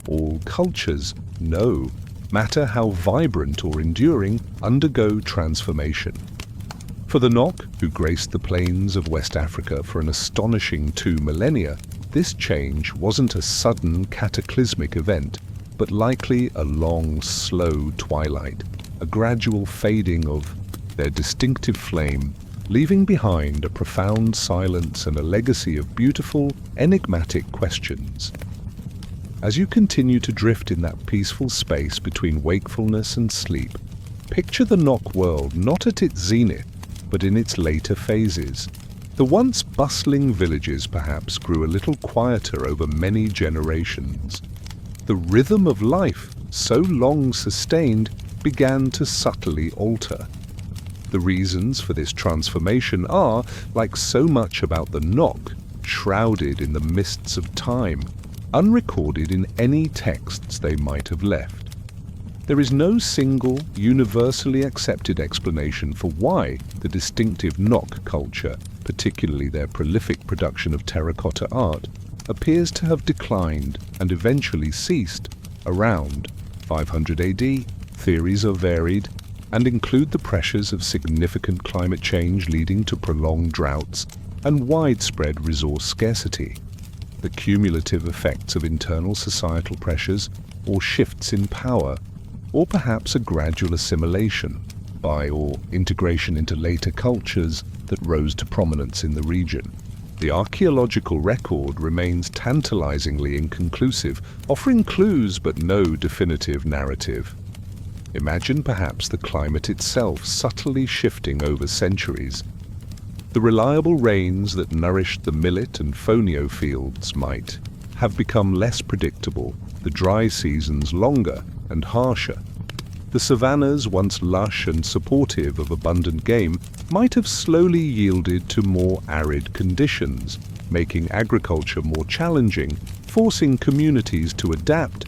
All cultures, no matter how vibrant or enduring, undergo transformation. For the Nok, who graced the plains of West Africa for an astonishing 2 millennia, this change wasn't a sudden cataclysmic event, but likely a long, slow twilight, a gradual fading of their distinctive flame, leaving behind a profound silence and a legacy of beautiful, enigmatic questions. As you continue to drift in that peaceful space between wakefulness and sleep, picture the Nok world not at its zenith, but in its later phases. The once bustling villages perhaps grew a little quieter over many generations. The rhythm of life, so long sustained, began to subtly alter. The reasons for this transformation are, like so much about the Nok, shrouded in the mists of time, unrecorded in any texts they might have left. There is no single, universally accepted explanation for why the distinctive Nok culture, particularly their prolific production of terracotta art, appears to have declined and eventually ceased around 500 AD. Theories are varied and include the pressures of significant climate change leading to prolonged droughts and widespread resource scarcity, the cumulative effects of internal societal pressures or shifts in power, or perhaps a gradual assimilation by or integration into later cultures that rose to prominence in the region. The archaeological record remains tantalizingly inconclusive, offering clues but no definitive narrative. Imagine perhaps the climate itself subtly shifting over centuries. The reliable rains that nourished the millet and fonio fields might have become less predictable, the dry seasons longer and harsher. The savannas, once lush and supportive of abundant game, might have slowly yielded to more arid conditions, making agriculture more challenging, forcing communities to adapt,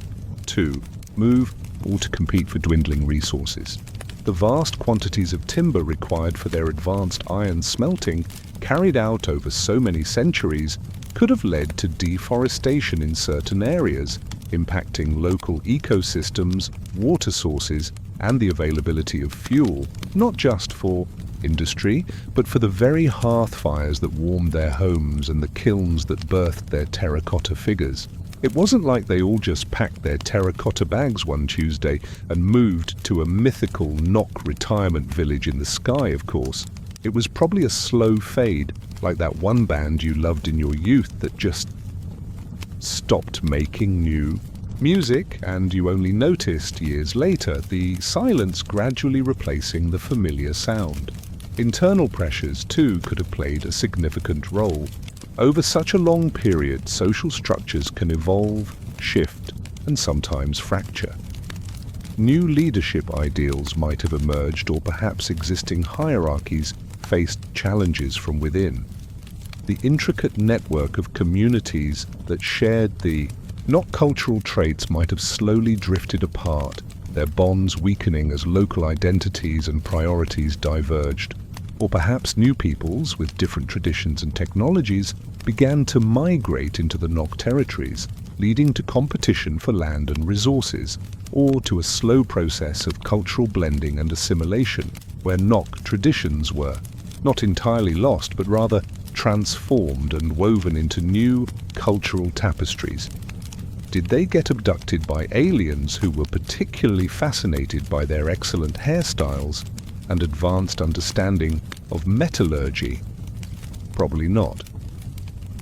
to move, or to compete for dwindling resources. The vast quantities of timber required for their advanced iron smelting, carried out over so many centuries, could have led to deforestation in certain areas, impacting local ecosystems, water sources, and the availability of fuel, not just for industry, but for the very hearth fires that warmed their homes and the kilns that birthed their terracotta figures. It wasn't like they all just packed their terracotta bags one Tuesday and moved to a mythical Nok retirement village in the sky, of course. It was probably a slow fade, like that one band you loved in your youth that just stopped making new music, and you only noticed years later the silence gradually replacing the familiar sound. Internal pressures, too, could have played a significant role. Over such a long period, social structures can evolve, shift, and sometimes fracture. New leadership ideals might have emerged, or perhaps existing hierarchies faced challenges from within. The intricate network of communities that shared the Nok cultural traits might have slowly drifted apart, their bonds weakening as local identities and priorities diverged. Or perhaps new peoples with different traditions and technologies began to migrate into the Nok territories, leading to competition for land and resources, or to a slow process of cultural blending and assimilation, where Nok traditions were not entirely lost, but rather transformed and woven into new cultural tapestries. Did they get abducted by aliens who were particularly fascinated by their excellent hairstyles and advanced understanding of metallurgy? Probably not.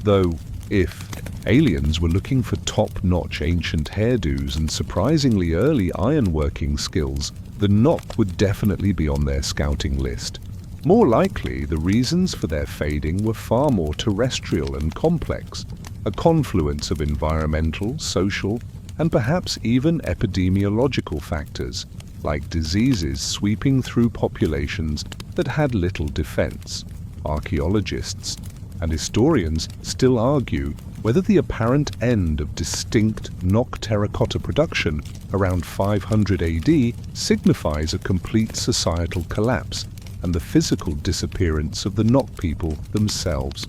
Though, if Aliens were looking for top-notch ancient hairdos and surprisingly early ironworking skills. The Nok would definitely be on their scouting list. More likely, the reasons for their fading were far more terrestrial and complex, a confluence of environmental, social, and perhaps even epidemiological factors, like diseases sweeping through populations that had little defense. Archaeologists and historians still argue whether the apparent end of distinct Nok Terracotta production around 500 AD signifies a complete societal collapse and the physical disappearance of the Nok people themselves,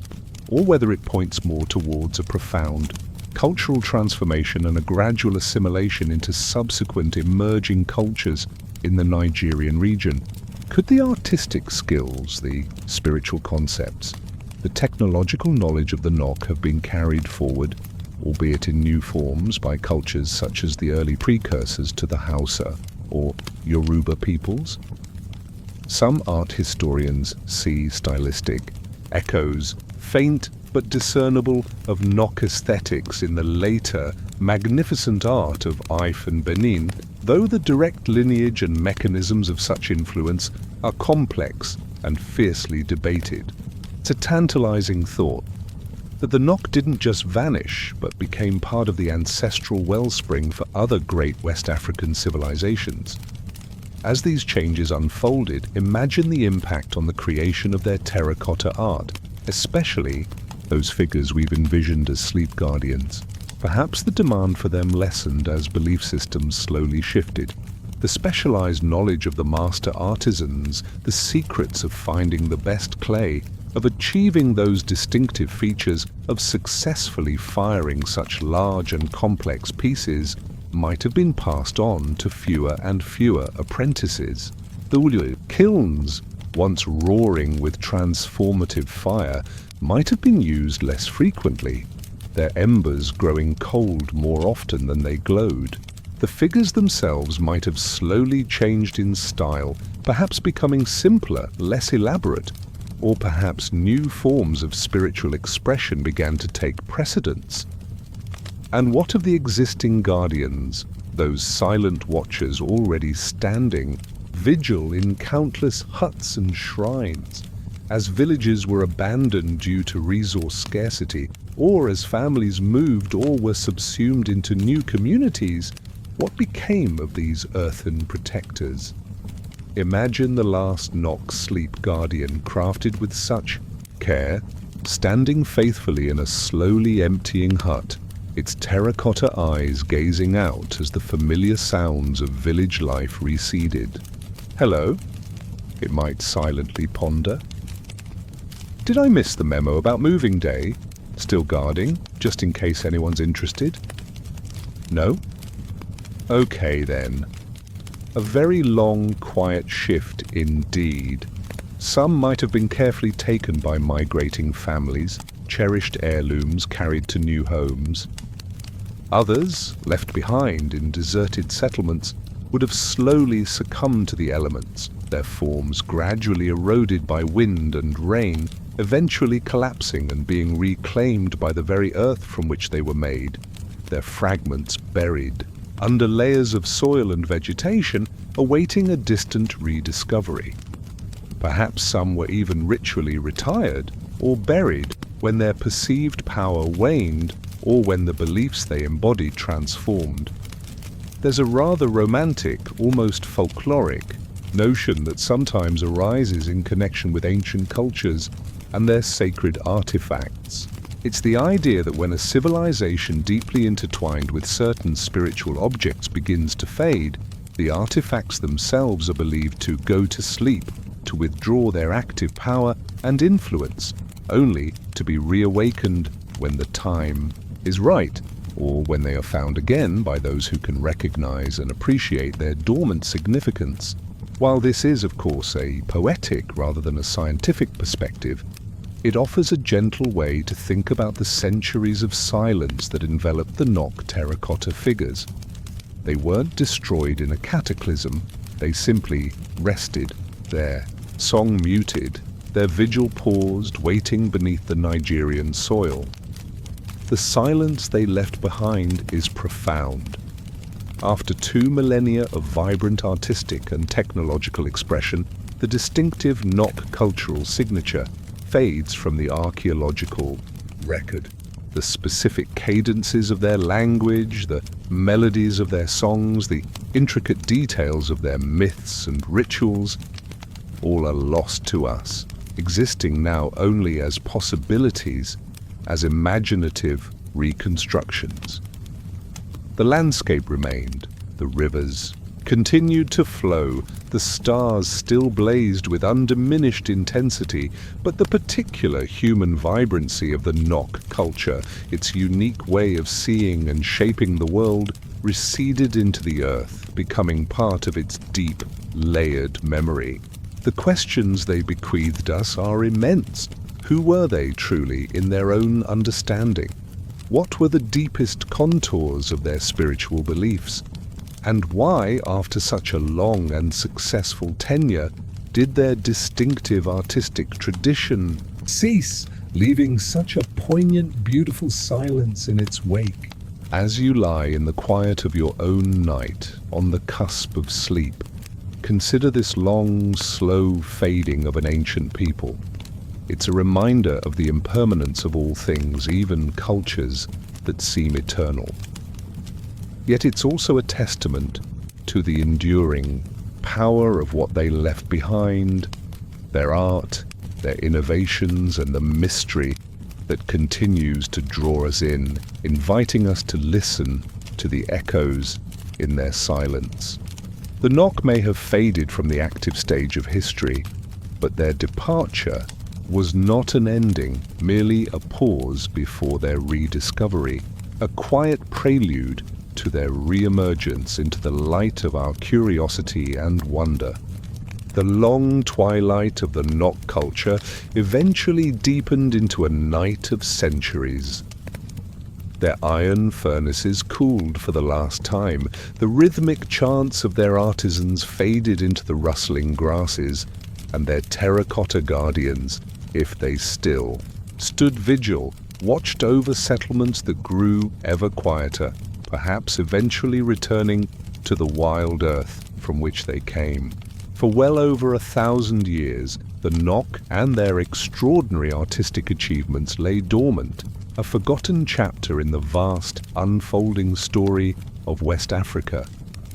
or whether it points more towards a profound cultural transformation and a gradual assimilation into subsequent emerging cultures in the Nigerian region. Could the artistic skills, the spiritual concepts, the technological knowledge of the Nok have been carried forward, albeit in new forms, by cultures such as the early precursors to the Hausa or Yoruba peoples? Some art historians see stylistic echoes, faint but discernible, of Nok aesthetics in the later, magnificent art of Ife and Benin, though the direct lineage and mechanisms of such influence are complex and fiercely debated. It's a tantalizing thought that the Nok didn't just vanish, but became part of the ancestral wellspring for other great West African civilizations. As these changes unfolded, imagine the impact on the creation of their terracotta art, especially those figures we've envisioned as sleep guardians. Perhaps the demand for them lessened as belief systems slowly shifted. The specialized knowledge of the master artisans, the secrets of finding the best clay, of achieving those distinctive features, of successfully firing such large and complex pieces, might have been passed on to fewer and fewer apprentices. The kilns, once roaring with transformative fire, might have been used less frequently, their embers growing cold more often than they glowed. The figures themselves might have slowly changed in style, perhaps becoming simpler, less elaborate, or perhaps new forms of spiritual expression began to take precedence. And what of the existing guardians, those silent watchers already standing vigil in countless huts and shrines? As villages were abandoned due to resource scarcity, or as families moved or were subsumed into new communities, what became of these earthen protectors? Imagine the last Nok sleep guardian crafted with such care, standing faithfully in a slowly emptying hut, its terracotta eyes gazing out as the familiar sounds of village life receded. "Hello?" it might silently ponder. "Did I miss the memo about moving day? Still guarding, just in case anyone's interested?" No? Okay then. A very long, quiet shift indeed. Some might have been carefully taken by migrating families, cherished heirlooms carried to new homes. Others, left behind in deserted settlements, would have slowly succumbed to the elements, their forms gradually eroded by wind and rain, eventually collapsing and being reclaimed by the very earth from which they were made, their fragments buried under layers of soil and vegetation, awaiting a distant rediscovery. Perhaps some were even ritually retired or buried when their perceived power waned or when the beliefs they embodied transformed. There's a rather romantic, almost folkloric, notion that sometimes arises in connection with ancient cultures and their sacred artifacts. It's the idea that when a civilization deeply intertwined with certain spiritual objects begins to fade, the artifacts themselves are believed to go to sleep, to withdraw their active power and influence, only to be reawakened when the time is right, or when they are found again by those who can recognize and appreciate their dormant significance. While this is, of course, a poetic rather than a scientific perspective, it offers a gentle way to think about the centuries of silence that enveloped the Nok terracotta figures. They weren't destroyed in a cataclysm, they simply rested there, song muted, their vigil paused, waiting beneath the Nigerian soil. the silence they left behind is profound. After 2 millennia of vibrant artistic and technological expression, the distinctive Nok cultural signature fades from the archaeological record. The specific cadences of their language, the melodies of their songs, the intricate details of their myths and rituals, all are lost to us, existing now only as possibilities, as imaginative reconstructions. The landscape remained, the rivers continued to flow, the stars still blazed with undiminished intensity, but the particular human vibrancy of the Nok culture, its unique way of seeing and shaping the world, receded into the earth, becoming part of its deep, layered memory. The questions they bequeathed us are immense. Who were they truly in their own understanding? What were the deepest contours of their spiritual beliefs? And why, after such a long and successful tenure, did their distinctive artistic tradition cease, leaving such a poignant, beautiful silence in its wake? As you lie in the quiet of your own night, on the cusp of sleep, consider this long, slow fading of an ancient people. It's a reminder of the impermanence of all things, even cultures that seem eternal. Yet it's also a testament to the enduring power of what they left behind, their art, their innovations, and the mystery that continues to draw us in, inviting us to listen to the echoes in their silence. The Nok may have faded from the active stage of history, but their departure was not an ending, merely a pause before their rediscovery, a quiet prelude to their re-emergence into the light of our curiosity and wonder. The long twilight of the Nok culture eventually deepened into a night of centuries. Their iron furnaces cooled for the last time. The rhythmic chants of their artisans faded into the rustling grasses, and their terracotta guardians, if they still, stood vigil, watched over settlements that grew ever quieter, perhaps eventually returning to the wild earth from which they came. For well over 1,000 years, the Nok and their extraordinary artistic achievements lay dormant, a forgotten chapter in the vast, unfolding story of West Africa,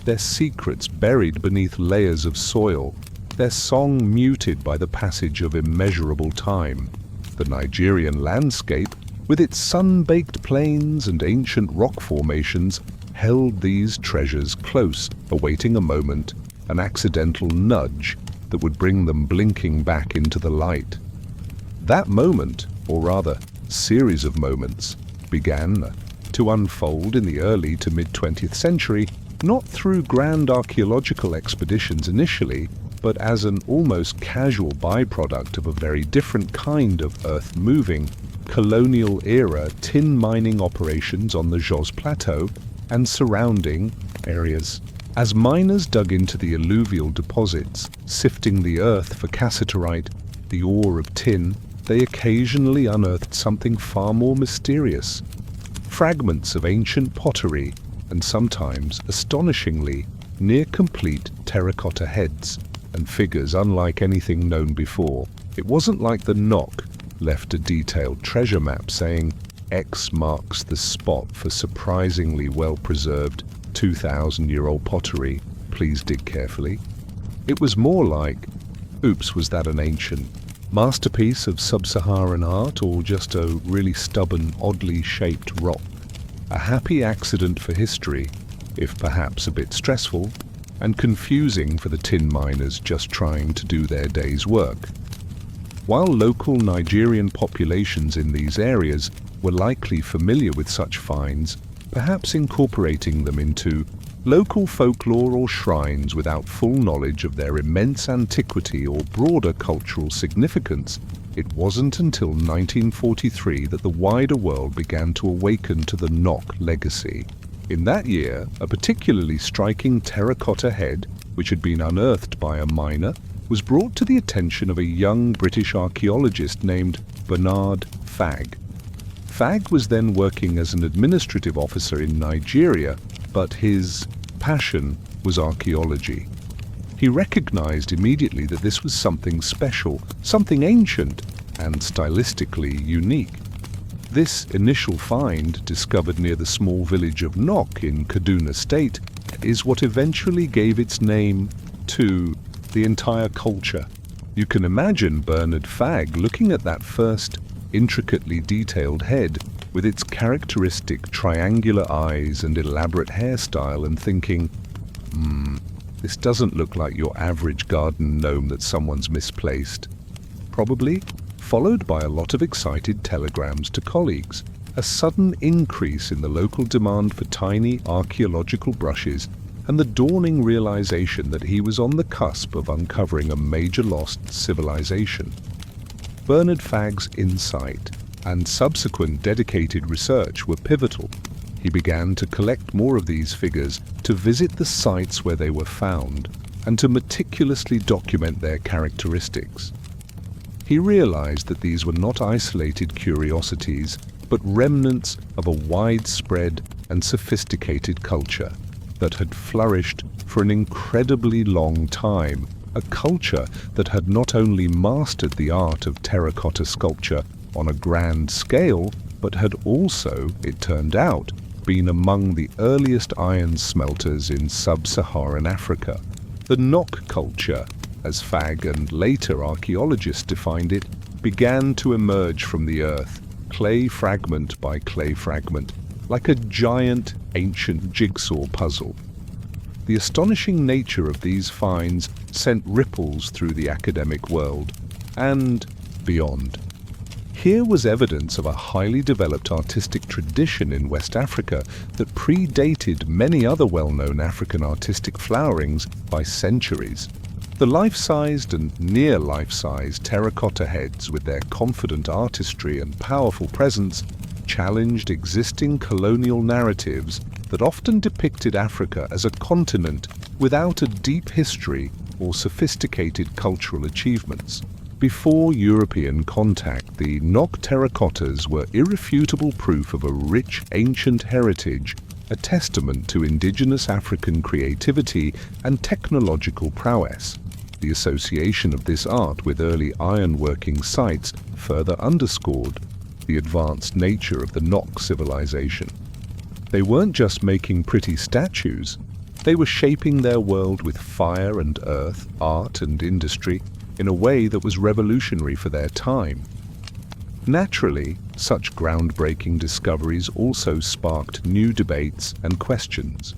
their secrets buried beneath layers of soil, their song muted by the passage of immeasurable time. The Nigerian landscape, with its sun-baked plains and ancient rock formations, held these treasures close, awaiting a moment, an accidental nudge that would bring them blinking back into the light. That moment, or rather, series of moments, began to unfold in the early to mid-20th century, not through grand archaeological expeditions initially, but as an almost casual byproduct of a very different kind of earth-moving, colonial-era tin mining operations on the Jos Plateau and surrounding areas. As miners dug into the alluvial deposits, sifting the earth for cassiterite, the ore of tin, they occasionally unearthed something far more mysterious. Fragments of ancient pottery and sometimes, astonishingly, near-complete terracotta heads and figures unlike anything known before. It wasn't like the Nok left a detailed treasure map saying X marks the spot for surprisingly well-preserved 2,000-year-old pottery, please dig carefully. It was more like, oops, was that an ancient masterpiece of sub-Saharan art or just a really stubborn, oddly shaped rock? A happy accident for history, if perhaps a bit stressful, and confusing for the tin miners just trying to do their day's work. While local Nigerian populations in these areas were likely familiar with such finds, perhaps incorporating them into local folklore or shrines without full knowledge of their immense antiquity or broader cultural significance, it wasn't until 1943 that the wider world began to awaken to the Nok legacy. In that year, a particularly striking terracotta head, which had been unearthed by a miner, was brought to the attention of a young British archaeologist named Bernard Fagg. Fag was then working as an administrative officer in Nigeria, but his passion was archaeology. He recognized immediately that this was something special, something ancient, and stylistically unique. This initial find, discovered near the small village of Nok in Kaduna State, is what eventually gave its name to the entire culture. You can imagine Bernard Fag looking at that first intricately detailed head with its characteristic triangular eyes and elaborate hairstyle and thinking, this doesn't look like your average garden gnome that someone's misplaced. Probably followed by a lot of excited telegrams to colleagues, a sudden increase in the local demand for tiny archaeological brushes, and the dawning realization that he was on the cusp of uncovering a major lost civilization. Bernard Fag's insight and subsequent dedicated research were pivotal. He began to collect more of these figures, to visit the sites where they were found, and to meticulously document their characteristics. He realized that these were not isolated curiosities, but remnants of a widespread and sophisticated culture that had flourished for an incredibly long time, a culture that had not only mastered the art of terracotta sculpture on a grand scale, but had also, it turned out, been among the earliest iron smelters in sub-Saharan Africa. The Nok culture, as Fag and later archaeologists defined it, began to emerge from the earth, clay fragment by clay fragment, like a giant ancient jigsaw puzzle. The astonishing nature of these finds sent ripples through the academic world and beyond. Here was evidence of a highly developed artistic tradition in West Africa that predated many other well-known African artistic flowerings by centuries. The life-sized and near-life-sized terracotta heads, with their confident artistry and powerful presence, challenged existing colonial narratives that often depicted Africa as a continent without a deep history or sophisticated cultural achievements. Before European contact, the Nok terracottas were irrefutable proof of a rich ancient heritage, a testament to indigenous African creativity and technological prowess. The association of this art with early ironworking sites further underscored the advanced nature of the Nok civilization. They weren't just making pretty statues, they were shaping their world with fire and earth, art and industry, in a way that was revolutionary for their time. Naturally, such groundbreaking discoveries also sparked new debates and questions.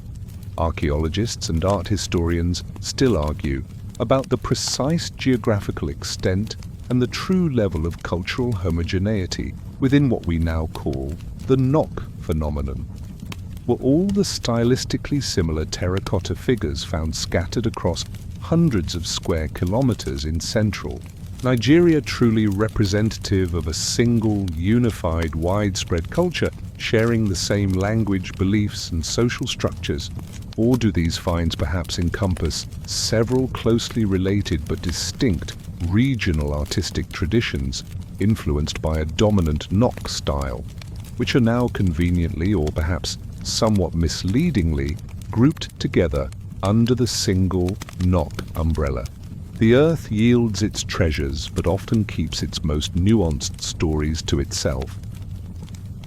Archaeologists and art historians still argue about the precise geographical extent and the true level of cultural homogeneity within what we now call the Nok phenomenon. Were all the stylistically similar terracotta figures found scattered across hundreds of square kilometers in central Nigeria truly representative of a single, unified, widespread culture sharing the same language, beliefs, and social structures? Or do these finds perhaps encompass several closely related but distinct regional artistic traditions influenced by a dominant Nok style, which are now conveniently, or perhaps somewhat misleadingly, grouped together under the single Nok umbrella? The earth yields its treasures, but often keeps its most nuanced stories to itself.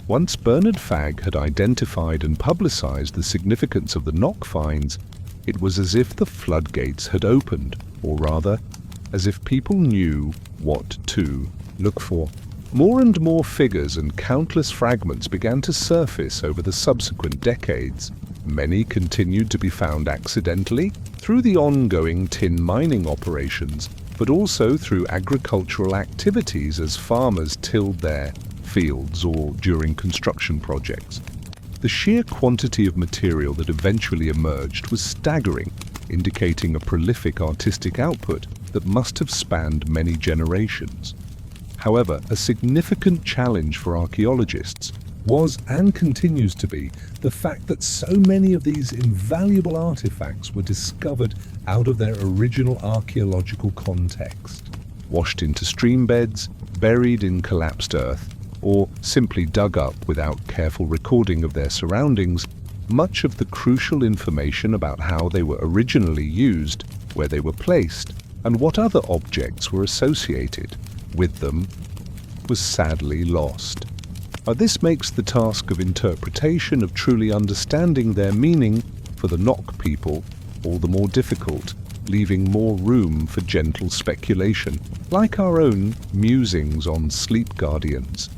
Once Bernard Fag had identified and publicized the significance of the Nok finds, it was as if the floodgates had opened, or rather, as if people knew what to look for. More and more figures and countless fragments began to surface over the subsequent decades. Many continued to be found accidentally through the ongoing tin mining operations, but also through agricultural activities as farmers tilled their fields or during construction projects. The sheer quantity of material that eventually emerged was staggering, indicating a prolific artistic output that must have spanned many generations. However, a significant challenge for archaeologists was and continues to be the fact that so many of these invaluable artifacts were discovered out of their original archaeological context. Washed into stream beds, buried in collapsed earth, or simply dug up without careful recording of their surroundings, much of the crucial information about how they were originally used, where they were placed, and what other objects were associated with them was sadly lost. This makes the task of interpretation, of truly understanding their meaning for the Nok people, all the more difficult, leaving more room for gentle speculation, like our own musings on sleep guardians.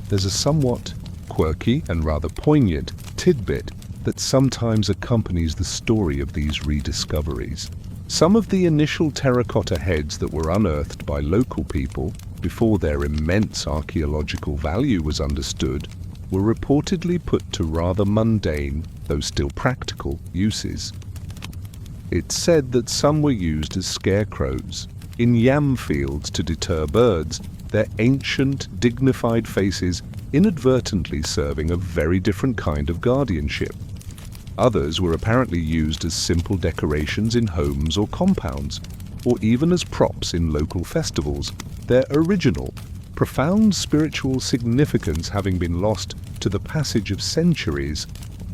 There's a somewhat quirky and rather poignant tidbit that sometimes accompanies the story of these rediscoveries. Some of the initial terracotta heads that were unearthed by local people before their immense archaeological value was understood were reportedly put to rather mundane, though still practical, uses. It's said that some were used as scarecrows in yam fields to deter birds, their ancient, dignified faces inadvertently serving a very different kind of guardianship. Others were apparently used as simple decorations in homes or compounds, or even as props in local festivals, their original, profound spiritual significance having been lost to the passage of centuries,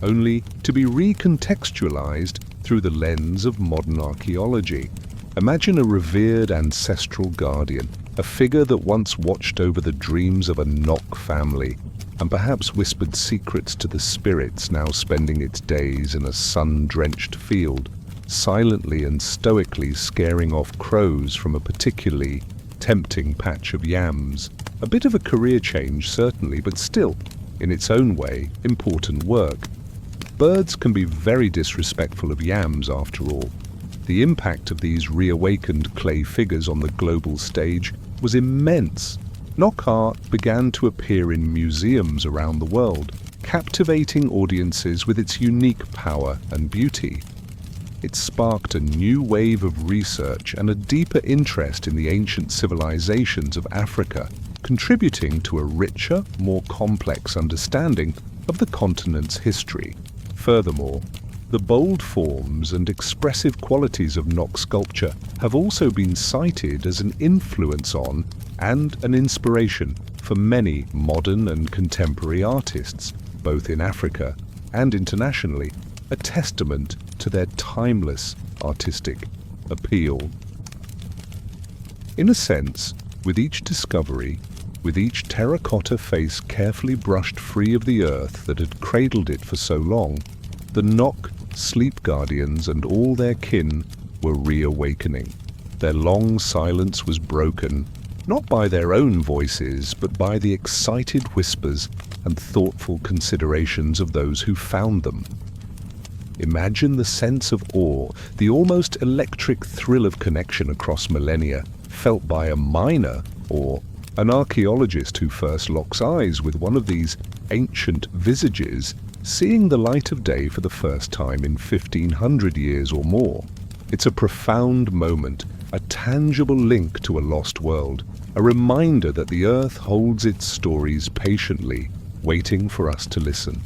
only to be recontextualized through the lens of modern archaeology. Imagine a revered ancestral guardian, a figure that once watched over the dreams of a Nok family, and perhaps whispered secrets to the spirits now spending its days in a sun-drenched field, silently and stoically scaring off crows from a particularly tempting patch of yams. A bit of a career change, certainly, but still, in its own way, important work. Birds can be very disrespectful of yams, after all. The impact of these reawakened clay figures on the global stage was immense. Nok art began to appear in museums around the world, captivating audiences with its unique power and beauty. It sparked a new wave of research and a deeper interest in the ancient civilizations of Africa, contributing to a richer, more complex understanding of the continent's history. Furthermore, the bold forms and expressive qualities of Nok sculpture have also been cited as an influence on and an inspiration for many modern and contemporary artists, both in Africa and internationally, a testament to their timeless artistic appeal. In a sense, with each discovery, with each terracotta face carefully brushed free of the earth that had cradled it for so long, the Nok sleep guardians and all their kin were reawakening. Their long silence was broken, not by their own voices, but by the excited whispers and thoughtful considerations of those who found them. Imagine the sense of awe, the almost electric thrill of connection across millennia, felt by a miner or an archaeologist who first locks eyes with one of these ancient visages, seeing the light of day for the first time in 1500 years or more. It's a profound moment, a tangible link to a lost world, a reminder that the earth holds its stories patiently, waiting for us to listen.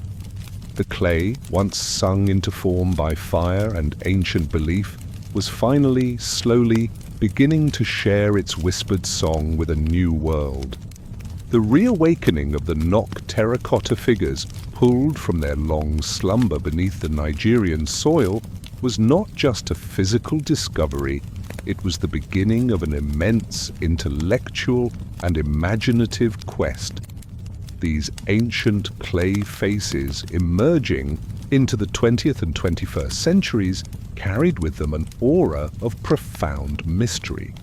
The clay, once sung into form by fire and ancient belief, was finally, slowly, beginning to share its whispered song with a new world. The reawakening of the Nok terracotta figures, pulled from their long slumber beneath the Nigerian soil, was not just a physical discovery, it was the beginning of an immense intellectual and imaginative quest. These ancient clay faces emerging into the 20th and 21st centuries carried with them an aura of profound mystery.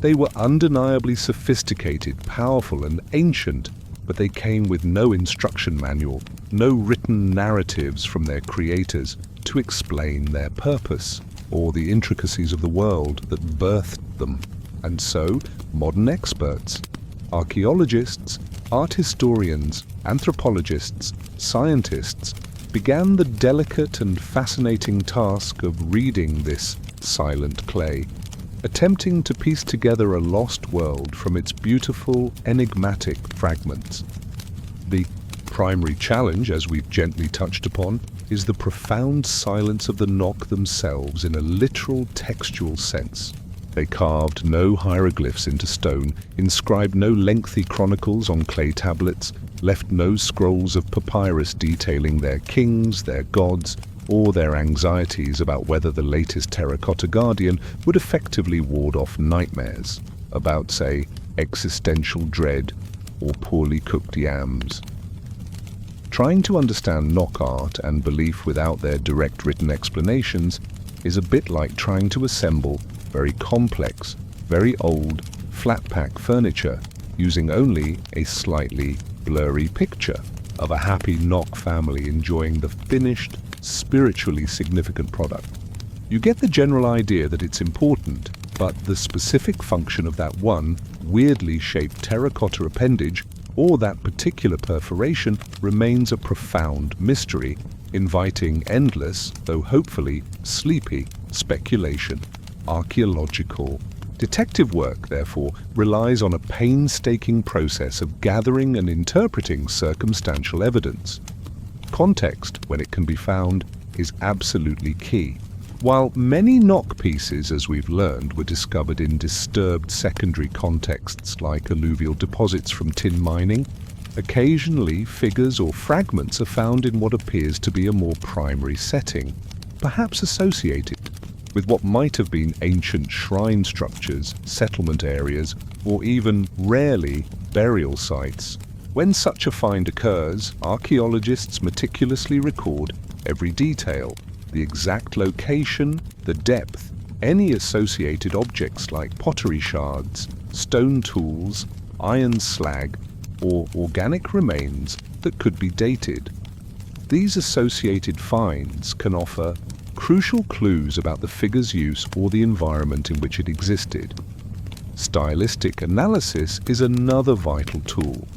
They were undeniably sophisticated, powerful, and ancient, but they came with no instruction manual, no written narratives from their creators to explain their purpose or the intricacies of the world that birthed them. And so, modern experts, archaeologists, art historians, anthropologists, scientists began the delicate and fascinating task of reading this silent clay, attempting to piece together a lost world from its beautiful, enigmatic fragments. The primary challenge, as we've gently touched upon, is the profound silence of the Nok themselves in a literal textual sense. They carved no hieroglyphs into stone, inscribed no lengthy chronicles on clay tablets, left no scrolls of papyrus detailing their kings, their gods, or their anxieties about whether the latest terracotta guardian would effectively ward off nightmares about, say, existential dread or poorly cooked yams. Trying to understand Nok art and belief without their direct written explanations is a bit like trying to assemble very complex, very old, flat-pack furniture using only a slightly blurry picture of a happy Nok family enjoying the finished, spiritually significant product. You get the general idea that it's important, but the specific function of that one weirdly shaped terracotta appendage or that particular perforation remains a profound mystery, inviting endless, though hopefully sleepy, speculation. Archaeological detective work, therefore, relies on a painstaking process of gathering and interpreting circumstantial evidence. Context, when it can be found, is absolutely key. While many Nok pieces, as we've learned, were discovered in disturbed secondary contexts like alluvial deposits from tin mining, occasionally figures or fragments are found in what appears to be a more primary setting, perhaps associated with what might have been ancient shrine structures, settlement areas, or even, rarely, burial sites. When such a find occurs, archaeologists meticulously record every detail, the exact location, the depth, any associated objects like pottery shards, stone tools, iron slag, or organic remains that could be dated. These associated finds can offer crucial clues about the figure's use or the environment in which it existed. Stylistic analysis is another vital tool.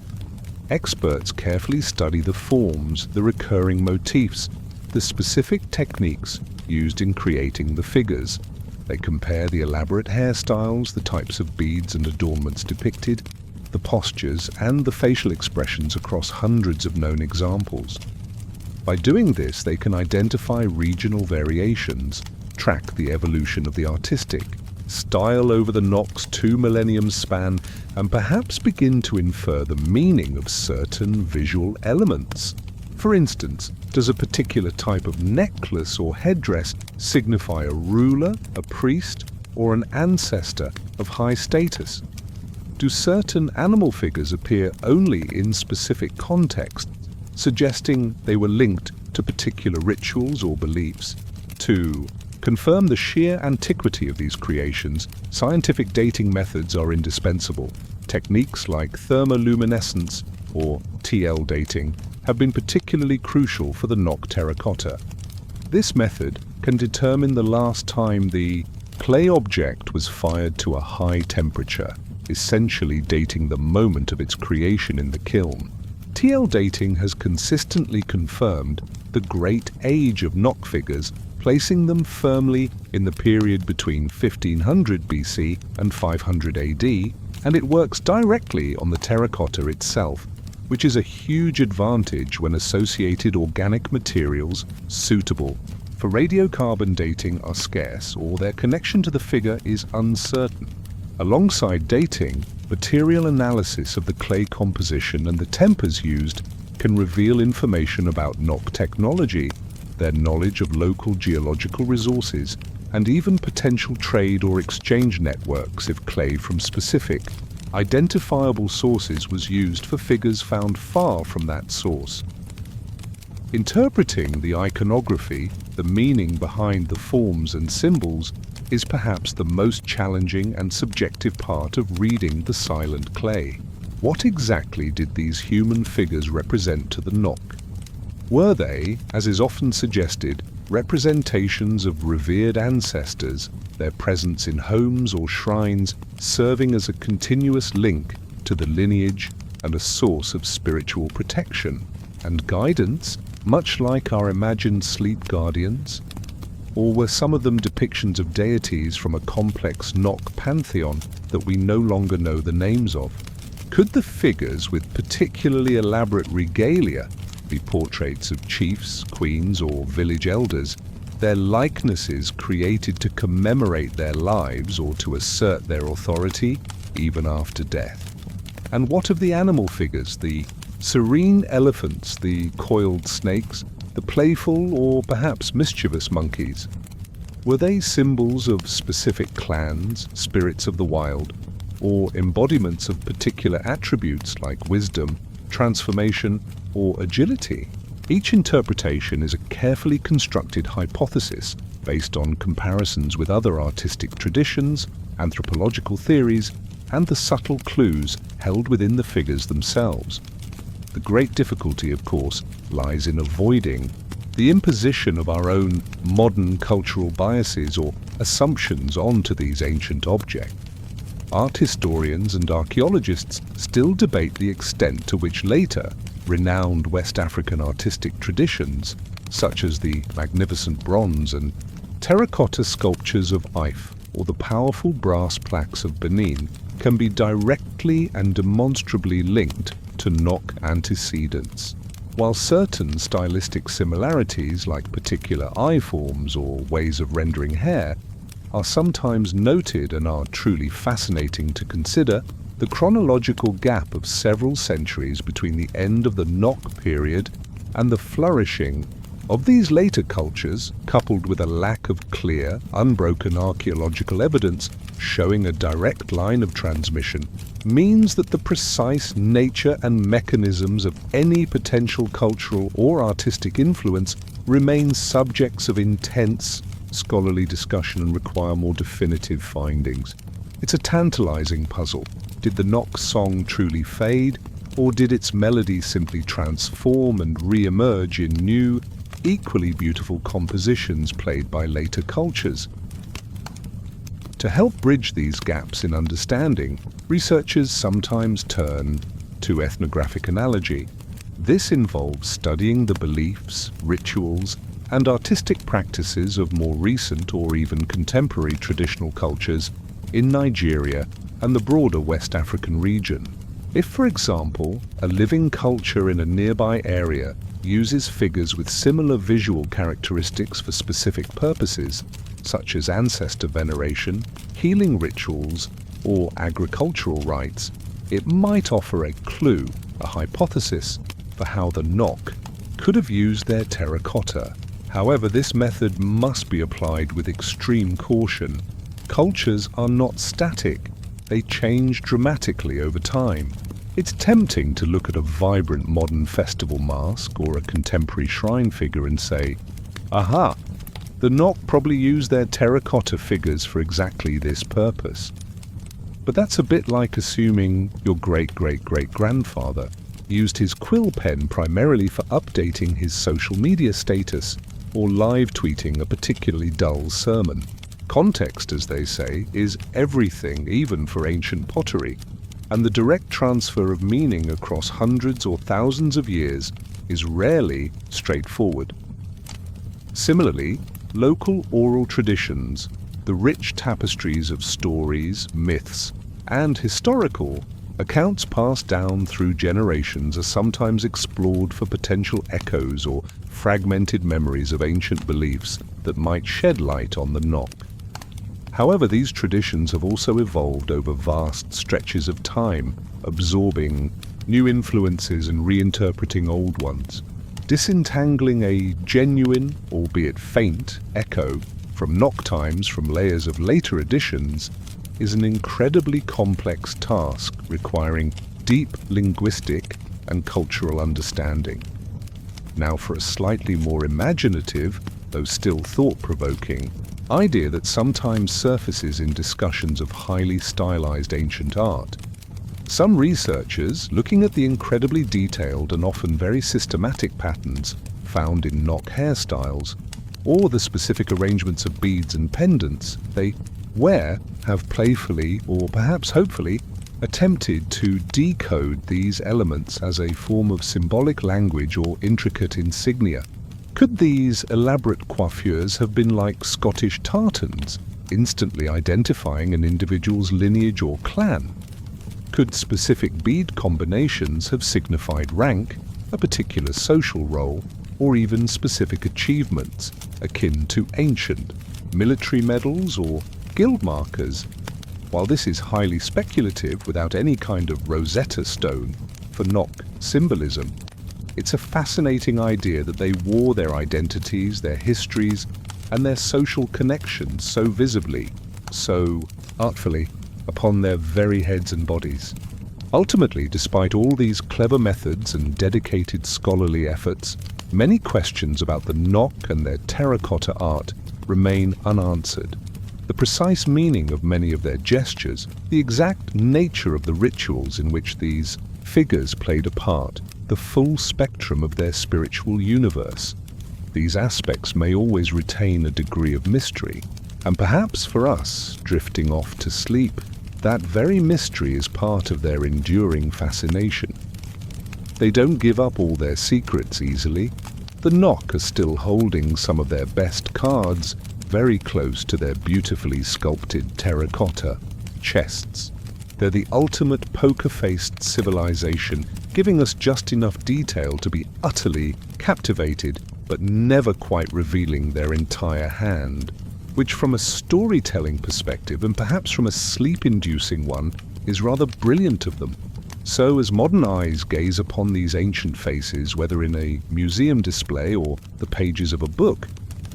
Experts carefully study the forms, the recurring motifs, the specific techniques used in creating the figures. They compare the elaborate hairstyles, the types of beads and adornments depicted, the postures, and the facial expressions across hundreds of known examples. By doing this, they can identify regional variations, track the evolution of the artistic style over the Nok's 2 millennium span, and perhaps begin to infer the meaning of certain visual elements. For instance, does a particular type of necklace or headdress signify a ruler, a priest, or an ancestor of high status? Do certain animal figures appear only in specific contexts, suggesting they were linked to particular rituals or beliefs? To confirm the sheer antiquity of these creations, scientific dating methods are indispensable. Techniques like thermoluminescence or TL dating have been particularly crucial for the Nok Terracotta. This method can determine the last time the clay object was fired to a high temperature, essentially dating the moment of its creation in the kiln. TL dating has consistently confirmed the great age of Nok figures, placing them firmly in the period between 1500 BC and 500 AD, and it works directly on the terracotta itself, which is a huge advantage when associated organic materials suitable for radiocarbon dating are scarce or their connection to the figure is uncertain. Alongside dating, material analysis of the clay composition and the tempers used can reveal information about Nok technology, their knowledge of local geological resources, and even potential trade or exchange networks if clay from specific, identifiable sources was used for figures found far from that source. Interpreting the iconography, the meaning behind the forms and symbols, is perhaps the most challenging and subjective part of reading the silent clay. What exactly did these human figures represent to the Nok? Were they, as is often suggested, representations of revered ancestors, their presence in homes or shrines serving as a continuous link to the lineage and a source of spiritual protection and guidance, much like our imagined sleep guardians? Or were some of them depictions of deities from a complex Nok pantheon that we no longer know the names of? Could the figures with particularly elaborate regalia be portraits of chiefs, queens, or village elders, their likenesses created to commemorate their lives or to assert their authority even after death? And what of the animal figures, the serene elephants, the coiled snakes, the playful or perhaps mischievous monkeys? Were they symbols of specific clans, spirits of the wild, or embodiments of particular attributes like wisdom, transformation, or agility? Each interpretation is a carefully constructed hypothesis based on comparisons with other artistic traditions, anthropological theories, and the subtle clues held within the figures themselves. The great difficulty, of course, lies in avoiding the imposition of our own modern cultural biases or assumptions onto these ancient objects. Art historians and archaeologists still debate the extent to which later, renowned West African artistic traditions, such as the magnificent bronze and terracotta sculptures of Ife or the powerful brass plaques of Benin, can be directly and demonstrably linked to Nok antecedents. While certain stylistic similarities, like particular eye forms or ways of rendering hair, are sometimes noted and are truly fascinating to consider, the chronological gap of several centuries between the end of the Nok period and the flourishing of these later cultures, coupled with a lack of clear, unbroken archaeological evidence showing a direct line of transmission, means that the precise nature and mechanisms of any potential cultural or artistic influence remain subjects of intense scholarly discussion and require more definitive findings. It's a tantalizing puzzle. Did the Nok song truly fade, or did its melody simply transform and re-emerge in new, equally beautiful compositions played by later cultures? To help bridge these gaps in understanding, researchers sometimes turn to ethnographic analogy. This involves studying the beliefs, rituals, and artistic practices of more recent or even contemporary traditional cultures in Nigeria and the broader West African region. If, for example, a living culture in a nearby area uses figures with similar visual characteristics for specific purposes, such as ancestor veneration, healing rituals, or agricultural rites, it might offer a clue, a hypothesis, for how the Nok could have used their terracotta. However, this method must be applied with extreme caution. Cultures are not static. They change dramatically over time. It's tempting to look at a vibrant modern festival mask or a contemporary shrine figure and say, aha, the Nok probably used their terracotta figures for exactly this purpose. But that's a bit like assuming your great-great-great-grandfather used his quill pen primarily for updating his social media status or live tweeting a particularly dull sermon. Context, as they say, is everything, even for ancient pottery, and the direct transfer of meaning across hundreds or thousands of years is rarely straightforward. Similarly, local oral traditions, the rich tapestries of stories, myths, and historical accounts passed down through generations are sometimes explored for potential echoes or fragmented memories of ancient beliefs that might shed light on the Nok. However, these traditions have also evolved over vast stretches of time, absorbing new influences and reinterpreting old ones. Disentangling a genuine, albeit faint, echo from Nok times from layers of later editions is an incredibly complex task requiring deep linguistic and cultural understanding. Now for a slightly more imaginative, though still thought-provoking, idea that sometimes surfaces in discussions of highly stylized ancient art. Some researchers, looking at the incredibly detailed and often very systematic patterns found in Nok hairstyles, or the specific arrangements of beads and pendants they wear, have playfully, or perhaps hopefully, attempted to decode these elements as a form of symbolic language or intricate insignia. Could these elaborate coiffures have been like Scottish tartans, instantly identifying an individual's lineage or clan? Could specific bead combinations have signified rank, a particular social role, or even specific achievements, akin to ancient, military medals or guild markers. While this is highly speculative without any kind of Rosetta Stone for Nok symbolism, it's a fascinating idea that they wore their identities, their histories, and their social connections so visibly, so artfully, upon their very heads and bodies. Ultimately, despite all these clever methods and dedicated scholarly efforts, many questions about the Nok and their terracotta art remain unanswered. The precise meaning of many of their gestures, the exact nature of the rituals in which these figures played a part, the full spectrum of their spiritual universe. These aspects may always retain a degree of mystery, and perhaps for us, drifting off to sleep, that very mystery is part of their enduring fascination. They don't give up all their secrets easily. The Nok are still holding some of their best cards very close to their beautifully sculpted terracotta chests. They're the ultimate poker-faced civilization, giving us just enough detail to be utterly captivated, but never quite revealing their entire hand, which from a storytelling perspective, and perhaps from a sleep-inducing one, is rather brilliant of them. So as modern eyes gaze upon these ancient faces, whether in a museum display or the pages of a book,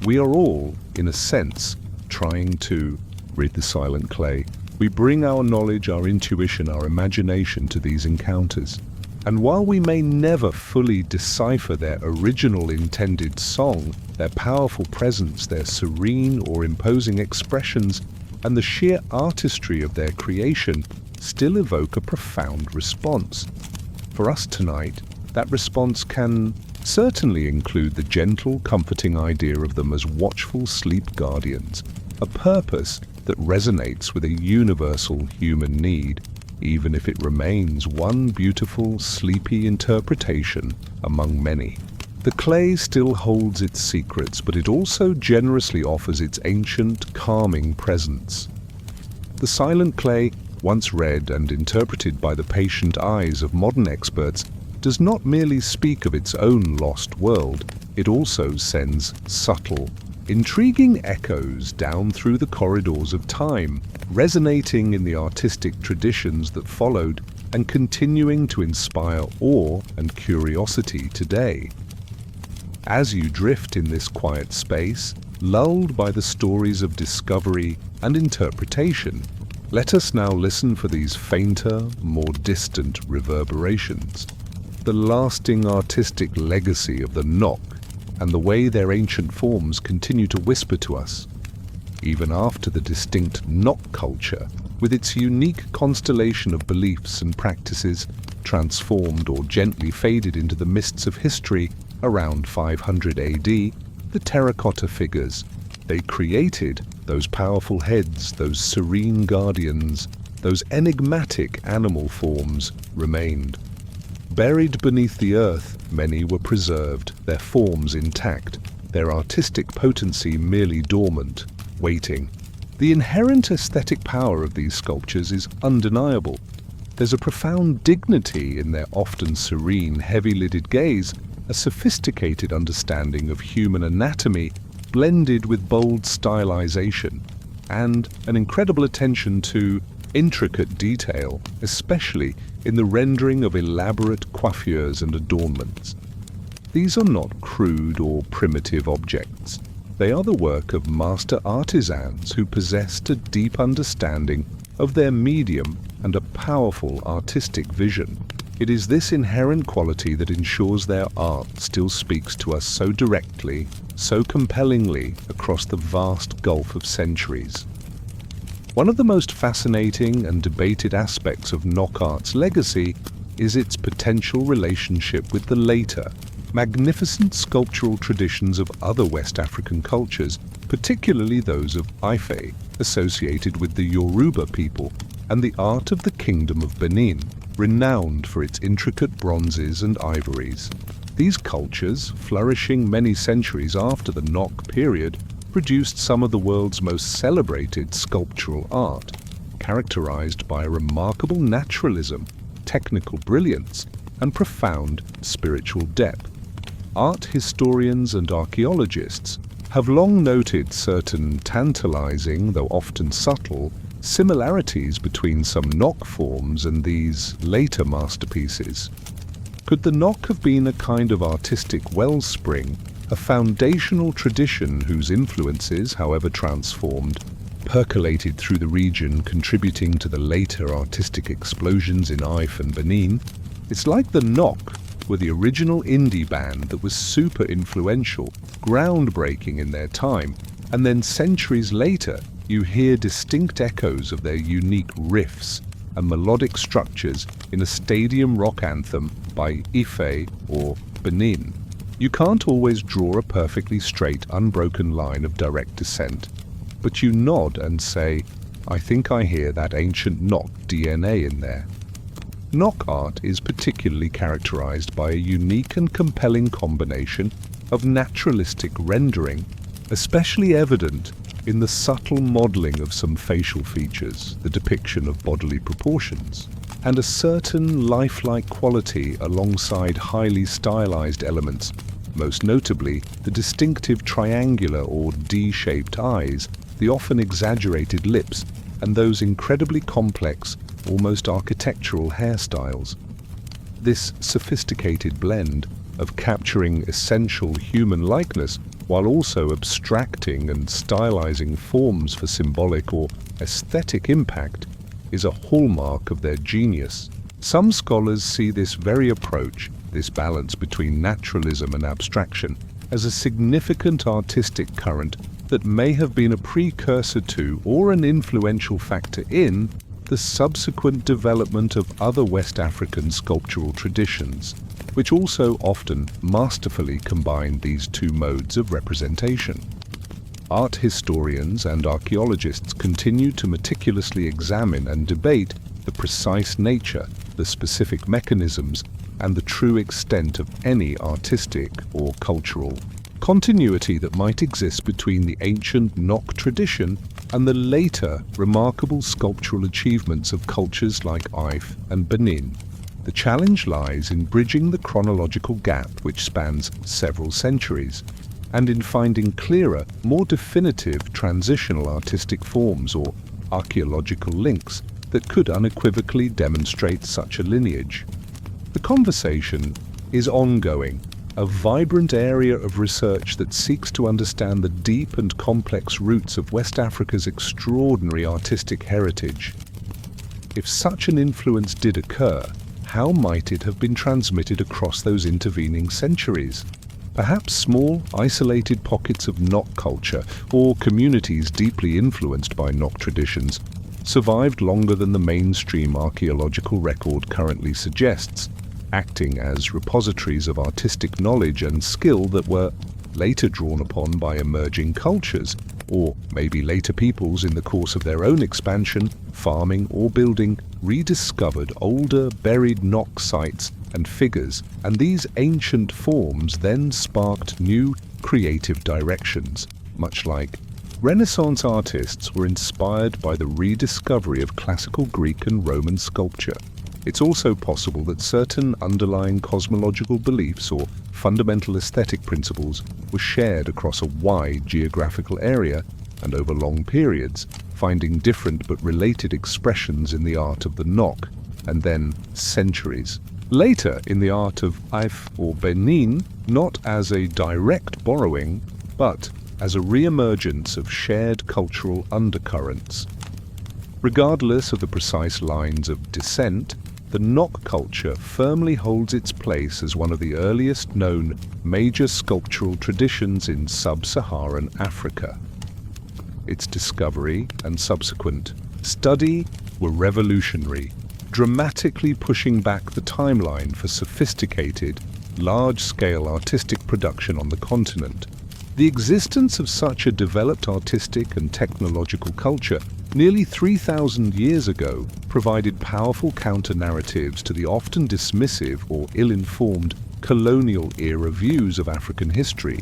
we are all, in a sense, trying to read the silent clay. We bring our knowledge, our intuition, our imagination to these encounters. And while we may never fully decipher their original intended song, their powerful presence, their serene or imposing expressions, and the sheer artistry of their creation still evoke a profound response. For us tonight, that response can certainly include the gentle, comforting idea of them as watchful sleep guardians, a purpose that resonates with a universal human need, even if it remains one beautiful, sleepy interpretation among many. The clay still holds its secrets, but it also generously offers its ancient, calming presence. The silent clay, once read and interpreted by the patient eyes of modern experts, does not merely speak of its own lost world, it also sends subtle, intriguing echoes down through the corridors of time, resonating in the artistic traditions that followed and continuing to inspire awe and curiosity today. As you drift in this quiet space, lulled by the stories of discovery and interpretation, let us now listen for these fainter, more distant reverberations. The lasting artistic legacy of the Nok and the way their ancient forms continue to whisper to us. Even after the distinct Nok culture, with its unique constellation of beliefs and practices, transformed or gently faded into the mists of history around 500 AD, the terracotta figures they created, those powerful heads, those serene guardians, those enigmatic animal forms, remained. Buried beneath the earth, many were preserved, their forms intact, their artistic potency merely dormant, waiting. The inherent aesthetic power of these sculptures is undeniable. There's a profound dignity in their often serene, heavy-lidded gaze, a sophisticated understanding of human anatomy blended with bold stylization, and an incredible attention to intricate detail, especially in the rendering of elaborate coiffures and adornments. These are not crude or primitive objects. They are the work of master artisans who possessed a deep understanding of their medium and a powerful artistic vision. It is this inherent quality that ensures their art still speaks to us so directly, so compellingly across the vast gulf of centuries. One of the most fascinating and debated aspects of Nok art's legacy is its potential relationship with the later, magnificent sculptural traditions of other West African cultures, particularly those of Ife, associated with the Yoruba people, and the art of the Kingdom of Benin, renowned for its intricate bronzes and ivories. These cultures, flourishing many centuries after the Nok period, produced some of the world's most celebrated sculptural art, characterized by a remarkable naturalism, technical brilliance, and profound spiritual depth. Art historians and archaeologists have long noted certain tantalizing, though often subtle, similarities between some Nok forms and these later masterpieces. Could the Nok have been a kind of artistic wellspring, a foundational tradition whose influences, however transformed, percolated through the region, contributing to the later artistic explosions in Ife and Benin? It's like the Nok were the original indie band that was super influential, groundbreaking in their time, and then centuries later you hear distinct echoes of their unique riffs and melodic structures in a stadium rock anthem by Ife or Benin. You can't always draw a perfectly straight, unbroken line of direct descent, but you nod and say, I think I hear that ancient Nok DNA in there. Nok art is particularly characterized by a unique and compelling combination of naturalistic rendering, especially evident in the subtle modeling of some facial features, the depiction of bodily proportions, and a certain lifelike quality alongside highly stylized elements, most notably the distinctive triangular or D-shaped eyes, the often exaggerated lips, and those incredibly complex, almost architectural hairstyles. This sophisticated blend of capturing essential human likeness while also abstracting and stylizing forms for symbolic or aesthetic impact is a hallmark of their genius. Some scholars see this very approach, this balance between naturalism and abstraction, as a significant artistic current that may have been a precursor to or an influential factor in the subsequent development of other West African sculptural traditions, which also often masterfully combine these two modes of representation. Art historians and archaeologists continue to meticulously examine and debate the precise nature, the specific mechanisms, and the true extent of any artistic or cultural continuity that might exist between the ancient Nok tradition and the later remarkable sculptural achievements of cultures like Ife and Benin. The challenge lies in bridging the chronological gap which spans several centuries, and in finding clearer, more definitive transitional artistic forms or archaeological links that could unequivocally demonstrate such a lineage. The conversation is ongoing, a vibrant area of research that seeks to understand the deep and complex roots of West Africa's extraordinary artistic heritage. If such an influence did occur, how might it have been transmitted across those intervening centuries? Perhaps small, isolated pockets of Nok culture, or communities deeply influenced by Nok traditions, survived longer than the mainstream archaeological record currently suggests, acting as repositories of artistic knowledge and skill that were later drawn upon by emerging cultures, or maybe later peoples in the course of their own expansion, farming or building, rediscovered older buried Nok sites and figures, and these ancient forms then sparked new creative directions, much like Renaissance artists were inspired by the rediscovery of classical Greek and Roman sculpture. It's also possible that certain underlying cosmological beliefs or fundamental aesthetic principles were shared across a wide geographical area and over long periods, finding different but related expressions in the art of the Nok, and then centuries later in the art of Ife or Benin, not as a direct borrowing, but as a re-emergence of shared cultural undercurrents. Regardless of the precise lines of descent, the Nok culture firmly holds its place as one of the earliest known major sculptural traditions in sub-Saharan Africa. Its discovery and subsequent study were revolutionary, dramatically pushing back the timeline for sophisticated, large-scale artistic production on the continent. The existence of such a developed artistic and technological culture nearly 3,000 years ago provided powerful counter-narratives to the often dismissive or ill-informed colonial-era views of African history,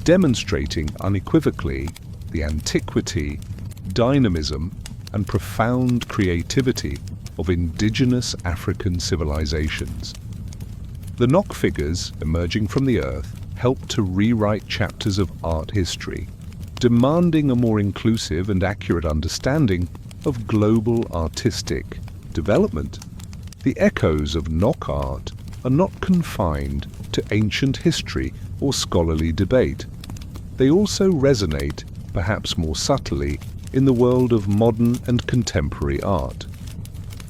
demonstrating unequivocally the antiquity, dynamism, and profound creativity of indigenous African civilizations. The Nok figures emerging from the earth helped to rewrite chapters of art history, demanding a more inclusive and accurate understanding of global artistic development. The echoes of Nok art are not confined to ancient history or scholarly debate. They also resonate, perhaps more subtly, in the world of modern and contemporary art.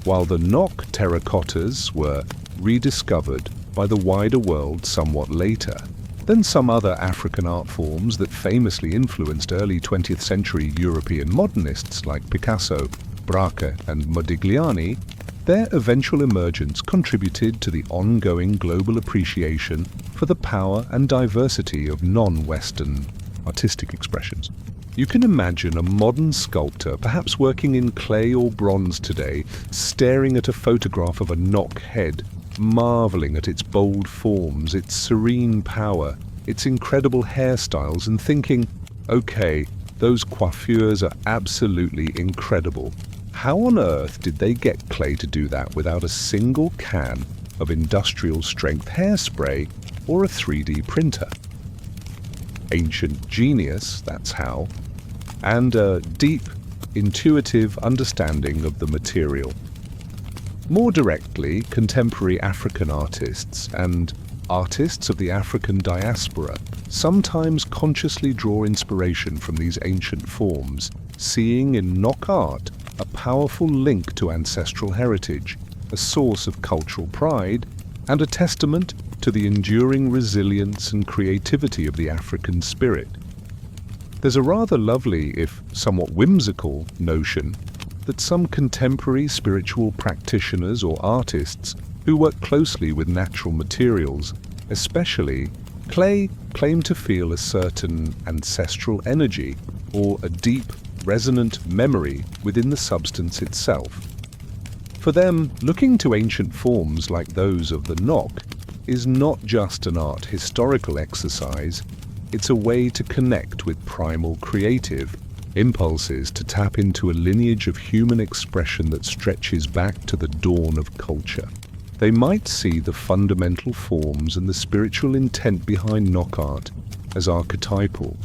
While the Nok terracottas were rediscovered by the wider world somewhat later than some other African art forms that famously influenced early 20th century European modernists like Picasso, Braque, and Modigliani, their eventual emergence contributed to the ongoing global appreciation for the power and diversity of non-Western artistic expressions. You can imagine a modern sculptor, perhaps working in clay or bronze today, staring at a photograph of a Nok head, marveling at its bold forms, its serene power, its incredible hairstyles, and thinking, okay, those coiffures are absolutely incredible. How on earth did they get clay to do that without a single can of industrial-strength hairspray or a 3D printer? Ancient genius, that's how, and a deep, intuitive understanding of the material. More directly, contemporary African artists and artists of the African diaspora sometimes consciously draw inspiration from these ancient forms, seeing in Nok art a powerful link to ancestral heritage, a source of cultural pride, and a testament to the enduring resilience and creativity of the African spirit. There's a rather lovely, if somewhat whimsical, notion that some contemporary spiritual practitioners or artists who work closely with natural materials, especially clay, claim to feel a certain ancestral energy or a deep, resonant memory within the substance itself. For them, looking to ancient forms like those of the Nok is not just an art historical exercise, it's a way to connect with primal creative impulses, to tap into a lineage of human expression that stretches back to the dawn of culture. They might see the fundamental forms and the spiritual intent behind Nok art as archetypal,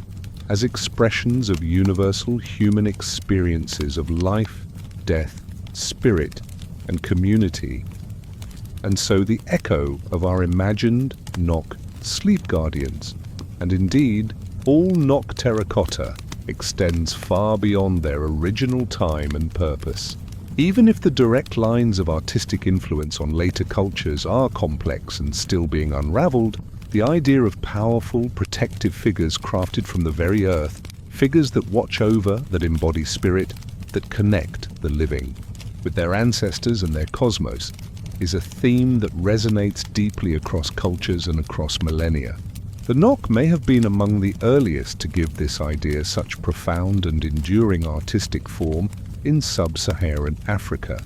as expressions of universal human experiences of life, death, spirit, and community. And so the echo of our imagined Nok sleep guardians, and indeed all Nok terracotta, extends far beyond their original time and purpose. Even if the direct lines of artistic influence on later cultures are complex and still being unraveled, the idea of powerful, protective figures crafted from the very earth, figures that watch over, that embody spirit, that connect the living with their ancestors and their cosmos, is a theme that resonates deeply across cultures and across millennia. The Nok may have been among the earliest to give this idea such profound and enduring artistic form in sub-Saharan Africa.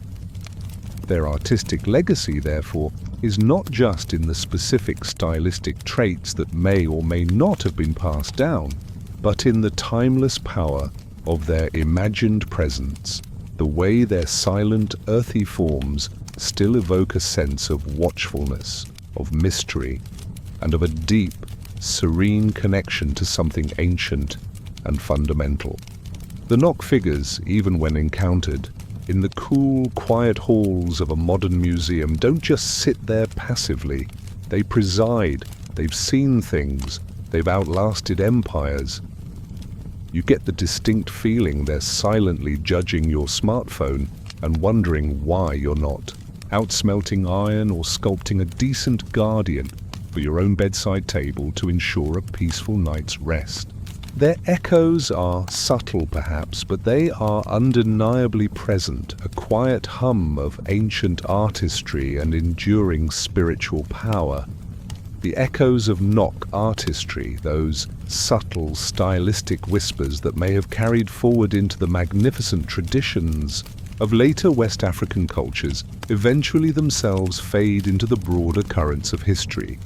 Their artistic legacy, therefore, is not just in the specific stylistic traits that may or may not have been passed down, but in the timeless power of their imagined presence, the way their silent, earthy forms still evoke a sense of watchfulness, of mystery, and of a deep, serene connection to something ancient and fundamental. The Nok figures, even when encountered in the cool, quiet halls of a modern museum, don't just sit there passively. They preside, they've seen things, they've outlasted empires. You get the distinct feeling they're silently judging your smartphone and wondering why you're not outsmelting iron or sculpting a decent guardian for your own bedside table to ensure a peaceful night's rest. Their echoes are subtle perhaps, but they are undeniably present, a quiet hum of ancient artistry and enduring spiritual power. The echoes of Nok artistry, those subtle stylistic whispers that may have carried forward into the magnificent traditions of later West African cultures, eventually themselves fade into the broader currents of history,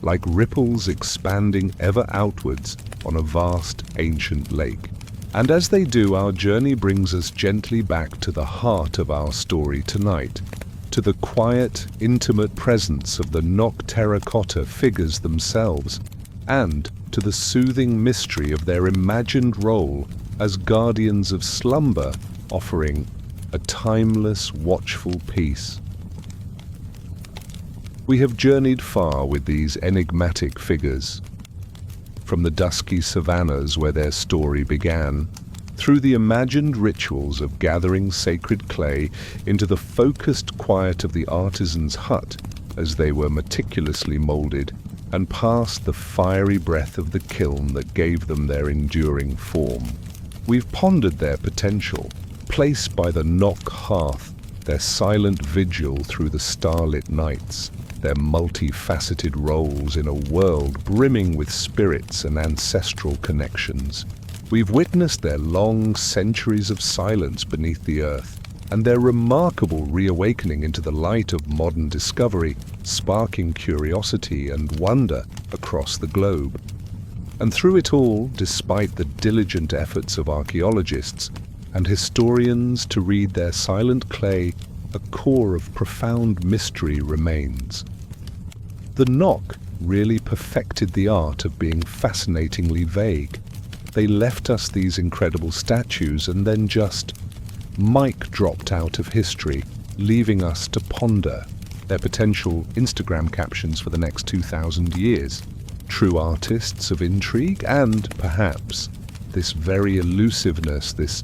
like ripples expanding ever outwards on a vast ancient lake. And as they do, our journey brings us gently back to the heart of our story tonight, to the quiet, intimate presence of the Nok terracotta figures themselves, and to the soothing mystery of their imagined role as guardians of slumber, offering a timeless, watchful peace. We have journeyed far with these enigmatic figures, from the dusky savannas where their story began, through the imagined rituals of gathering sacred clay into the focused quiet of the artisan's hut as they were meticulously molded, and past the fiery breath of the kiln that gave them their enduring form. We've pondered their potential, placed by the Nok hearth, their silent vigil through the starlit nights, their multifaceted roles in a world brimming with spirits and ancestral connections. We've witnessed their long centuries of silence beneath the earth, and their remarkable reawakening into the light of modern discovery, sparking curiosity and wonder across the globe. And through it all, despite the diligent efforts of archaeologists and historians to read their silent clay, a core of profound mystery remains. The Nok really perfected the art of being fascinatingly vague. They left us these incredible statues and then just mic dropped out of history, leaving us to ponder their potential Instagram captions for the next 2,000 years. True artists of intrigue and, perhaps, this very elusiveness, this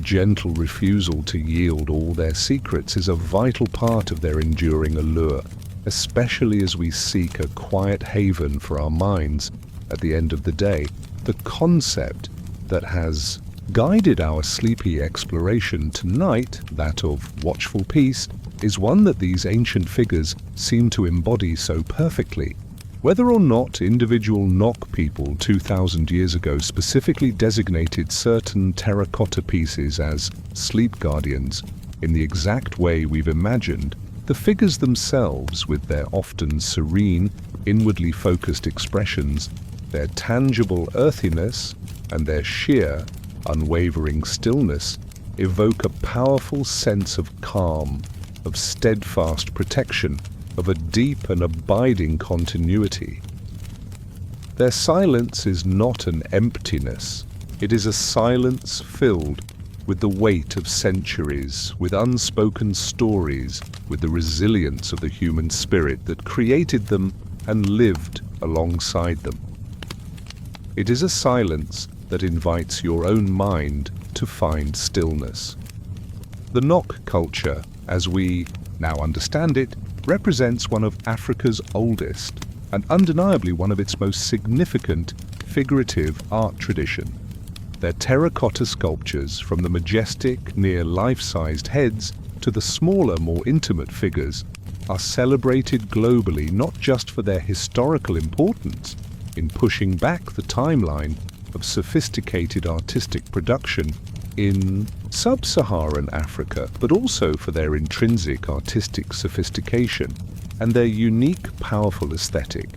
gentle refusal to yield all their secrets is a vital part of their enduring allure, especially as we seek a quiet haven for our minds at the end of the day. The concept that has guided our sleepy exploration tonight, that of watchful peace, is one that these ancient figures seem to embody so perfectly. Whether or not individual Nok people 2,000 years ago specifically designated certain terracotta pieces as sleep guardians in the exact way we've imagined, the figures themselves, with their often serene, inwardly focused expressions, their tangible earthiness, and their sheer, unwavering stillness, evoke a powerful sense of calm, of steadfast protection, of a deep and abiding continuity. Their silence is not an emptiness. It is a silence filled with the weight of centuries, with unspoken stories, with the resilience of the human spirit that created them and lived alongside them. It is a silence that invites your own mind to find stillness. The Nok culture, as we now understand it, represents one of Africa's oldest and undeniably one of its most significant figurative art tradition. Their terracotta sculptures, from the majestic, near life-sized heads to the smaller, more intimate figures, are celebrated globally not just for their historical importance in pushing back the timeline of sophisticated artistic production in sub-Saharan Africa, but also for their intrinsic artistic sophistication and their unique, powerful aesthetic.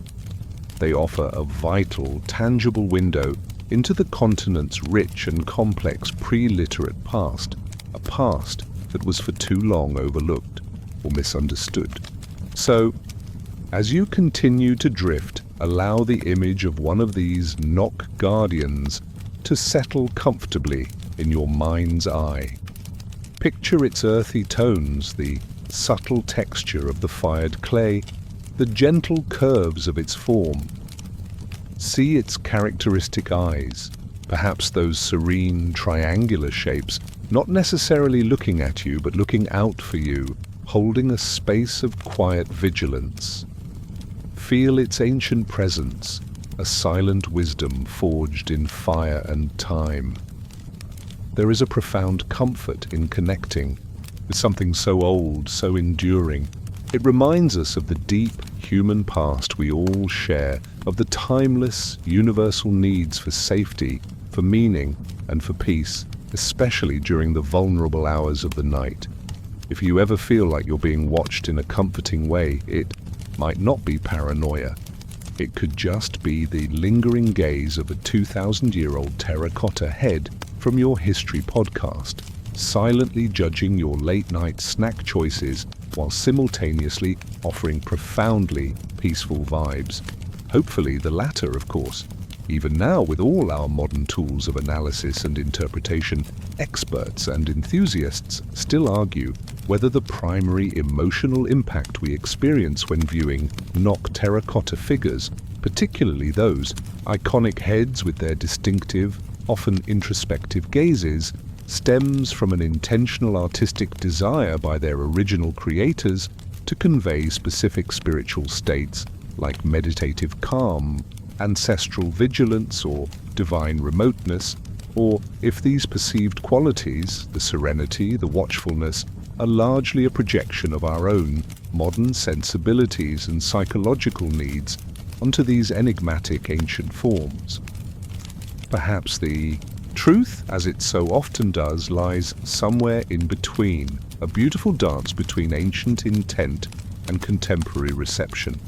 They offer a vital, tangible window into the continent's rich and complex pre-literate past, a past that was for too long overlooked or misunderstood. So, as you continue to drift, allow the image of one of these Nok guardians to settle comfortably in your mind's eye. Picture its earthy tones, the subtle texture of the fired clay, the gentle curves of its form. See its characteristic eyes, perhaps those serene, triangular shapes, not necessarily looking at you, but looking out for you, holding a space of quiet vigilance. Feel its ancient presence, a silent wisdom forged in fire and time. There is a profound comfort in connecting with something so old, so enduring. It reminds us of the deep human past we all share, of the timeless, universal needs for safety, for meaning, and for peace, especially during the vulnerable hours of the night. If you ever feel like you're being watched in a comforting way, it might not be paranoia. It could just be the lingering gaze of a 2,000-year-old terracotta head from your history podcast, silently judging your late-night snack choices while simultaneously offering profoundly peaceful vibes. Hopefully the latter, of course. Even now, with all our modern tools of analysis and interpretation, experts and enthusiasts still argue whether the primary emotional impact we experience when viewing Nok Terracotta figures, particularly those iconic heads with their distinctive, often introspective gazes, stems from an intentional artistic desire by their original creators to convey specific spiritual states like meditative calm, ancestral vigilance, or divine remoteness, or if these perceived qualities, the serenity, the watchfulness, are largely a projection of our own modern sensibilities and psychological needs onto these enigmatic ancient forms. Perhaps the truth, as it so often does, lies somewhere in between, a beautiful dance between ancient intent and contemporary reception.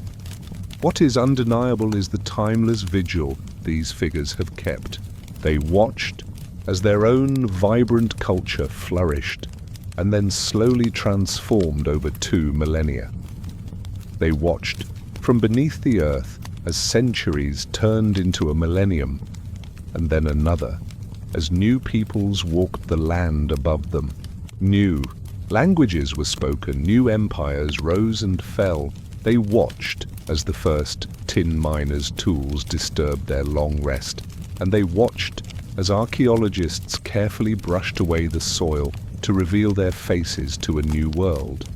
What is undeniable is the timeless vigil these figures have kept. They watched as their own vibrant culture flourished and then slowly transformed over 2 millennia. They watched from beneath the earth as centuries turned into a millennium, and then another, as new peoples walked the land above them. New languages were spoken, new empires rose and fell. They watched as the first tin miners' tools disturbed their long rest, and they watched as archaeologists carefully brushed away the soil to reveal their faces to a new world.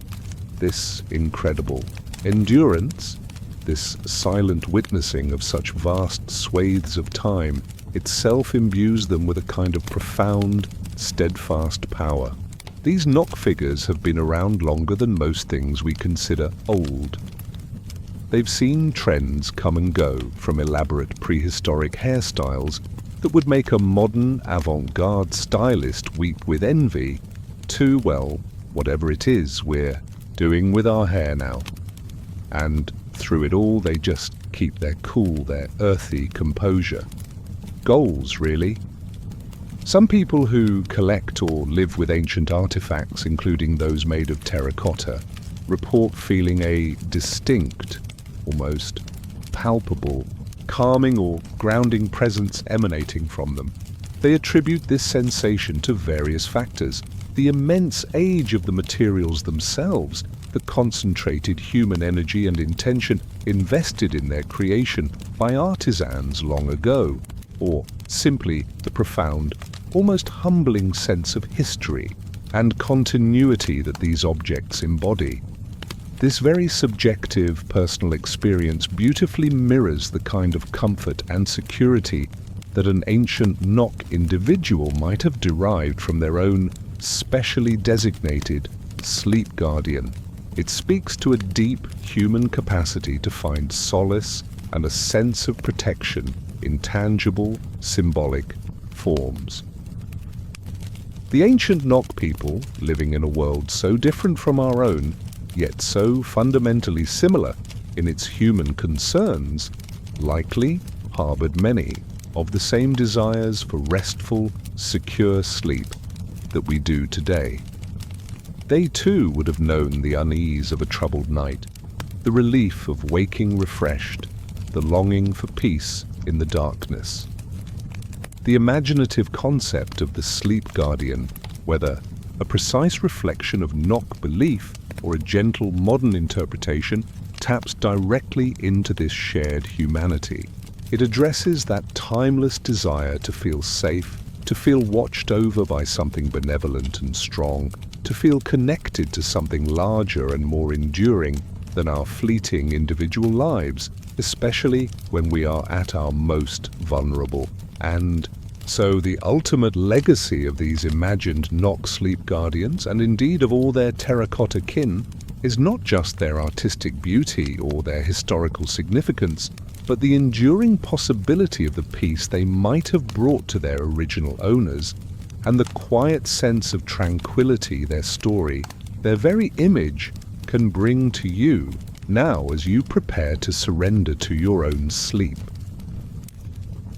This incredible endurance, this silent witnessing of such vast swathes of time, itself imbues them with a kind of profound, steadfast power. These Nok figures have been around longer than most things we consider old. They've seen trends come and go, from elaborate prehistoric hairstyles that would make a modern avant-garde stylist weep with envy, to, well, whatever it is we're doing with our hair now. And through it all, they just keep their cool, their earthy composure. Goals, really. Some people who collect or live with ancient artifacts, including those made of terracotta, report feeling a distinct, almost palpable, calming or grounding presence emanating from them. They attribute this sensation to various factors: the immense age of the materials themselves, the concentrated human energy and intention invested in their creation by artisans long ago, or simply the profound, almost humbling sense of history and continuity that these objects embody. This very subjective personal experience beautifully mirrors the kind of comfort and security that an ancient Nok individual might have derived from their own specially designated sleep guardian. It speaks to a deep human capacity to find solace and a sense of protection in tangible, symbolic forms. The ancient Nok people, living in a world so different from our own, yet so fundamentally similar in its human concerns, likely harbored many of the same desires for restful, secure sleep that we do today. They too would have known the unease of a troubled night, the relief of waking refreshed, the longing for peace in the darkness. The imaginative concept of the sleep guardian, whether a precise reflection of Nok belief or a gentle modern interpretation, taps directly into this shared humanity. It addresses that timeless desire to feel safe, to feel watched over by something benevolent and strong, to feel connected to something larger and more enduring than our fleeting individual lives, especially when we are at our most vulnerable. And so the ultimate legacy of these imagined Nok sleep guardians, and indeed of all their terracotta kin, is not just their artistic beauty or their historical significance, but the enduring possibility of the peace they might have brought to their original owners, and the quiet sense of tranquility their story, their very image, can bring to you now as you prepare to surrender to your own sleep.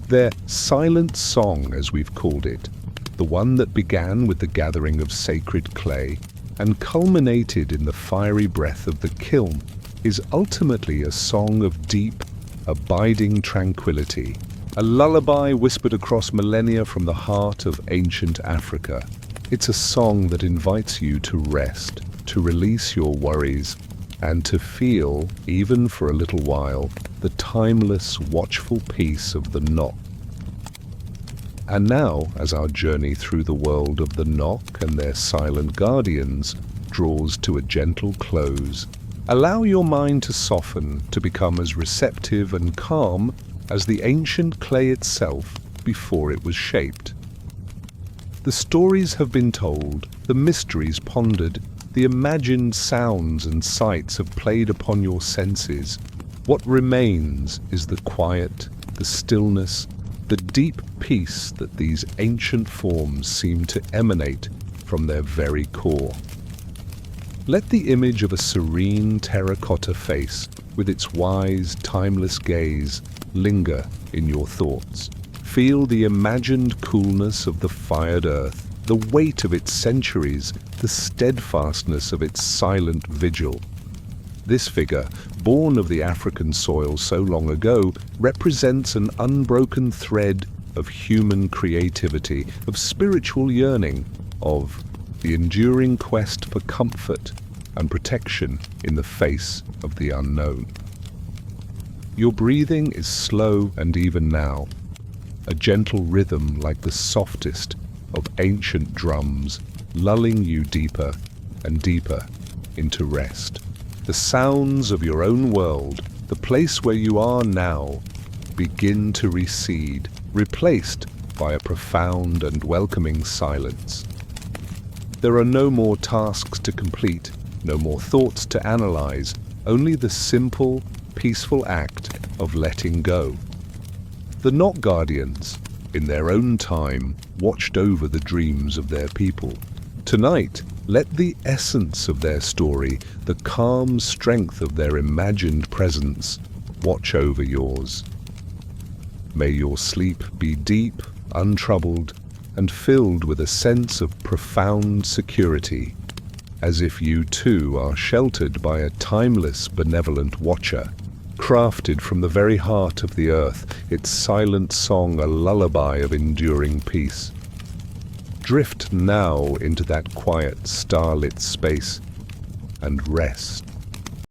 Their silent song, as we've called it, the one that began with the gathering of sacred clay and culminated in the fiery breath of the kiln, is ultimately a song of deep, abiding tranquility, a lullaby whispered across millennia from the heart of ancient Africa. It's a song that invites you to rest, to release your worries, and to feel, even for a little while, the timeless, watchful peace of the Nok. And now, as our journey through the world of the Nok and their silent guardians draws to a gentle close, allow your mind to soften, to become as receptive and calm as the ancient clay itself before it was shaped. The stories have been told, the mysteries pondered, the imagined sounds and sights have played upon your senses. What remains is the quiet, the stillness, the deep peace that these ancient forms seem to emanate from their very core. Let the image of a serene terracotta face, with its wise, timeless gaze, linger in your thoughts. Feel the imagined coolness of the fired earth, the weight of its centuries, the steadfastness of its silent vigil. This figure, born of the African soil so long ago, represents an unbroken thread of human creativity, of spiritual yearning, of the enduring quest for comfort and protection in the face of the unknown. Your breathing is slow and even now, a gentle rhythm like the softest of ancient drums, lulling you deeper and deeper into rest. The sounds of your own world, the place where you are now, begin to recede, replaced by a profound and welcoming silence. There are no more tasks to complete, no more thoughts to analyze, only the simple, peaceful act of letting go. The Nok Guardians, in their own time, watched over the dreams of their people. Tonight, let the essence of their story, the calm strength of their imagined presence, watch over yours. May your sleep be deep, untroubled, and filled with a sense of profound security, as if you too are sheltered by a timeless, benevolent watcher, crafted from the very heart of the earth, its silent song a lullaby of enduring peace. Drift now into that quiet, starlit space and rest.